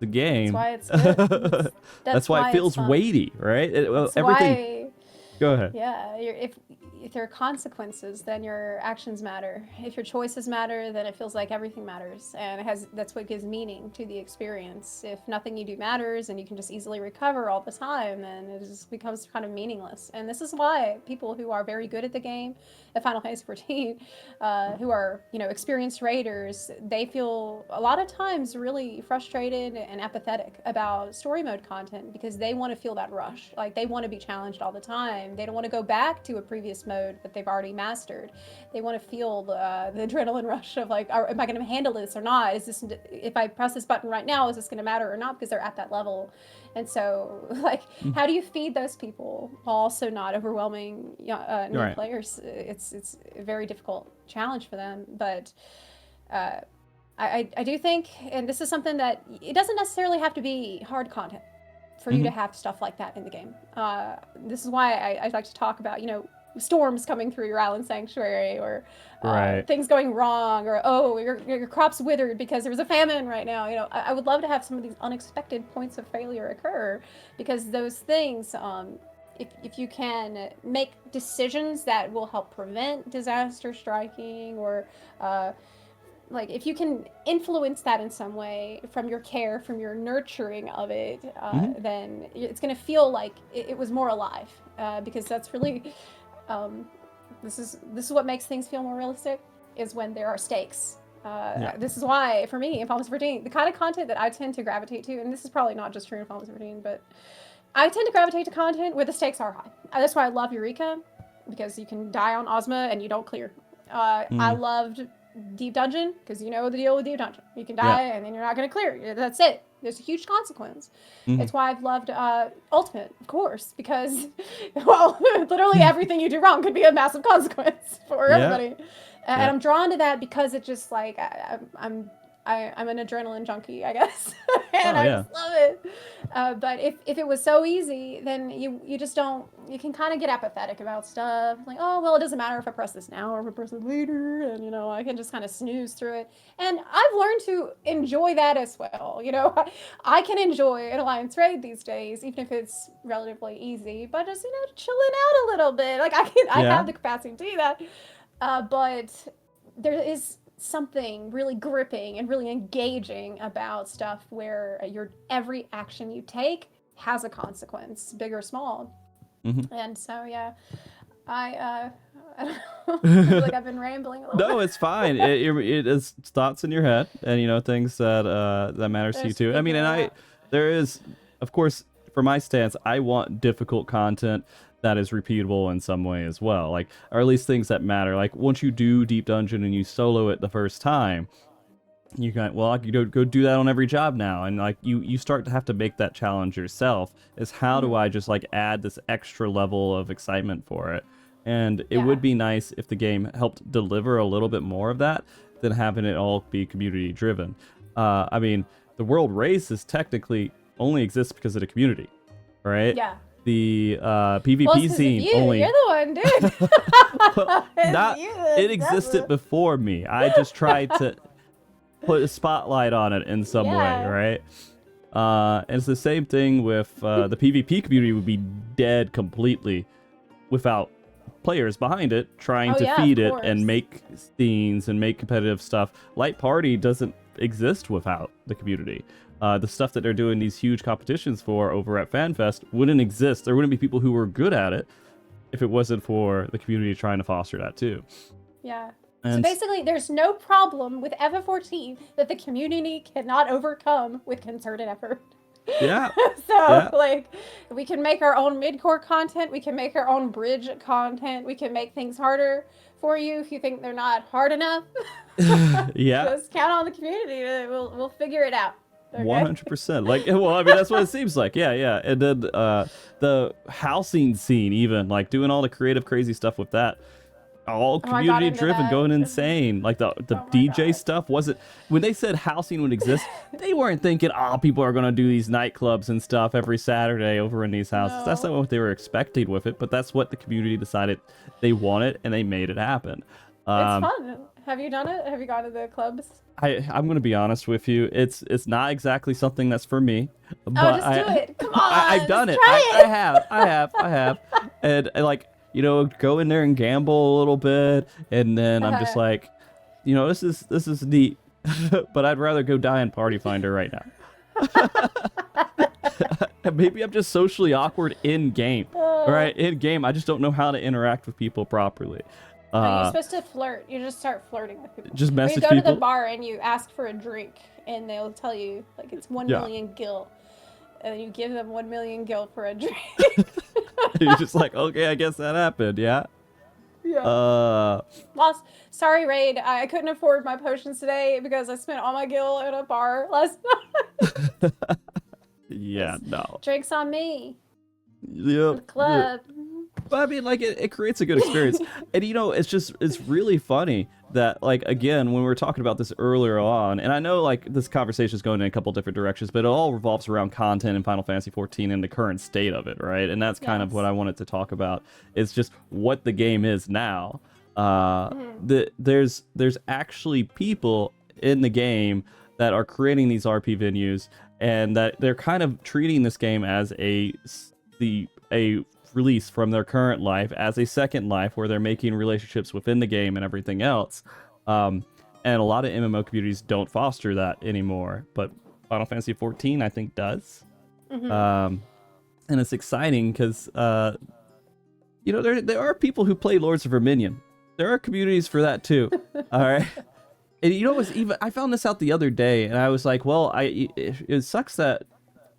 the game. That's why it's good. That's why it feels weighty, right? Everything. Go ahead. Yeah, if there are consequences, then your actions matter. If your choices matter, then it feels like everything matters, and that's what gives meaning to the experience. If nothing you do matters and you can just easily recover all the time, then it just becomes kind of meaningless. And this is why people who are very good at the game, at Final Fantasy XIV, who are experienced raiders, they feel a lot of times really frustrated and apathetic about story mode content, because they want to feel that rush. Like, they want to be challenged all the time. They don't want to go back to a previous mode that they've already mastered. They want to feel the adrenaline rush of like, am I going to handle this or not? Is this, if I press this button right now, is this going to matter or not? Because they're at that level. And so, like, how do you feed those people while also not overwhelming new players? It's a very difficult challenge for them. But I do think, and this is something that it doesn't necessarily have to be hard content for you to have stuff like that in the game. This is why I like to talk about, storms coming through your island sanctuary, or things going wrong, or your crop's withered because there was a famine right now. I would love to have some of these unexpected points of failure occur, because those things, if you can make decisions that will help prevent disaster striking, or like if you can influence that in some way from your care, from your nurturing of it, then it's going to feel like it was more alive, because that's really this is what makes things feel more realistic, is when there are stakes. This is why, for me, in Final Fantasy XIV, the kind of content that I tend to gravitate to, and this is probably not just true in Final Fantasy XIV, but I tend to gravitate to content where the stakes are high. That's why I love Eureka, because you can die on Ozma and you don't clear. I loved Deep Dungeon, because you know the deal with Deep Dungeon. You can die and then you're not going to clear. That's it. There's a huge consequence. It's why I've loved Ultimate, of course, because, well, literally everything you do wrong could be a massive consequence for everybody. And I'm drawn to that because it just, like, I'm an adrenaline junkie, I guess. And I just love it. But if it was so easy, then you just don't, you can kind of get apathetic about stuff. Like, oh, well, it doesn't matter if I press this now or if I press it later. And, I can just kind of snooze through it. And I've learned to enjoy that as well. I can enjoy an Alliance raid these days, even if it's relatively easy, but just, chilling out a little bit. Like, I Yeah. have the capacity to do that. But there is something really gripping and really engaging about stuff where every action you take has a consequence, big or small. Mhm. And so, yeah, I don't know. I feel like I've been rambling a little No, bit. it's fine. It is thoughts in your head, and things that matters to you Just too. I mean, figuring and it out. there is, of course, for my stance, I want difficult content that is repeatable in some way as well, like, or at least things that matter. Like, once you do Deep Dungeon and you solo it the first time, you can, well, I could go do that on every job now, and like you start to have to make that challenge yourself. Is how do I just like add this extra level of excitement for it? And it Yeah. would be nice if the game helped deliver a little bit more of that than having it all be community driven. I mean, the world race is technically only exists because of the community, right? Yeah. The PvP Well, it's 'cause of scene you. only. You're the one, dude. Well, It's not you that it does existed it. before me. I just tried to put a spotlight on it in some way, Yeah. right? And it's the same thing with the PvP community would be dead completely without players behind it trying Oh, to yeah, feed of it course. and make scenes and make competitive stuff. Light Party doesn't exist without the community. The stuff that they're doing these huge competitions for over at FanFest wouldn't exist. There wouldn't be people who were good at it if it wasn't for the community trying to foster that too. Yeah. So And basically, there's no problem with FF14 that the community cannot overcome with concerted effort. yeah, So, yeah. like, we can make our own mid-core content. We can make our own bridge content. We can make things harder for you if you think they're not hard enough. Yeah. Just count on the community. We'll figure it out. Okay? 100%. Like, well, I mean, that's what it seems like. Yeah, yeah. And then the housing scene, even like doing all the creative, crazy stuff with that, all Oh, I got community into driven, that. going insane. Like the Oh my DJ God. stuff wasn't when they said housing would exist. They weren't thinking, oh, people are gonna do these nightclubs and stuff every Saturday over in these houses. That's not No. what they were expecting with it. But that's what the community decided they wanted, and they made it happen. It's fun. Have you done it? Have you gone to the clubs? I'm gonna be honest with you. It's not exactly something that's for me. Oh, But just do it. Come on. I've done just it. Try I it. have, and like go in there and gamble a little bit, and then I'm just like, this is neat, but I'd rather go die in Party Finder right now. Maybe I'm just socially awkward in game. All right, in game, I just don't know how to interact with people properly. You're supposed to flirt. You just start flirting with people. Just Or message you go to people. the bar and you ask for a drink, and they'll tell you like it's 1,000,000 gil, and you give them 1,000,000 gil for a drink. You're just like, okay, I guess that happened. Yeah. Yeah. Lost. Sorry, Raid. I couldn't afford my potions today because I spent all my gil at a bar last night. Yeah, no. Drinks on me. Yep. Club. But I mean, like, it creates a good experience. And, it's really funny that, like, again, when we were talking about this earlier on, and I know, like, this conversation is going in a couple different directions, but it all revolves around content in Final Fantasy XIV and the current state of it, right? And that's kind of what I wanted to talk about. It's just what the game is now. There's actually people in the game that are creating these RP venues, and that they're kind of treating this game as a release from their current life as a second life, where they're making relationships within the game and everything else. And a lot of MMO communities don't foster that anymore, but Final Fantasy XIV, I think, does. And it's exciting because, there are people who play Lords of Verminion. There are communities for that too. All right. And I found this out the other day, and I was like, well, it sucks that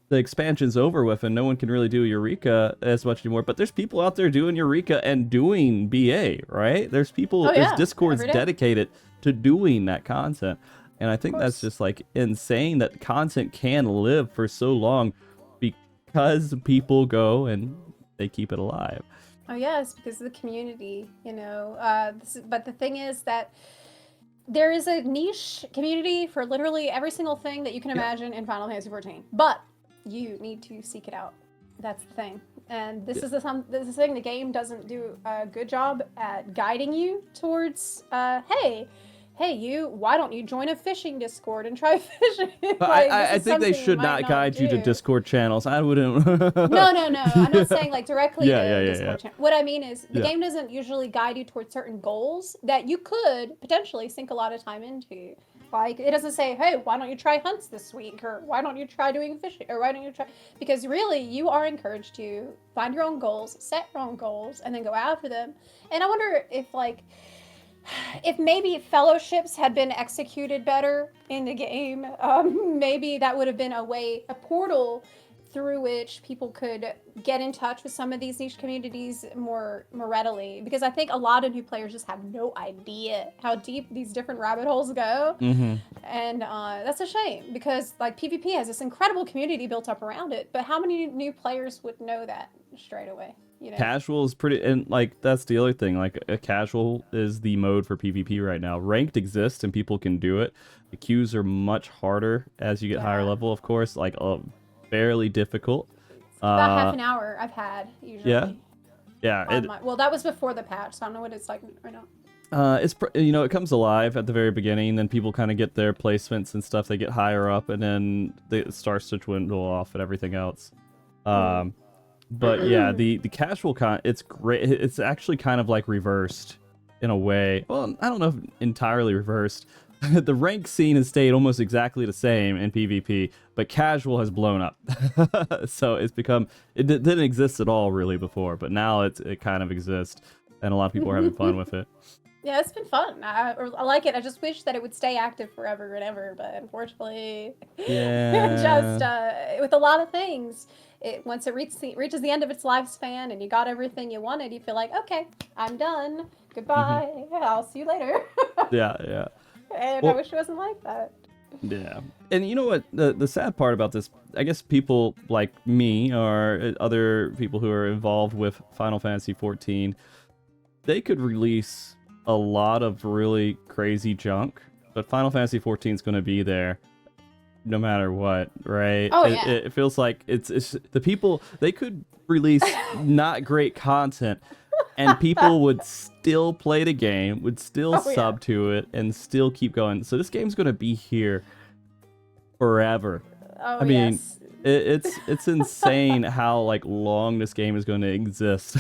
the expansion's over with and no one can really do Eureka as much anymore. But there's people out there doing Eureka and doing BA, right? There's people, there's Discords dedicated to doing that content. And I think that's just like insane that content can live for so long because people go and they keep it alive. Oh yes, because of the community, but the thing is that there is a niche community for literally every single thing that you can imagine in Final Fantasy XIV. But you need to seek it out. That's the thing. And this is the thing the game doesn't do a good job at guiding you towards, hey, you, why don't you join a fishing Discord and try fishing? Like, I think they should not guide you to Discord channels. I wouldn't. No. I'm not saying like directly to Discord channel. What I mean is the game doesn't usually guide you towards certain goals that you could potentially sink a lot of time into. Like, it doesn't say, hey, why don't you try hunts this week? Or why don't you try doing fishing? Or why don't you try... Because really, you are encouraged to find your own goals, set your own goals, and then go after them. And I wonder if, like, if maybe fellowships had been executed better in the game, maybe that would have been a portal through which people could get in touch with some of these niche communities more readily. Because I think a lot of new players just have no idea how deep these different rabbit holes go. Mm-hmm. And that's a shame, because like PvP has this incredible community built up around it, but how many new players would know that straight away? You know? Casual is pretty, and like that's the other thing. Like a casual is the mode for PvP right now. Ranked exists and people can do it. The queues are much harder as you get higher level, of course. Like fairly difficult. About half an hour I've had usually. Yeah. Well, that was before the patch, so I don't know what it's like right now. It comes alive at the very beginning, then people kind of get their placements and stuff. They get higher up, and then it starts to dwindle off and everything else. But yeah, the casual it's great. It's actually kind of like reversed in a way. Well, I don't know if entirely reversed. The rank scene has stayed almost exactly the same in PvP, but casual has blown up. So it's become, it didn't exist at all really before, but now it kind of exists, and a lot of people are having fun with it. Yeah, it's been fun. I like it. I just wish that it would stay active forever and ever, but unfortunately, just with a lot of things, once it reaches the end of its lifespan and you got everything you wanted, you feel like, okay, I'm done. Goodbye. I'll see you later. Yeah. And I wish it wasn't like that. Yeah. And you know what? The sad part about this, I guess people like me or other people who are involved with Final Fantasy XIV, they could release a lot of really crazy junk, but Final Fantasy XIV is going to be there no matter what, right? Oh, yeah. It feels like it's the people, they could release not great content, and people would still play the game, would still sub to it, and still keep going. So this game's going to be here forever. Oh, I mean, yes. it's insane how like long this game is going to exist.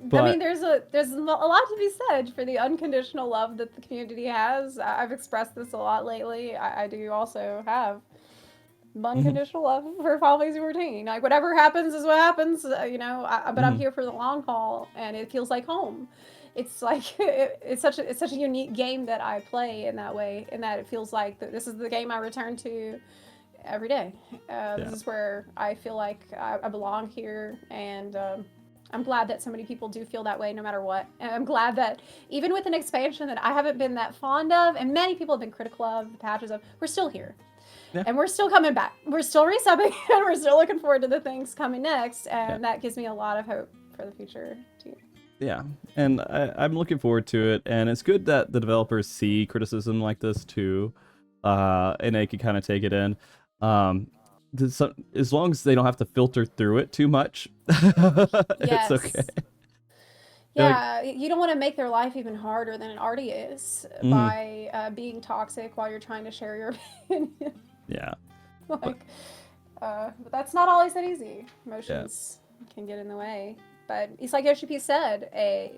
But, I mean, there's a lot to be said for the unconditional love that the community has. I've expressed this a lot lately. I do also have unconditional love for Final Fantasy XIV. Like, whatever happens is what happens, but I'm here for the long haul, and it feels like home. It's like it's such a unique game that I play in that way, in that it feels like this is the game I return to every day. This is where I feel like I belong here, and I'm glad that so many people do feel that way no matter what. And I'm glad that even with an expansion that I haven't been that fond of, and many people have been critical of, the patches of, we're still here. Yeah. And we're still coming back. We're still resubbing, and we're still looking forward to the things coming next. And that gives me a lot of hope for the future, too. Yeah, and I'm looking forward to it. And it's good that the developers see criticism like this, too, and they can kind of take it in. As long as they don't have to filter through it too much, it's okay. Yeah, you don't want to make their life even harder than it already is by being toxic while you're trying to share your opinion. Yeah. But that's not always that easy. Emotions can get in the way. But it's like Yoshi P said,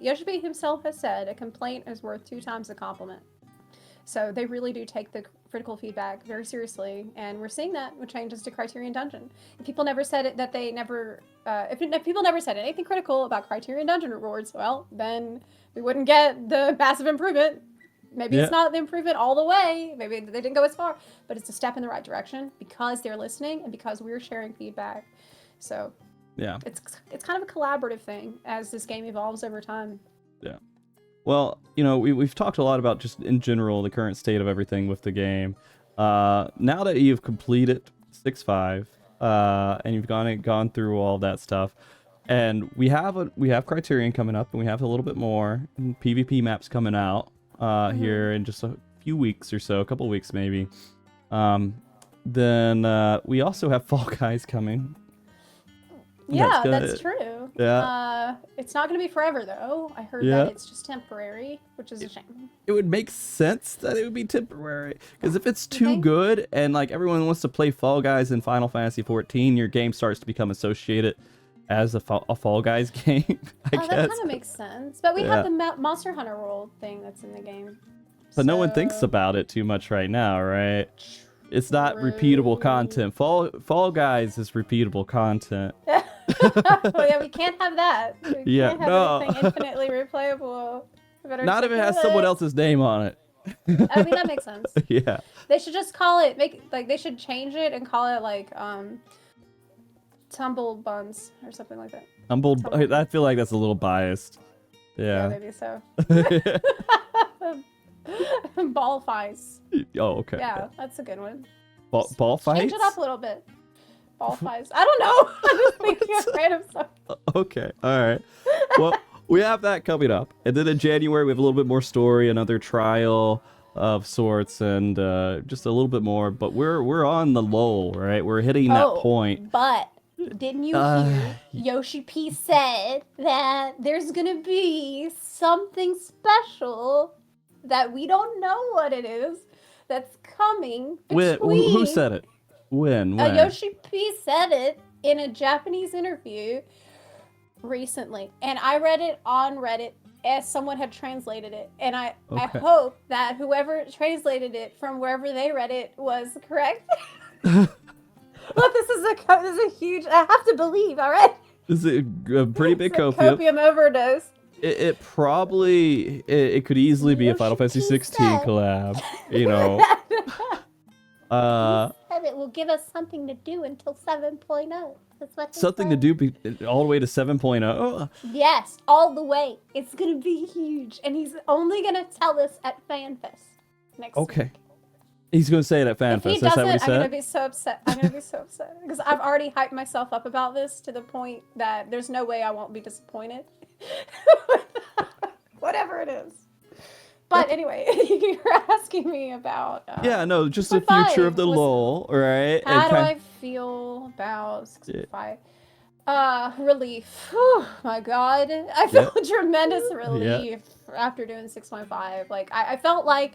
Yoshi P himself has said, a complaint is worth 2 times a compliment. So they really do take the critical feedback very seriously, and we're seeing that with changes to Criterion Dungeon. If people never said it, that they never, if people never said anything critical about Criterion Dungeon rewards, well, then we wouldn't get the massive improvement. Maybe it's not the improvement all the way. Maybe they didn't go as far, but it's a step in the right direction because they're listening and because we're sharing feedback. So yeah, it's kind of a collaborative thing as this game evolves over time. Yeah. Well, we've talked a lot about just in general the current state of everything with the game. Now that you've completed 6.5 and you've gone through all that stuff, and we have Criterion coming up, and we have a little bit more PvP maps coming out here in just a few weeks or so, a couple weeks maybe. then we also have Fall Guys coming. Yeah, that's true. Yeah. It's not going to be forever, though. I heard Yeah. that it's just temporary, which is a shame. It would make sense that it would be temporary. Because if it's too good and like everyone wants to play Fall Guys in Final Fantasy XIV, your game starts to become associated as a Fall Guys game, I guess. That kind of makes sense. But we have the Monster Hunter World thing that's in the game. But no one thinks about it too much right now, right? It's not repeatable content. Fall Guys is repeatable content. Well, yeah, we can't have that. We can't have anything infinitely replayable. Not if it has someone else's name on it. I mean, that makes sense. Yeah. They should just call it, they should change it and call it like, Tumble Buns or something like that. I feel like that's a little biased. Yeah. Maybe so. Ball fights. Oh, okay. Yeah, that's a good one. Ball fights? Change it up a little bit. Ball fights. I don't know. I'm just thinking of random stuff. Okay. All right. Well, we have that coming up. And then in January, we have a little bit more story, another trial of sorts, and just a little bit more. But we're on the lull, right? We're hitting that point. But didn't you hear Yoshi P said that there's going to be something special that we don't know what it is that's coming between... Who said it? When? Yoshi P said it in a Japanese interview recently, and I read it on Reddit as someone had translated it, and I hope that whoever translated it from wherever they read it was correct. Look, this is a huge... I have to believe, all right? This is a pretty big copium overdose. It probably... It could easily be a Final Fantasy 16 collab, you know. It will give us something to do until 7.0. That's what something to do all the way to 7.0? Yes, all the way. It's going to be huge. And he's only going to tell us at FanFest next week. He's going to say it at FanFest. If he doesn't, I'm going to be so upset. Because I've already hyped myself up about this to the point that there's no way I won't be disappointed. Whatever it is. But anyway, you're asking me about... just the future of the lull, right? How do I feel about 6.5? Relief. Oh my god. I feel tremendous relief after doing 6.5. Like, I felt like...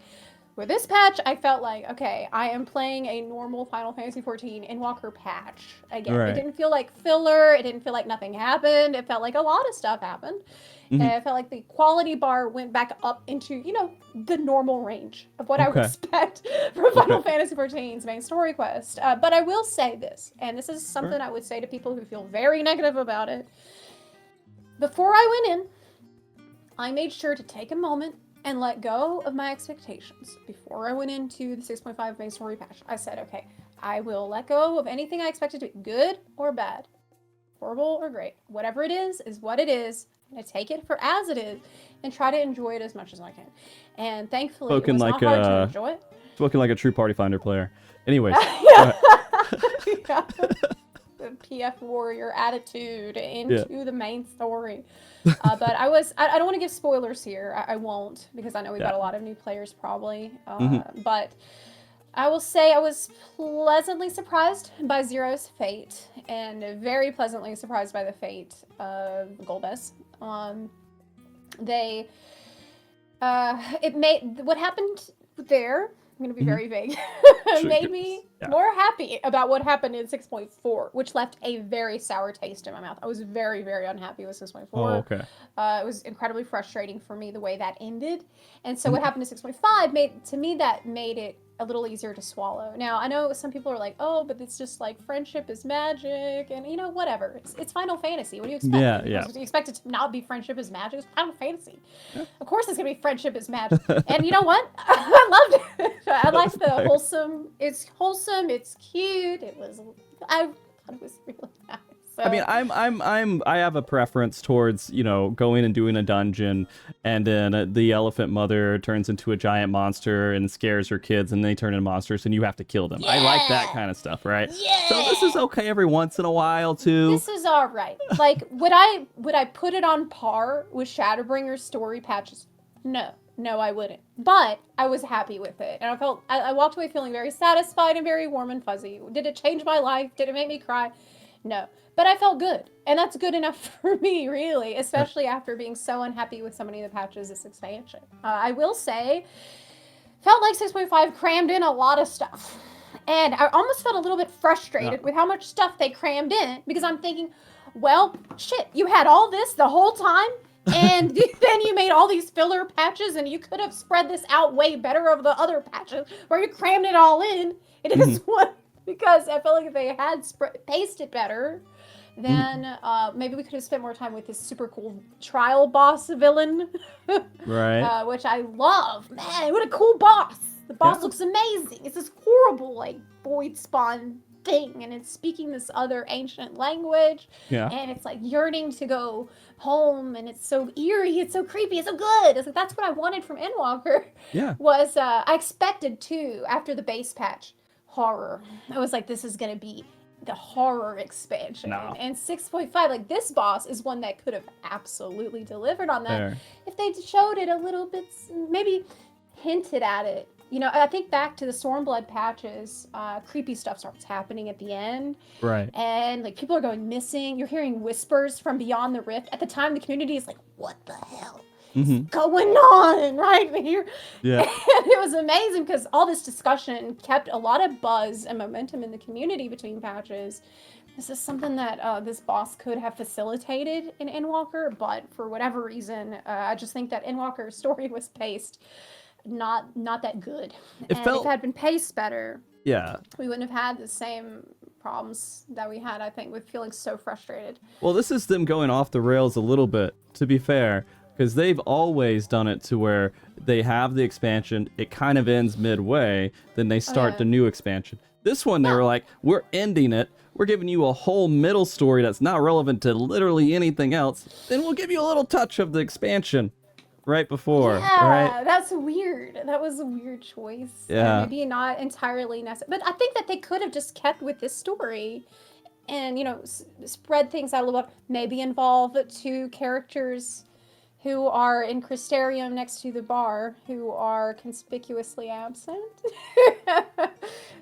With this patch, I felt like, okay, I am playing a normal Final Fantasy XIV Endwalker patch. Again, it didn't feel like filler. It didn't feel like nothing happened. It felt like a lot of stuff happened. Mm-hmm. And it felt like the quality bar went back up into, the normal range of what I would expect from Final Fantasy XIV's main story quest. But I will say this, and this is something I would say to people who feel very negative about it. Before I went in, I made sure to take a moment and let go of my expectations. Before I went into the 6.5 main story patch, I said, okay, I will let go of anything I expected to be good or bad, horrible or great. Whatever it is what it is. I'm gonna take it for as it is and try to enjoy it as much as I can. And thankfully, it was not hard to enjoy it. Spoken like a true Party Finder player. Anyways. The PF warrior attitude into the main story. But I don't want to give spoilers here. I won't, because I know we've got a lot of new players probably. But I will say I was pleasantly surprised by Zero's fate, and very pleasantly surprised by the fate of Golbez. What happened there, I'm going to be very vague, made me more happy about what happened in 6.4, which left a very sour taste in my mouth. I was very, very unhappy with 6.4. Oh, okay. It was incredibly frustrating for me the way that ended. And so what happened to 6.5 made it a little easier to swallow. Now, I know some people are like, oh, but it's just like friendship is magic, and whatever. It's Final Fantasy. What do you expect? Yeah. You expect it to not be friendship is magic? It's Final Fantasy. Yeah. Of course it's going to be friendship is magic. And you know what? I loved it. I liked the wholesome. It's wholesome. It's cute. I thought it was really nice. So. I mean, I have a preference towards, going and doing a dungeon, and then the elephant mother turns into a giant monster and scares her kids, and they turn into monsters, and you have to kill them. Yeah. I like that kind of stuff, right? Yeah. So this is okay every once in a while too. This is all right. Like, would I put it on par with Shadowbringer's story patches? No. No, I wouldn't. But I was happy with it. And I walked away feeling very satisfied and very warm and fuzzy. Did it change my life? Did it make me cry? No. But I felt good. And that's good enough for me, really, especially after being so unhappy with so many of the patches this expansion. I will say, felt like 6.5 crammed in a lot of stuff. And I almost felt a little bit frustrated with how much stuff they crammed in, because I'm thinking, well, shit, you had all this the whole time, and then you made all these filler patches, and you could have spread this out way better over the other patches, where you crammed it all in. It is one, because I felt like if they had paced it better, then maybe we could have spent more time with this super cool trial boss villain. Right. Which I love. Man, what a cool boss. The boss looks amazing. It's this horrible, like, void spawn thing, and it's speaking this other ancient language. Yeah. And it's like yearning to go home, and it's so eerie, it's so creepy, it's so good. It's like, that's what I wanted from Endwalker. Yeah. Was I expected to, after the base patch, horror. I was like, this is gonna be the horror expansion. No. And 6.5, like, this boss is one that could have absolutely delivered on that. Fair. If they showed it a little bit, maybe hinted at it. You know, I think back to the Stormblood patches, creepy stuff starts happening at the end. Right. And, like, people are going missing. You're hearing whispers from beyond the rift. At the time, the community is like, what the hell is going on, right? Yeah. And it was amazing, because all this discussion kept a lot of buzz and momentum in the community between patches. This is something that this boss could have facilitated in Endwalker, but for whatever reason, I just think that Endwalker's story was paced not that good. If it had been paced better, we wouldn't have had the same problems that we had, I think, with feeling so frustrated. Well, this is them going off the rails a little bit, to be fair, because they've always done it to where they have the expansion, it kind of ends midway, then they start the new expansion. This one, they were like, we're ending it, we're giving you a whole middle story that's not relevant to literally anything else, then we'll give you a little touch of the expansion right before, right? That's weird. That was a weird choice. Yeah. Maybe not entirely necessary. But I think that they could have just kept with this story and, you know, spread things out a little bit. Maybe involve 2 characters who are in Crystarium next to the bar, who are conspicuously absent.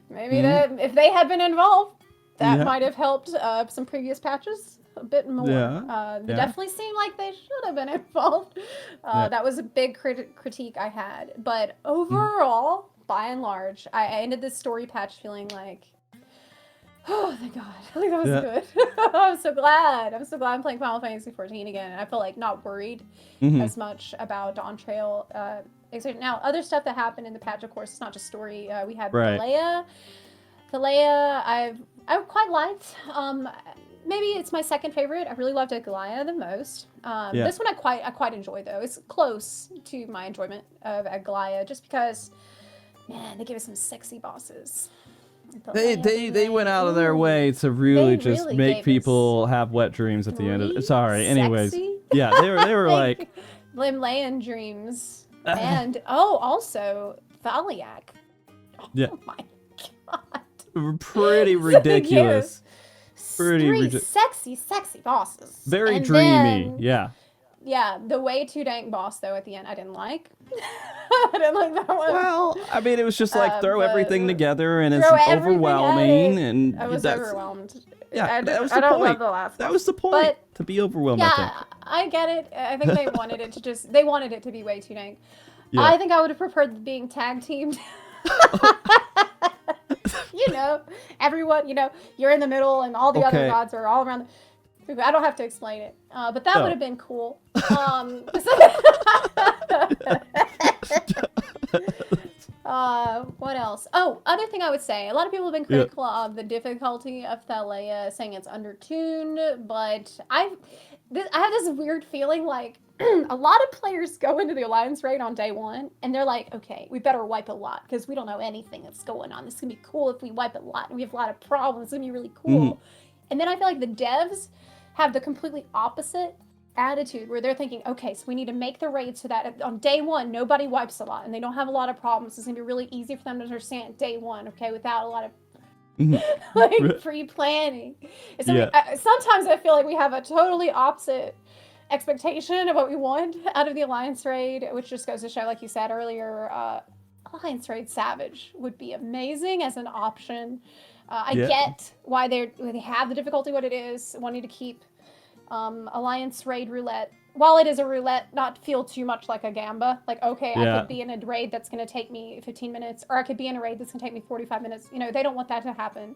Maybe that if they had been involved, that might have helped some previous patches a bit more. They definitely seemed like they should have been involved. That was a big critique I had. But overall, by and large, I ended this story patch feeling like, oh, thank God. I think that was good. I'm so glad. I'm so glad I'm playing Final Fantasy XIV again. And I feel like not worried as much about Dawn Trail. Now, other stuff that happened in the patch, of course, it's not just story. We had Thalea. Thalea, I quite liked. Maybe it's my second favorite. I really loved Aglaia the most. This one I quite enjoy, though. It's close to my enjoyment of Aglaia, just because, man, they gave us some sexy bosses. They went out of their way to really just make people have wet dreams at the end of it. Sorry, anyways. Sexy? Yeah, they were like Limlayan dreams. And also Thaliak. Oh my God. Pretty ridiculous. Three sexy bosses. Very dreamy. Yeah, the way too dank boss, though, at the end, I didn't like. I didn't like that one. Well, I mean, it was just like throw everything together, and it's overwhelming. And I was overwhelmed. Yeah, that was the point. Love the last that one. was the point, to be overwhelmed, I think. I get it. I think they wanted it to be way too dank. Yeah. I think I would have preferred being tag teamed. You know, everyone, you know, you're in the middle and all the other gods are all around. I don't have to explain it, but that would have been cool. What else? Oh, other thing I would say, a lot of people have been critical of the difficulty of Thalea, saying it's undertuned, but I have this weird feeling like a lot of players go into the Alliance raid on day 1, and they're like, okay, we better wipe a lot, because we don't know anything that's going on. This is going to be cool if we wipe a lot, and we have a lot of problems. It's going to be really cool. And then I feel like the devs have the completely opposite attitude, where they're thinking, okay, so we need to make the raid so that on day 1, nobody wipes a lot, and they don't have a lot of problems. It's going to be really easy for them to understand day 1, okay, without a lot of like pre-planning. Sometimes I feel like we have a totally opposite expectation of what we want out of the Alliance raid, which just goes to show, like you said earlier, Alliance raid Savage would be amazing as an option. I get why they have the difficulty what it is, wanting to keep Alliance raid roulette, while it is a roulette, not feel too much like a gamba. Like, okay, I could be in a raid that's going to take me 15 minutes, or I could be in a raid that's going to take me 45 minutes. You know, they don't want that to happen.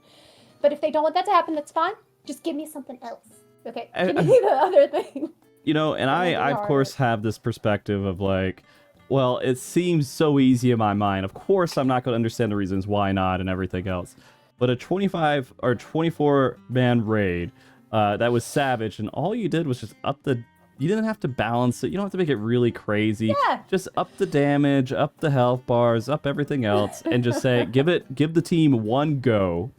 But if they don't want that to happen, that's fine. Just give me something else. Okay, give me the other thing. You know, and I of course have this perspective of like, well, it seems so easy in my mind. Of course, I'm not going to understand the reasons why not and everything else. But a 25 or 24 man raid that was Savage, and all you did was just up the. You didn't have to balance it. You don't have to make it really crazy. Yeah. Just up the damage, up the health bars, up everything else, and just say, give the team one go.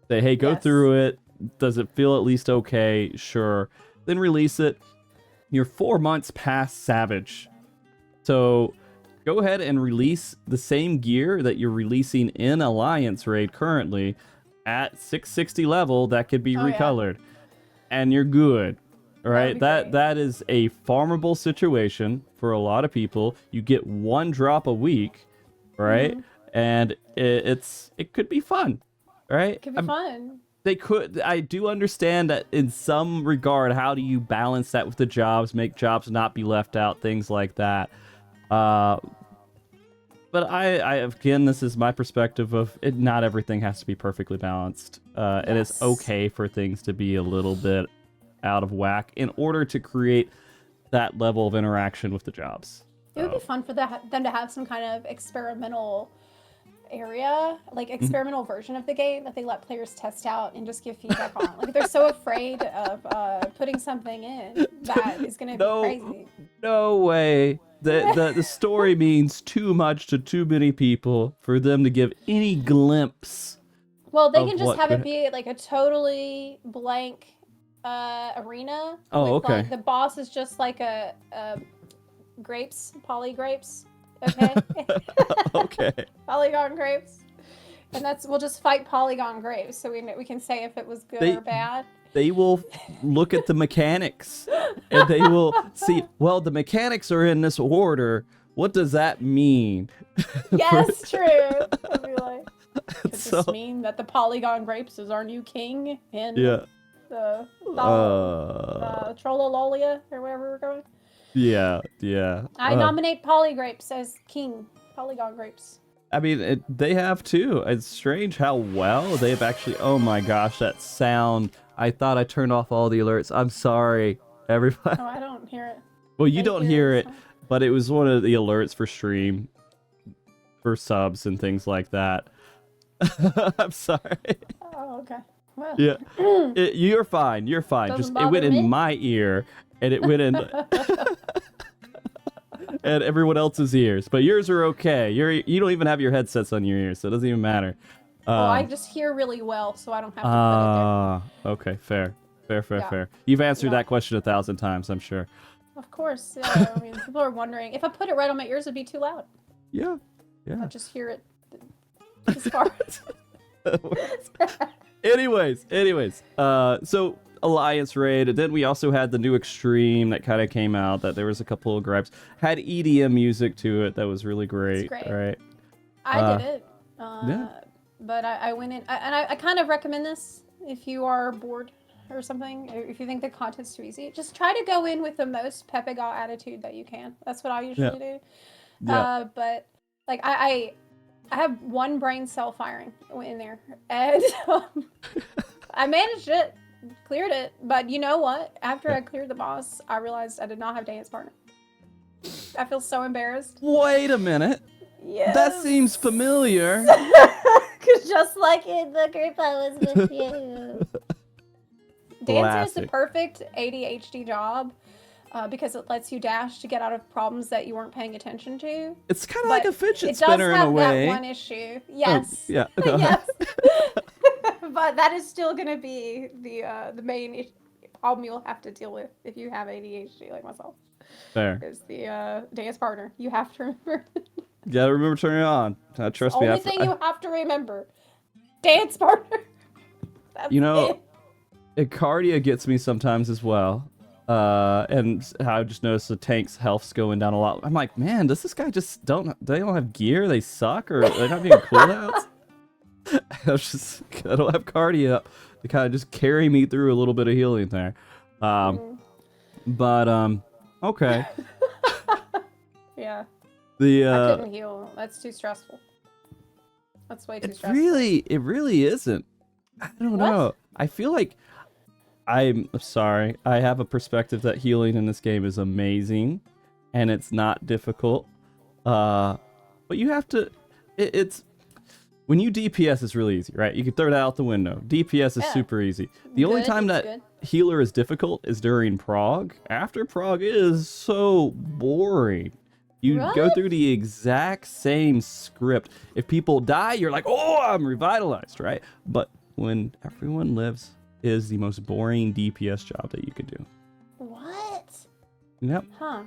Say, hey, go through it. Does it feel at least okay? Sure. Then release it. You're 4 months past Savage. So go ahead and release the same gear that you're releasing in Alliance Raid currently at 660 level that could be recolored. And you're good. All right, that is a farmable situation for a lot of people. You get 1 drop a week, right? And it could be fun, right? It could be fun. I do understand that in some regard. How do you balance that with the jobs, make jobs not be left out, things like that. But I again, this is my perspective of it. Not everything has to be perfectly balanced, and it's okay for things to be a little bit out of whack in order to create that level of interaction with the jobs. It would be fun for them to have some kind of experimental area, like experimental version of the game that they let players test out and just give feedback on. Like, they're so afraid of putting something in that is going to be crazy. No way. The story means too much to too many people for them to give any glimpse. Well, they can just have it be like a totally blank arena. Oh, with, okay. Like, the boss is just like a grapes, poly grapes. Okay. Okay. Polygon grapes, and we'll just fight polygon grapes, so we can say if it was good or bad. They will look at the mechanics, and they will see. Well, the mechanics are in this order. What does that mean? Yes, true. It'll be like, does this mean that the polygon grapes is our new king in the Trollololia or wherever we're going? Yeah. I nominate polygrapes as king. Polygon grapes. I mean, they have too. It's strange how well they've actually. Oh my gosh, that sound! I thought I turned off all the alerts. I'm sorry, everybody. Oh, I don't hear it. Well, you don't hear it, but it was one of the alerts for stream, for subs and things like that. I'm sorry. Oh, okay. Well. Yeah, you're fine. You're fine. Just it went in my ear, and it went in. And everyone else's ears, but yours are okay. You don't even have your headsets on your ears, so it doesn't even matter. I just hear really well, so I don't have to put it there. Okay, fair. You've answered that question 1,000 times, I'm sure. Of course, yeah. I mean, people are wondering if I put it right on my ears, it'd be too loud. Yeah. I just hear it as far. Anyways, so Alliance Raid, and then we also had the new Extreme that kind of came out, that there was a couple of gripes. Had EDM music to it that was really great. It's great. Right? I did it. But I went in, and I kind of recommend this if you are bored or something, or if you think the content's too easy. Just try to go in with the most Pepegaw attitude that you can. That's what I usually do. Yeah. But like I have one brain cell firing in there, and I managed it. Cleared it, but you know what? After I cleared the boss, I realized I did not have dance partner. I feel so embarrassed. Wait a minute. Yes. That seems familiar. Cause just like in the group I was with you. Dancing is the perfect ADHD job because it lets you dash to get out of problems that you weren't paying attention to. It's kind of like a fidget spinner in a way. It does have that one issue. Yes. Oh, yeah. Yes. But that is still going to be the main problem you'll have to deal with if you have ADHD like myself. Fair. Is the dance partner. You have to remember. You gotta remember to turn it on. Trust me. Only thing you have to remember. Dance partner. That's Icardia gets me sometimes as well. And how I just noticed the tank's health's going down a lot. I'm like, man, does this guy just they don't have gear? They suck, or they're not being cooldowns? I don't have cardio up to kind of just carry me through a little bit of healing there. Okay. Yeah. I couldn't heal. That's too stressful. That's way too stressful. It really isn't. I don't know. I feel like I'm sorry. I have a perspective that healing in this game is amazing, and it's not difficult. But you have to. It's when you DPS, it's really easy, right? You can throw that out the window. DPS is super easy. The only time that healer is difficult is during prog. After prog, it is so boring. You go through the exact same script. If people die, you're like, oh, I'm revitalized, right? But when everyone lives, is the most boring DPS job that you could do. What? Yep. Huh.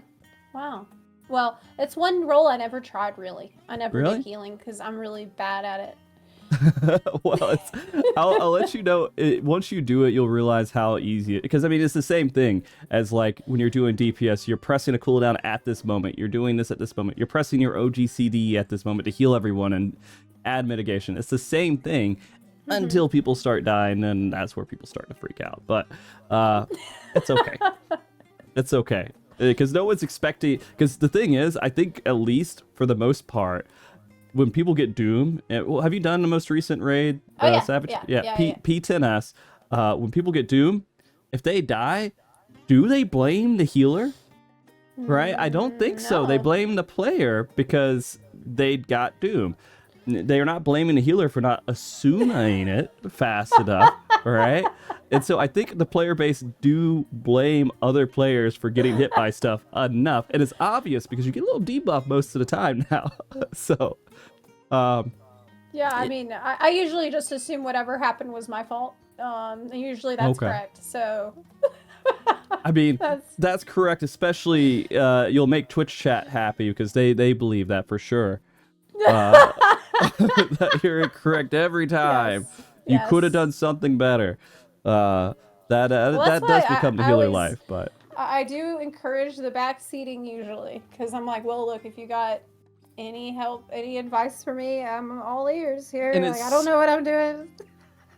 Wow. Well, it's one role I never tried, really. I never did healing because I'm really bad at it. Well, I'll let you know. Once you do it, you'll realize how easy it is. Because, I mean, it's the same thing as, like, when you're doing DPS. You're pressing a cooldown at this moment. You're doing this at this moment. You're pressing your OGCD at this moment to heal everyone and add mitigation. It's the same thing until people start dying, and that's where people start to freak out. But it's okay. It's okay. Because no one's expecting... Because the thing is, I think, at least for the most part, when people get Doom, well, have you done the most recent raid, Savage? Yeah. P10S. When people get Doom, if they die, do they blame the healer? Right? I don't think so. They blame the player because they got Doom. They're not blaming the healer for not assuming it fast enough, right? And so I think the player base do blame other players for getting hit by stuff enough. And it's obvious because you get a little debuff most of the time now. So, yeah, I mean, I usually just assume whatever happened was my fault. And usually that's correct. So, I mean, that's correct. Especially, you'll make Twitch chat happy because they believe that for sure. That you're correct every time. You could have done something better. That does become the healer life, but I do encourage the backseating usually because I'm like, well, look, if you got any help, any advice for me, I'm all ears here. And like, I don't know what I'm doing.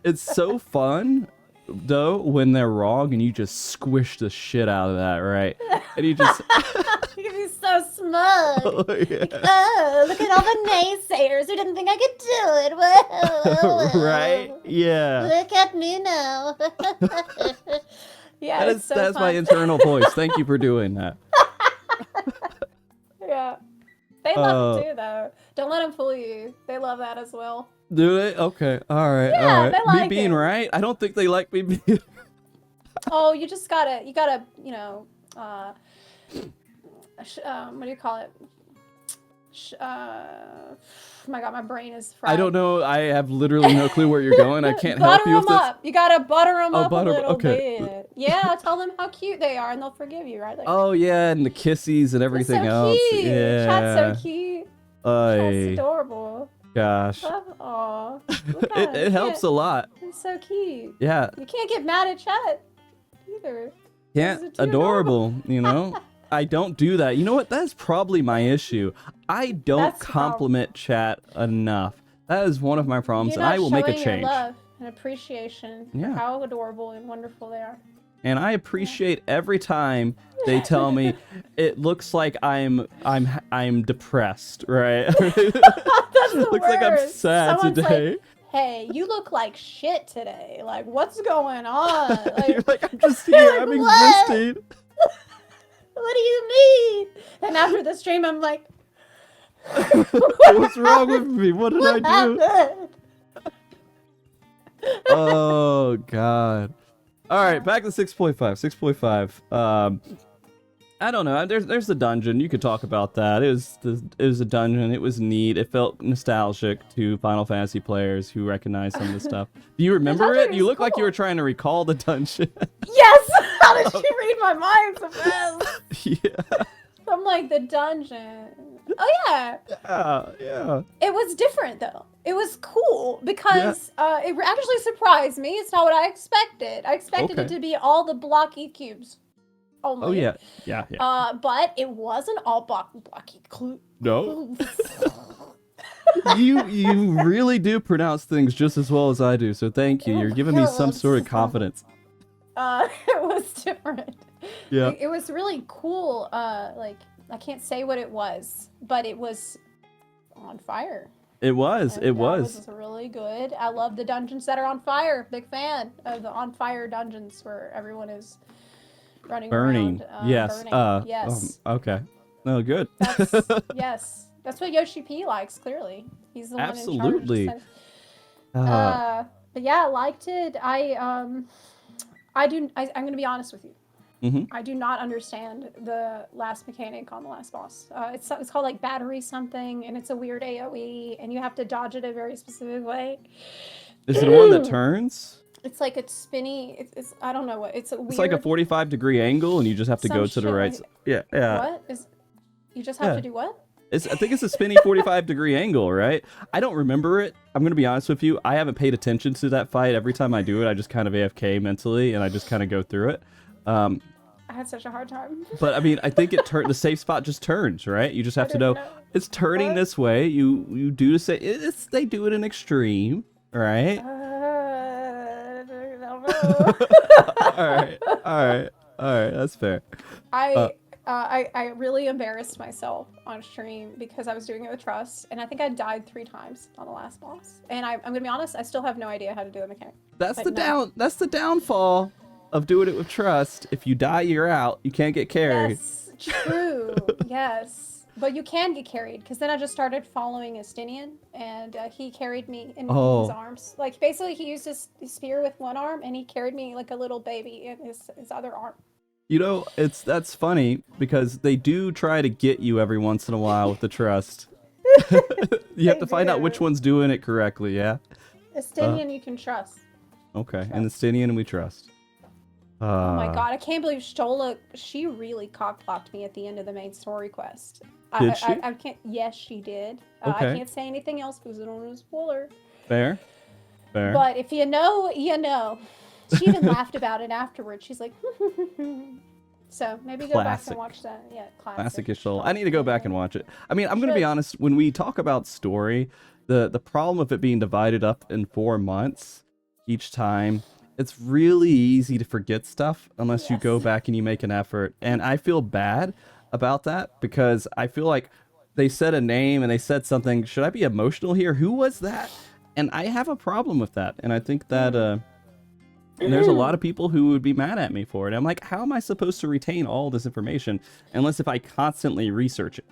It's so fun though when they're wrong and you just squish the shit out of that, right? And you just you'd be so smug. Oh, yeah. Like, oh, look at all the naysayers who didn't think I could do it. Whoa. Right? Yeah. Look at me now. Yeah, that's fun. My internal voice. Thank you for doing that. Yeah. They love it too, though. Don't let them fool you. They love that as well. Do they? Okay. All right. Yeah, all right. they like me being right? I don't think they like me being... Oh, you gotta, you know, what do you call it? Oh my God, my brain is fried. I don't know. I have literally no clue where you're going. I can't help you with this. Up. You gotta butter them up a little okay. bit. Yeah, tell them how cute they are, and they'll forgive you, right? Like, oh yeah, and the kissies and everything else. Cute. Yeah, Chat's so cute. Chat's adorable. Gosh. Aw. it helps a lot. It's so cute. Yeah. You can't get mad at chat either. Can't. Adorable, you know? I don't do that. You know what? That's probably my issue. I don't compliment chat enough. That is one of my problems, and I will make a change. You're not showing your love and appreciation for how adorable and wonderful they are. And I appreciate every time they tell me it looks like I'm depressed, right? That's the looks like I'm sad today. Like, hey, you look like shit today. Like, what's going on? Like, you're like, I'm just here. I'm existing. What do you mean? And after the stream, I'm like, what's wrong with me? What did I do? Oh, God. All right, back to 6.5. 6.5. I don't know. There's the dungeon. You could talk about that. It was a dungeon. It was neat. It felt nostalgic to Final Fantasy players who recognize some of the stuff. Do you remember it? You look like you were trying to recall the dungeon. Yes. How did she read my mind so fast? Yeah. I'm like, the dungeon. Oh yeah. Yeah. It was different though. It was cool because it actually surprised me. It's not what I expected. I expected it to be all the blocky cubes. only. Oh yeah, yeah. But it wasn't all blocky clue. No. You really do pronounce things just as well as I do, so thank you. You're giving me some sort of confidence. It was different. Yeah. It was really cool. Like, I can't say what it was, but it was on fire. It was. And It that was. was really good. I love the dungeons that are on fire. Big fan of the on fire dungeons where everyone is running Burning. around. Yes. Burning. Yes. Okay. No, good. Yes. That's what Yoshi P likes, clearly. He's the one Absolutely. in charge. But yeah, I liked it. I'm going to be honest with you. Mm-hmm. I do not understand the last mechanic on the last boss. It's called like battery something, and it's a weird AoE, and you have to dodge it a very specific way. Is it one that turns? It's like it's spinny. It's I don't know what. It's a weird. It's like a 45-degree angle, and you just have to go to the right. Yeah. What is? You just have to do what? I think it's a spinny 45-degree angle, right? I don't remember it. I'm going to be honest with you. I haven't paid attention to that fight. Every time I do it, I just kind of AFK mentally, and I just kind of go through it. I had such a hard time. But I mean, I think the safe spot just turns, right? You just have to know it's turning this way. You do to say they do it in extreme, right? I don't know. all right. That's fair. I really embarrassed myself on stream because I was doing it with trust, and I think I died 3 times on the last boss. And I'm gonna be honest, I still have no idea how to do the mechanic. That's the downfall of doing it with trust. If you die, you're out. You can't get carried. Yes, true. Yes, but you can get carried because then I just started following Estinian, and he carried me in his arms. Like basically, he used his spear with one arm, and he carried me like a little baby in his other arm. You know, that's funny because they do try to get you every once in a while with the trust. You have to find out which one's doing it correctly, yeah? Estinian you can trust. Okay, and Estinian we trust. Oh my god, I can't believe Stola, she really cock-blocked me at the end of the main story quest. Did she? I can't, yes, she did. Okay. I can't say anything else because I don't want to spoiler. Fair. But if you know, you know. She even laughed about it afterwards. She's like, so maybe go back and watch that. Yeah, classic-ish Stola. I need to go back and watch it. I mean, I'm going to be honest, when we talk about story, the problem of it being divided up in 4 months each time, it's really easy to forget stuff unless you go back and you make an effort. And I feel bad about that because I feel like they said a name and they said something. Should I be emotional here? Who was that? And I have a problem with that. And I think that there's a lot of people who would be mad at me for it. I'm like, how am I supposed to retain all this information unless if I constantly research it?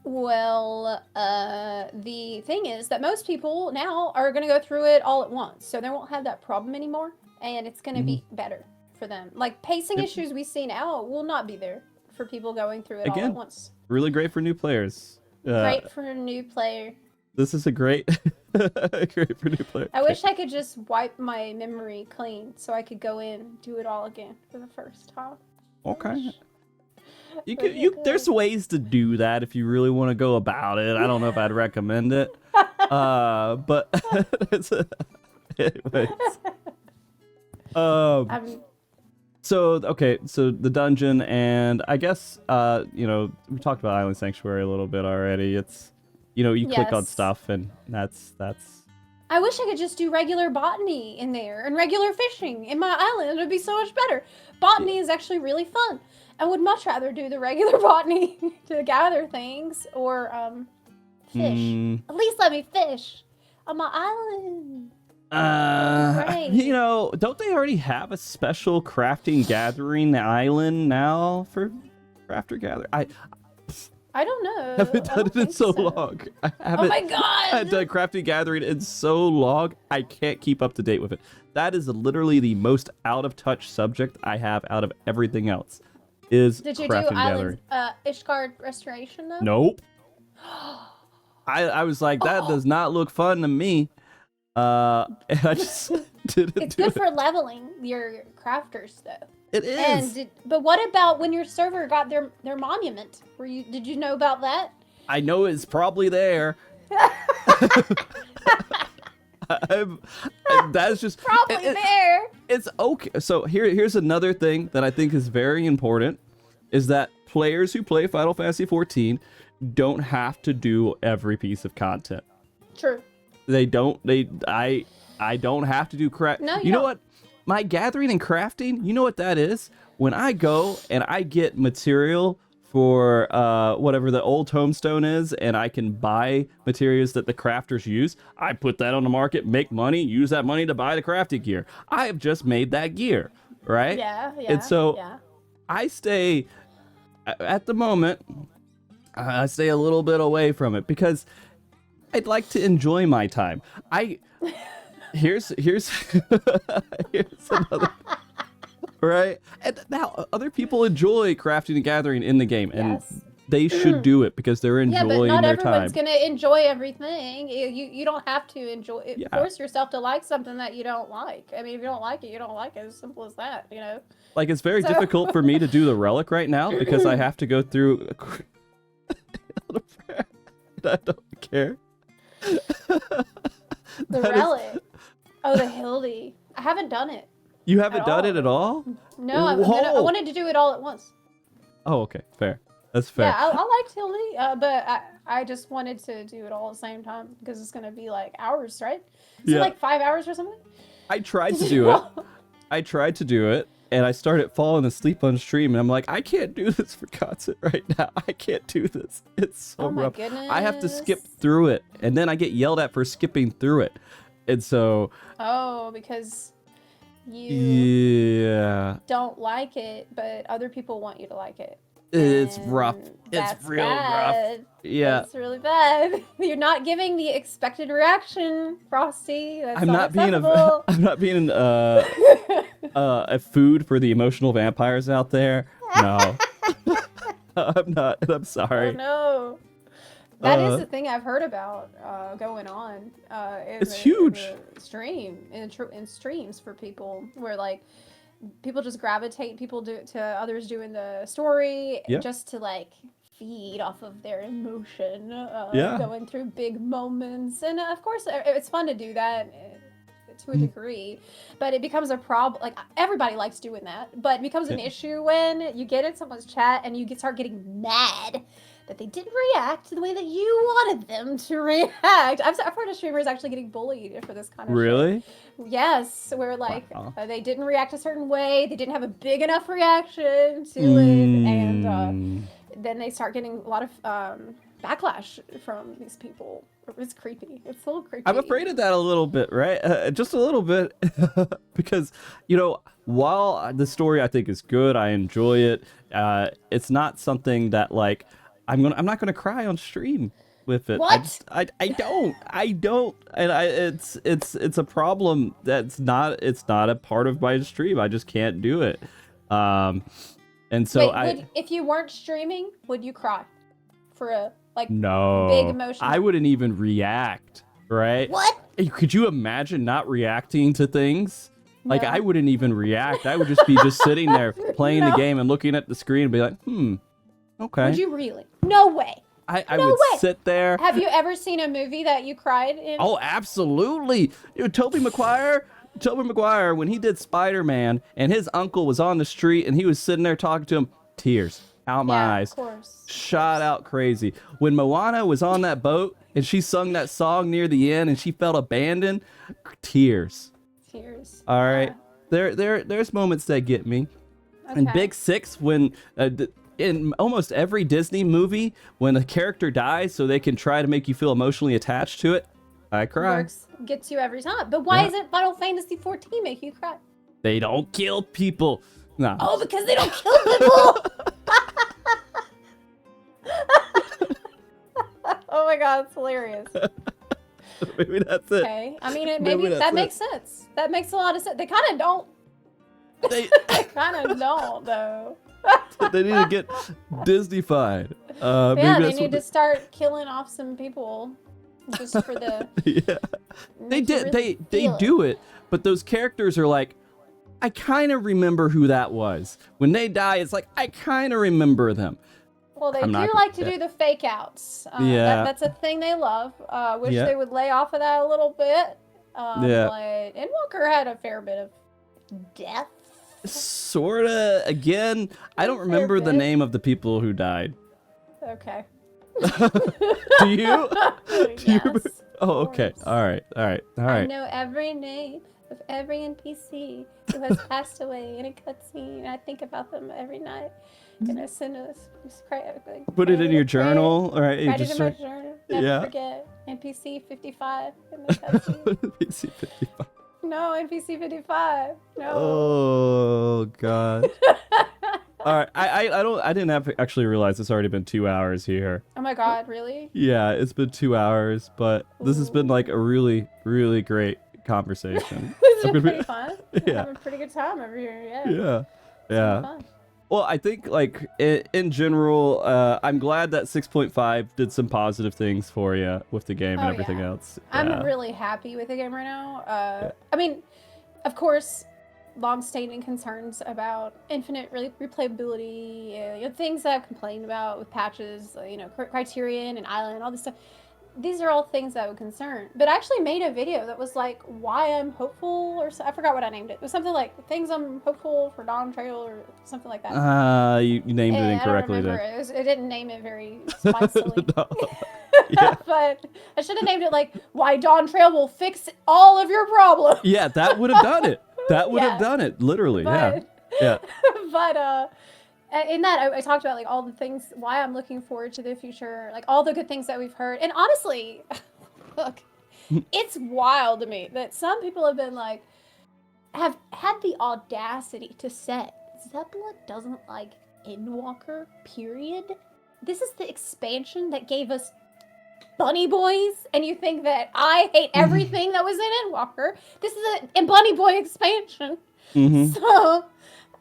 Well, the thing is that most people now are going to go through it all at once, so they won't have that problem anymore, and it's going to be better for them. Like, pacing issues we see now will not be there for people going through it all at once. Really great for new players. Great for a new player. This is a great, great for new players. I wish I could just wipe my memory clean so I could go in and do it all again for the first time. Okay. There's ways to do that if you really want to go about it. I don't know if I'd recommend it. But anyways. So the dungeon, and I guess we talked about Island Sanctuary a little bit already. It's you click on stuff and that's I wish I could just do regular botany in there and regular fishing in my island. It would be so much better. Botany is actually really fun. I would much rather do the regular botany to gather things or fish. At least let me fish on my island. Right. Don't they already have a special crafting gathering island now for crafter gathering? I don't know. I haven't done it in so long. Oh my god! I haven't done crafting gathering in so long. I can't keep up to date with it. That is literally the most out of touch subject I have out of everything else. Did you do Island Ishgard Restoration though? Nope. I was like, that does not look fun to me. And I just didn't do it. It's good for leveling your crafters though. It is. But what about when your server got their monument? Did you know about that? I know it's probably there. I'm, that's just Probably fair. It's okay. So here's another thing that I think is very important, is that players who play Final Fantasy XIV don't have to do every piece of content. True. They don't. I don't have to do craft. No, you know what? My gathering and crafting. You know what that is? When I go and I get material for whatever the old tombstone is, and I can buy materials that the crafters use, I put that on the market, make money, use that money to buy the crafting gear. I have just made that gear, right? Yeah. And so I stay, at the moment, I stay a little bit away from it because I'd like to enjoy my time. Here's here's another. Right? And now other people enjoy crafting and gathering in the game, and they should do it because they're enjoying their time. Yeah, but not everyone's going to enjoy everything. You don't have to enjoy it. Yeah. Force yourself to like something that you don't like. I mean, if you don't like it, you don't like it. As simple as that, you know? Like, it's very difficult for me to do the relic right now because I have to go through I don't care. The relic? Oh, the Hildy. I haven't done it. You haven't done it at all? No, I wanted to do it all at once. Oh, okay. Fair. That's fair. Yeah, I liked Hildy, but I just wanted to do it all at the same time because it's going to be like hours, right? Is it like 5 hours or something? I tried to do it. And I started falling asleep on stream, and I'm like, I can't do this for content right now. I can't do this. It's so rough. Goodness. I have to skip through it, and then I get yelled at for skipping through it. And so... Oh, because you don't like it, but other people want you to like it. It's rough. It's real rough. Yeah. It's really bad. You're not giving the expected reaction, Frosty. That's I'm not being a food for the emotional vampires out there. No. I'm not. I'm sorry. Oh no. That is the thing I've heard about going on. It's huge. In streams for people where like people just gravitate to others doing the story just to like feed off of their emotion, going through big moments, and of course it's fun to do that to a degree, but it becomes a problem. Like everybody likes doing that, but it becomes an issue when you get in someone's chat and you start getting mad that they didn't react the way that you wanted them to react. I've heard of streamers actually getting bullied for this kind of Really? shit. Yes, where like they didn't react a certain way, they didn't have a big enough reaction to it, and then they start getting a lot of backlash from these people. It's creepy. It's a little creepy. I'm afraid of that a little bit, right? Just a little bit, because while the story I think is good, I enjoy it. It's not something that like I'm not gonna cry on stream with it. What? I don't, and it's a problem. It's not a part of my stream. I just can't do it. And so if you weren't streaming, would you cry for a no big emotion? I wouldn't even react. Right? What? Could you imagine not reacting to things? No. Like I wouldn't even react. I would just be sitting there playing the game and looking at the screen and be like, okay. Would you really? No way. I would sit there. Have you ever seen a movie that you cried in? Oh, absolutely. Tobey Maguire, when he did Spider-Man and his uncle was on the street and he was sitting there talking to him, tears out my eyes. Of course. Shot out crazy. When Moana was on that boat and she sung that song near the end and she felt abandoned, tears. All right. There's moments that get me. Okay. And Big Six, when in almost every Disney movie, when a character dies so they can try to make you feel emotionally attached to it, I cry. Gets you every time. But why isn't Final Fantasy XIV make you cry? They don't kill people. No. Oh, because they don't kill people. Oh my god, it's hilarious. Maybe that's it. Okay, I mean, maybe that makes sense. That makes a lot of sense. They kind of don't. They kind of don't, though. They need to get Disney-fied. They need to start killing off some people just for the. Yeah, they did. Really they do it, but those characters are like, I kind of remember who that was. When they die, it's like I kind of remember them. Well, they do like to do the fake outs. That's a thing they love. Wish they would lay off of that a little bit. Yeah. But Endwalker had a fair bit of death. Sorta. Again, I don't Fair remember the bit. name of the people who died. Okay. Do you? Do you? Yes, Oh, of okay. course. All right. All right. All I right. know every name of every NPC who has passed away in a cutscene. I think about them every night. And I send a Put it in your journal. All right. You Write it just in my start. journal. Never Yeah. forget. NPC 55 in the cutscene. PC 55. No, NPC 55. No. Oh God. All right. I didn't actually realize it's already been 2 hours here. Oh my God, really? Yeah, it's been 2 hours, but this has been like a really, really great conversation. It's I'm been gonna pretty fun. Yeah. Having a pretty good time over here. Yeah. Yeah. It's been Yeah. fun. Well, I think like in general, I'm glad that 6.5 did some positive things for you with the game and Oh, everything yeah. else. I'm Yeah. really happy with the game right now. Yeah. I mean, of course, long-standing concerns about infinite replayability, things that I've complained about with patches, Criterion and Island, all this stuff. These are all things that would concern. But I actually made a video that was like why I'm hopeful, or I forgot what I named it. It was something like things I'm hopeful for Dawn Trail or something like that. You named it incorrectly I don't then. remember. It didn't name it very spicily. No. Yeah. But I should have named it like why Dawn Trail will fix all of your problems. Yeah, that would have done it. That would Yeah. have done it, literally. But, Yeah. but in that I talked about like all the things why I'm looking forward to the future, like all the good things that we've heard. And honestly, look, it's wild to me that some people have been like have had the audacity to say Zepla doesn't like Endwalker, period. This is the expansion that gave us Bunny Boys, and you think that I hate everything that was in Endwalker. This is a Bunny Boy expansion. Mm-hmm. So,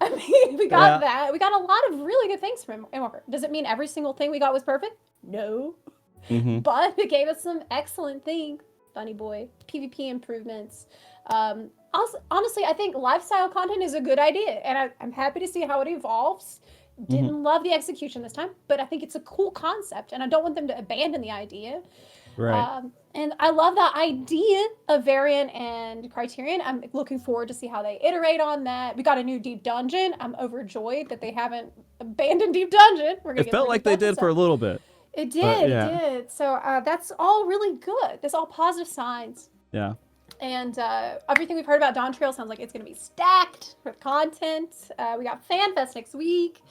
I mean, we got Yeah. that. We got a lot of really good things from Endwalker. Does it mean every single thing we got was perfect? No. Mm-hmm. But it gave us some excellent things. Bunny Boy, PvP improvements. Also, honestly, I think lifestyle content is a good idea, and I'm happy to see how it evolves. Didn't love the execution this time, but I think it's a cool concept, and I don't want them to abandon the idea. Right. And I love the idea of Variant and Criterion. I'm looking forward to see how they iterate on that. We got a new Deep Dungeon. I'm overjoyed that they haven't abandoned Deep Dungeon. We're gonna It get felt like they did for a little bit. It did, but, yeah. it did. So that's all really good. That's all positive signs. Yeah. And everything we've heard about Dawn Trail sounds like it's going to be stacked with content. We got FanFest next week.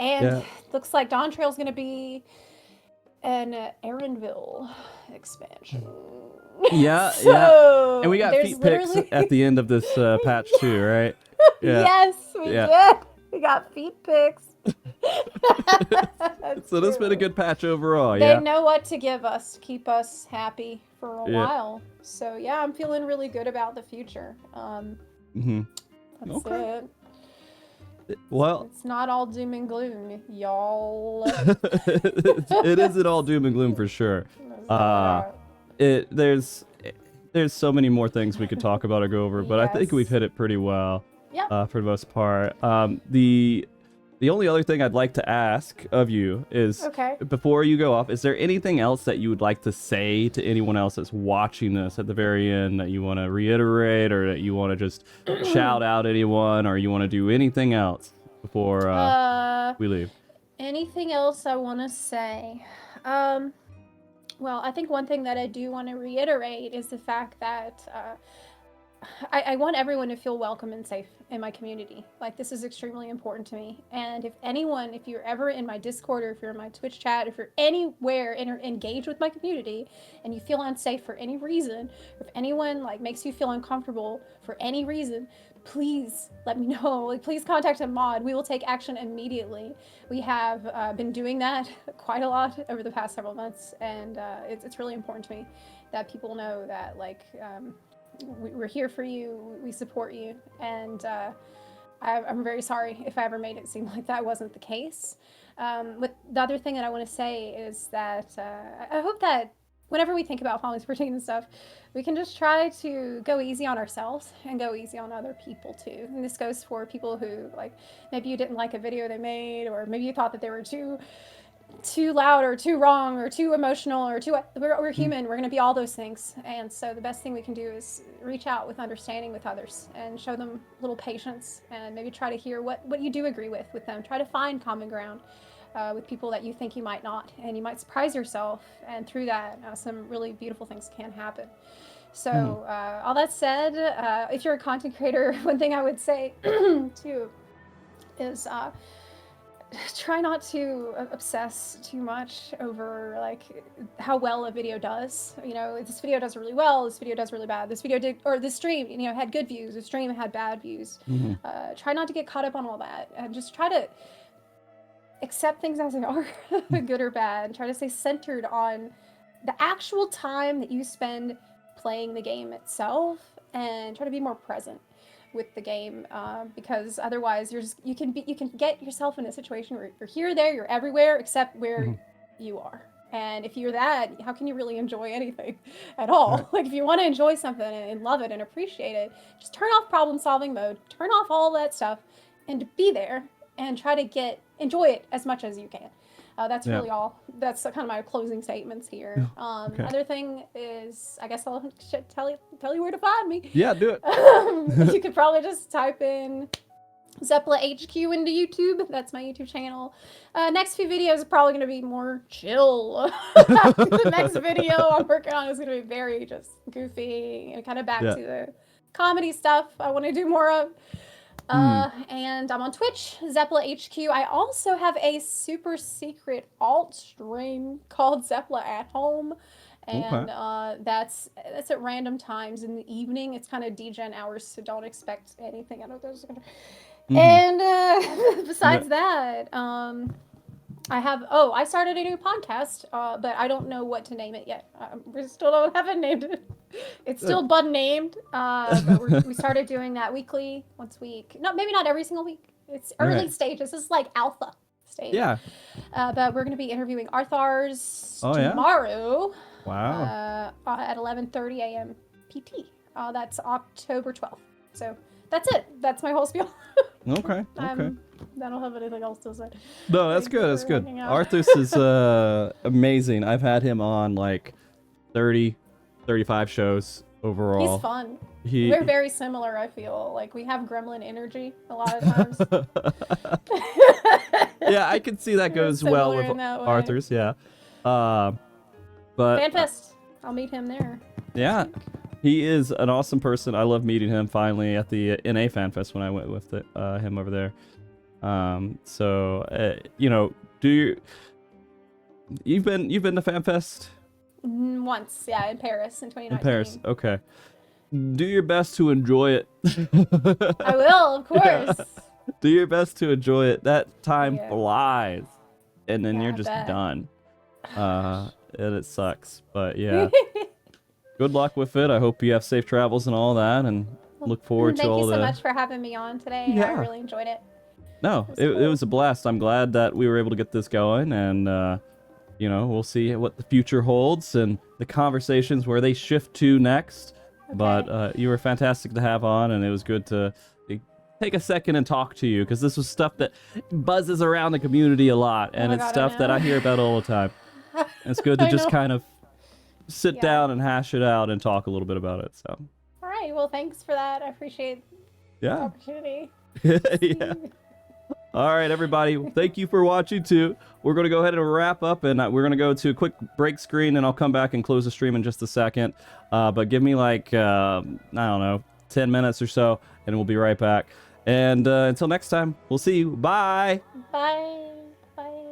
And looks like Dawn Trail is going to be an Erinville expansion. Yeah, So, yeah. And we got there's feet pics at the end of this patch too, right? Yeah. Yes, we did. We got feet pics. So this has been a good patch overall, They yeah. know what to give us to keep us happy for a Yeah. while. So yeah, I'm feeling really good about the future. Mm-hmm. That's Okay. it. Well, It's not all doom and gloom, y'all. it isn't all doom and gloom for sure. There's so many more things we could talk about or go over, but I think Yes. we've hit it pretty well. Yep. For the most part. The only other thing I'd like to ask of you is, Okay. before you go off, is there anything else that you would like to say to anyone else that's watching this at the very end that you want to reiterate, or that you want to just shout out anyone, or you want to do anything else before we leave? Anything else I want to say? Well, I think one thing that I do want to reiterate is the fact that I want everyone to feel welcome and safe in my community. Like, this is extremely important to me. And if you're ever in my Discord, or if you're in my Twitch chat, if you're anywhere engaged with my community and you feel unsafe for any reason, or if anyone like makes you feel uncomfortable for any reason, please let me know. Like, please contact a mod. We will take action immediately. We have been doing that quite a lot over the past several months, and it's really important to me that people know that, like, we're here for you, we support you, and I'm very sorry if I ever made it seem like that wasn't the case. But the other thing that I want to say is that I hope that whenever we think about Falling 14 and stuff, we can just try to go easy on ourselves and go easy on other people too. And this goes for people who, like, maybe you didn't like a video they made, or maybe you thought that they were too too loud or too wrong or too emotional or too we're human. We're going to be all those things, and so the best thing we can do is reach out with understanding with others and show them a little patience, and maybe try to hear what you do agree with them. Try to find common ground with people that you think you might not, and you might surprise yourself, and through that some really beautiful things can happen. So all that said, if you're a content creator, one thing I would say too is try not to obsess too much over like how well a video does. You know, this video does really well, this video does really bad, this video did, or this stream, you know, had good views, the stream had bad views. Try not to get caught up on all that, and just try to accept things as they are, good or bad. Try to stay centered on the actual time that you spend playing the game itself, and try to be more present with the game, because otherwise you can get yourself in a situation where you're here, there, you're everywhere except where you are. And if you're that, how can you really enjoy anything at all? Like if you want to enjoy something and love it and appreciate it, just turn off problem solving mode, turn off all that stuff, and be there and try to enjoy it as much as you can. That's really all. That's kind of my closing statements here. Other thing is, I guess I'll tell you where to find me. Yeah, do it. You could probably just type in ZeplaHQ into YouTube. That's my YouTube channel. Next few videos are probably going to be more chill. The next video I'm working on is going to be very just goofy and kind of back to the comedy stuff I want to do more of. And I'm on Twitch, ZeplaHQ. I also have a super secret alt stream called Zepla at Home, and that's at random times in the evening. It's kind of degen hours, so don't expect anything out of those. And besides that, I started a new podcast, but I don't know what to name it yet. We still don't have it named. It's still bud named, but we started doing that weekly, once a week. No, maybe not every single week. It's early stages. This is like alpha stage. Yeah. But we're going to be interviewing Arthars tomorrow. Wow. At 11:30 a.m. PT. That's October 12th. So that's it. That's my whole spiel. Okay. I don't have anything else to say. No, that's good. That's good. Arthas is amazing. I've had him on like 30, 35 shows overall. He's fun. We're very similar, I feel. Like, we have gremlin energy a lot of times. Yeah, I can see that goes well with Arthur's, yeah. But FanFest. I'll meet him there. Yeah. He is an awesome person. I love meeting him finally at the NA FanFest when I went with him over there. You know, you've been to FanFest? Once, yeah, in Paris in 2019. In Paris, okay. Do your best to enjoy it. I will, of course. Do your best to enjoy it. That time flies, and then you're just done. And it sucks, but yeah. Good luck with it. I hope you have safe travels and all that, and look forward to all the... Thank you so much for having me on today. Yeah. I really enjoyed it. No, it was a blast. I'm glad that we were able to get this going, and you know, we'll see what the future holds and the conversations where they shift to next. Okay. But you were fantastic to have on, and it was good to take a second and talk to you, because this was stuff that buzzes around the community a lot, and it's stuff that I hear about all the time. And it's good to just kind of sit down and hash it out and talk a little bit about it. So. All right. Well, thanks for that. I appreciate the opportunity. Yeah. All right, everybody. Thank you for watching, too. We're going to go ahead and wrap up, and we're going to go to a quick break screen, and I'll come back and close the stream in just a second. But give me like, I don't know, 10 minutes or so, and we'll be right back. And until next time, we'll see you. Bye. Bye.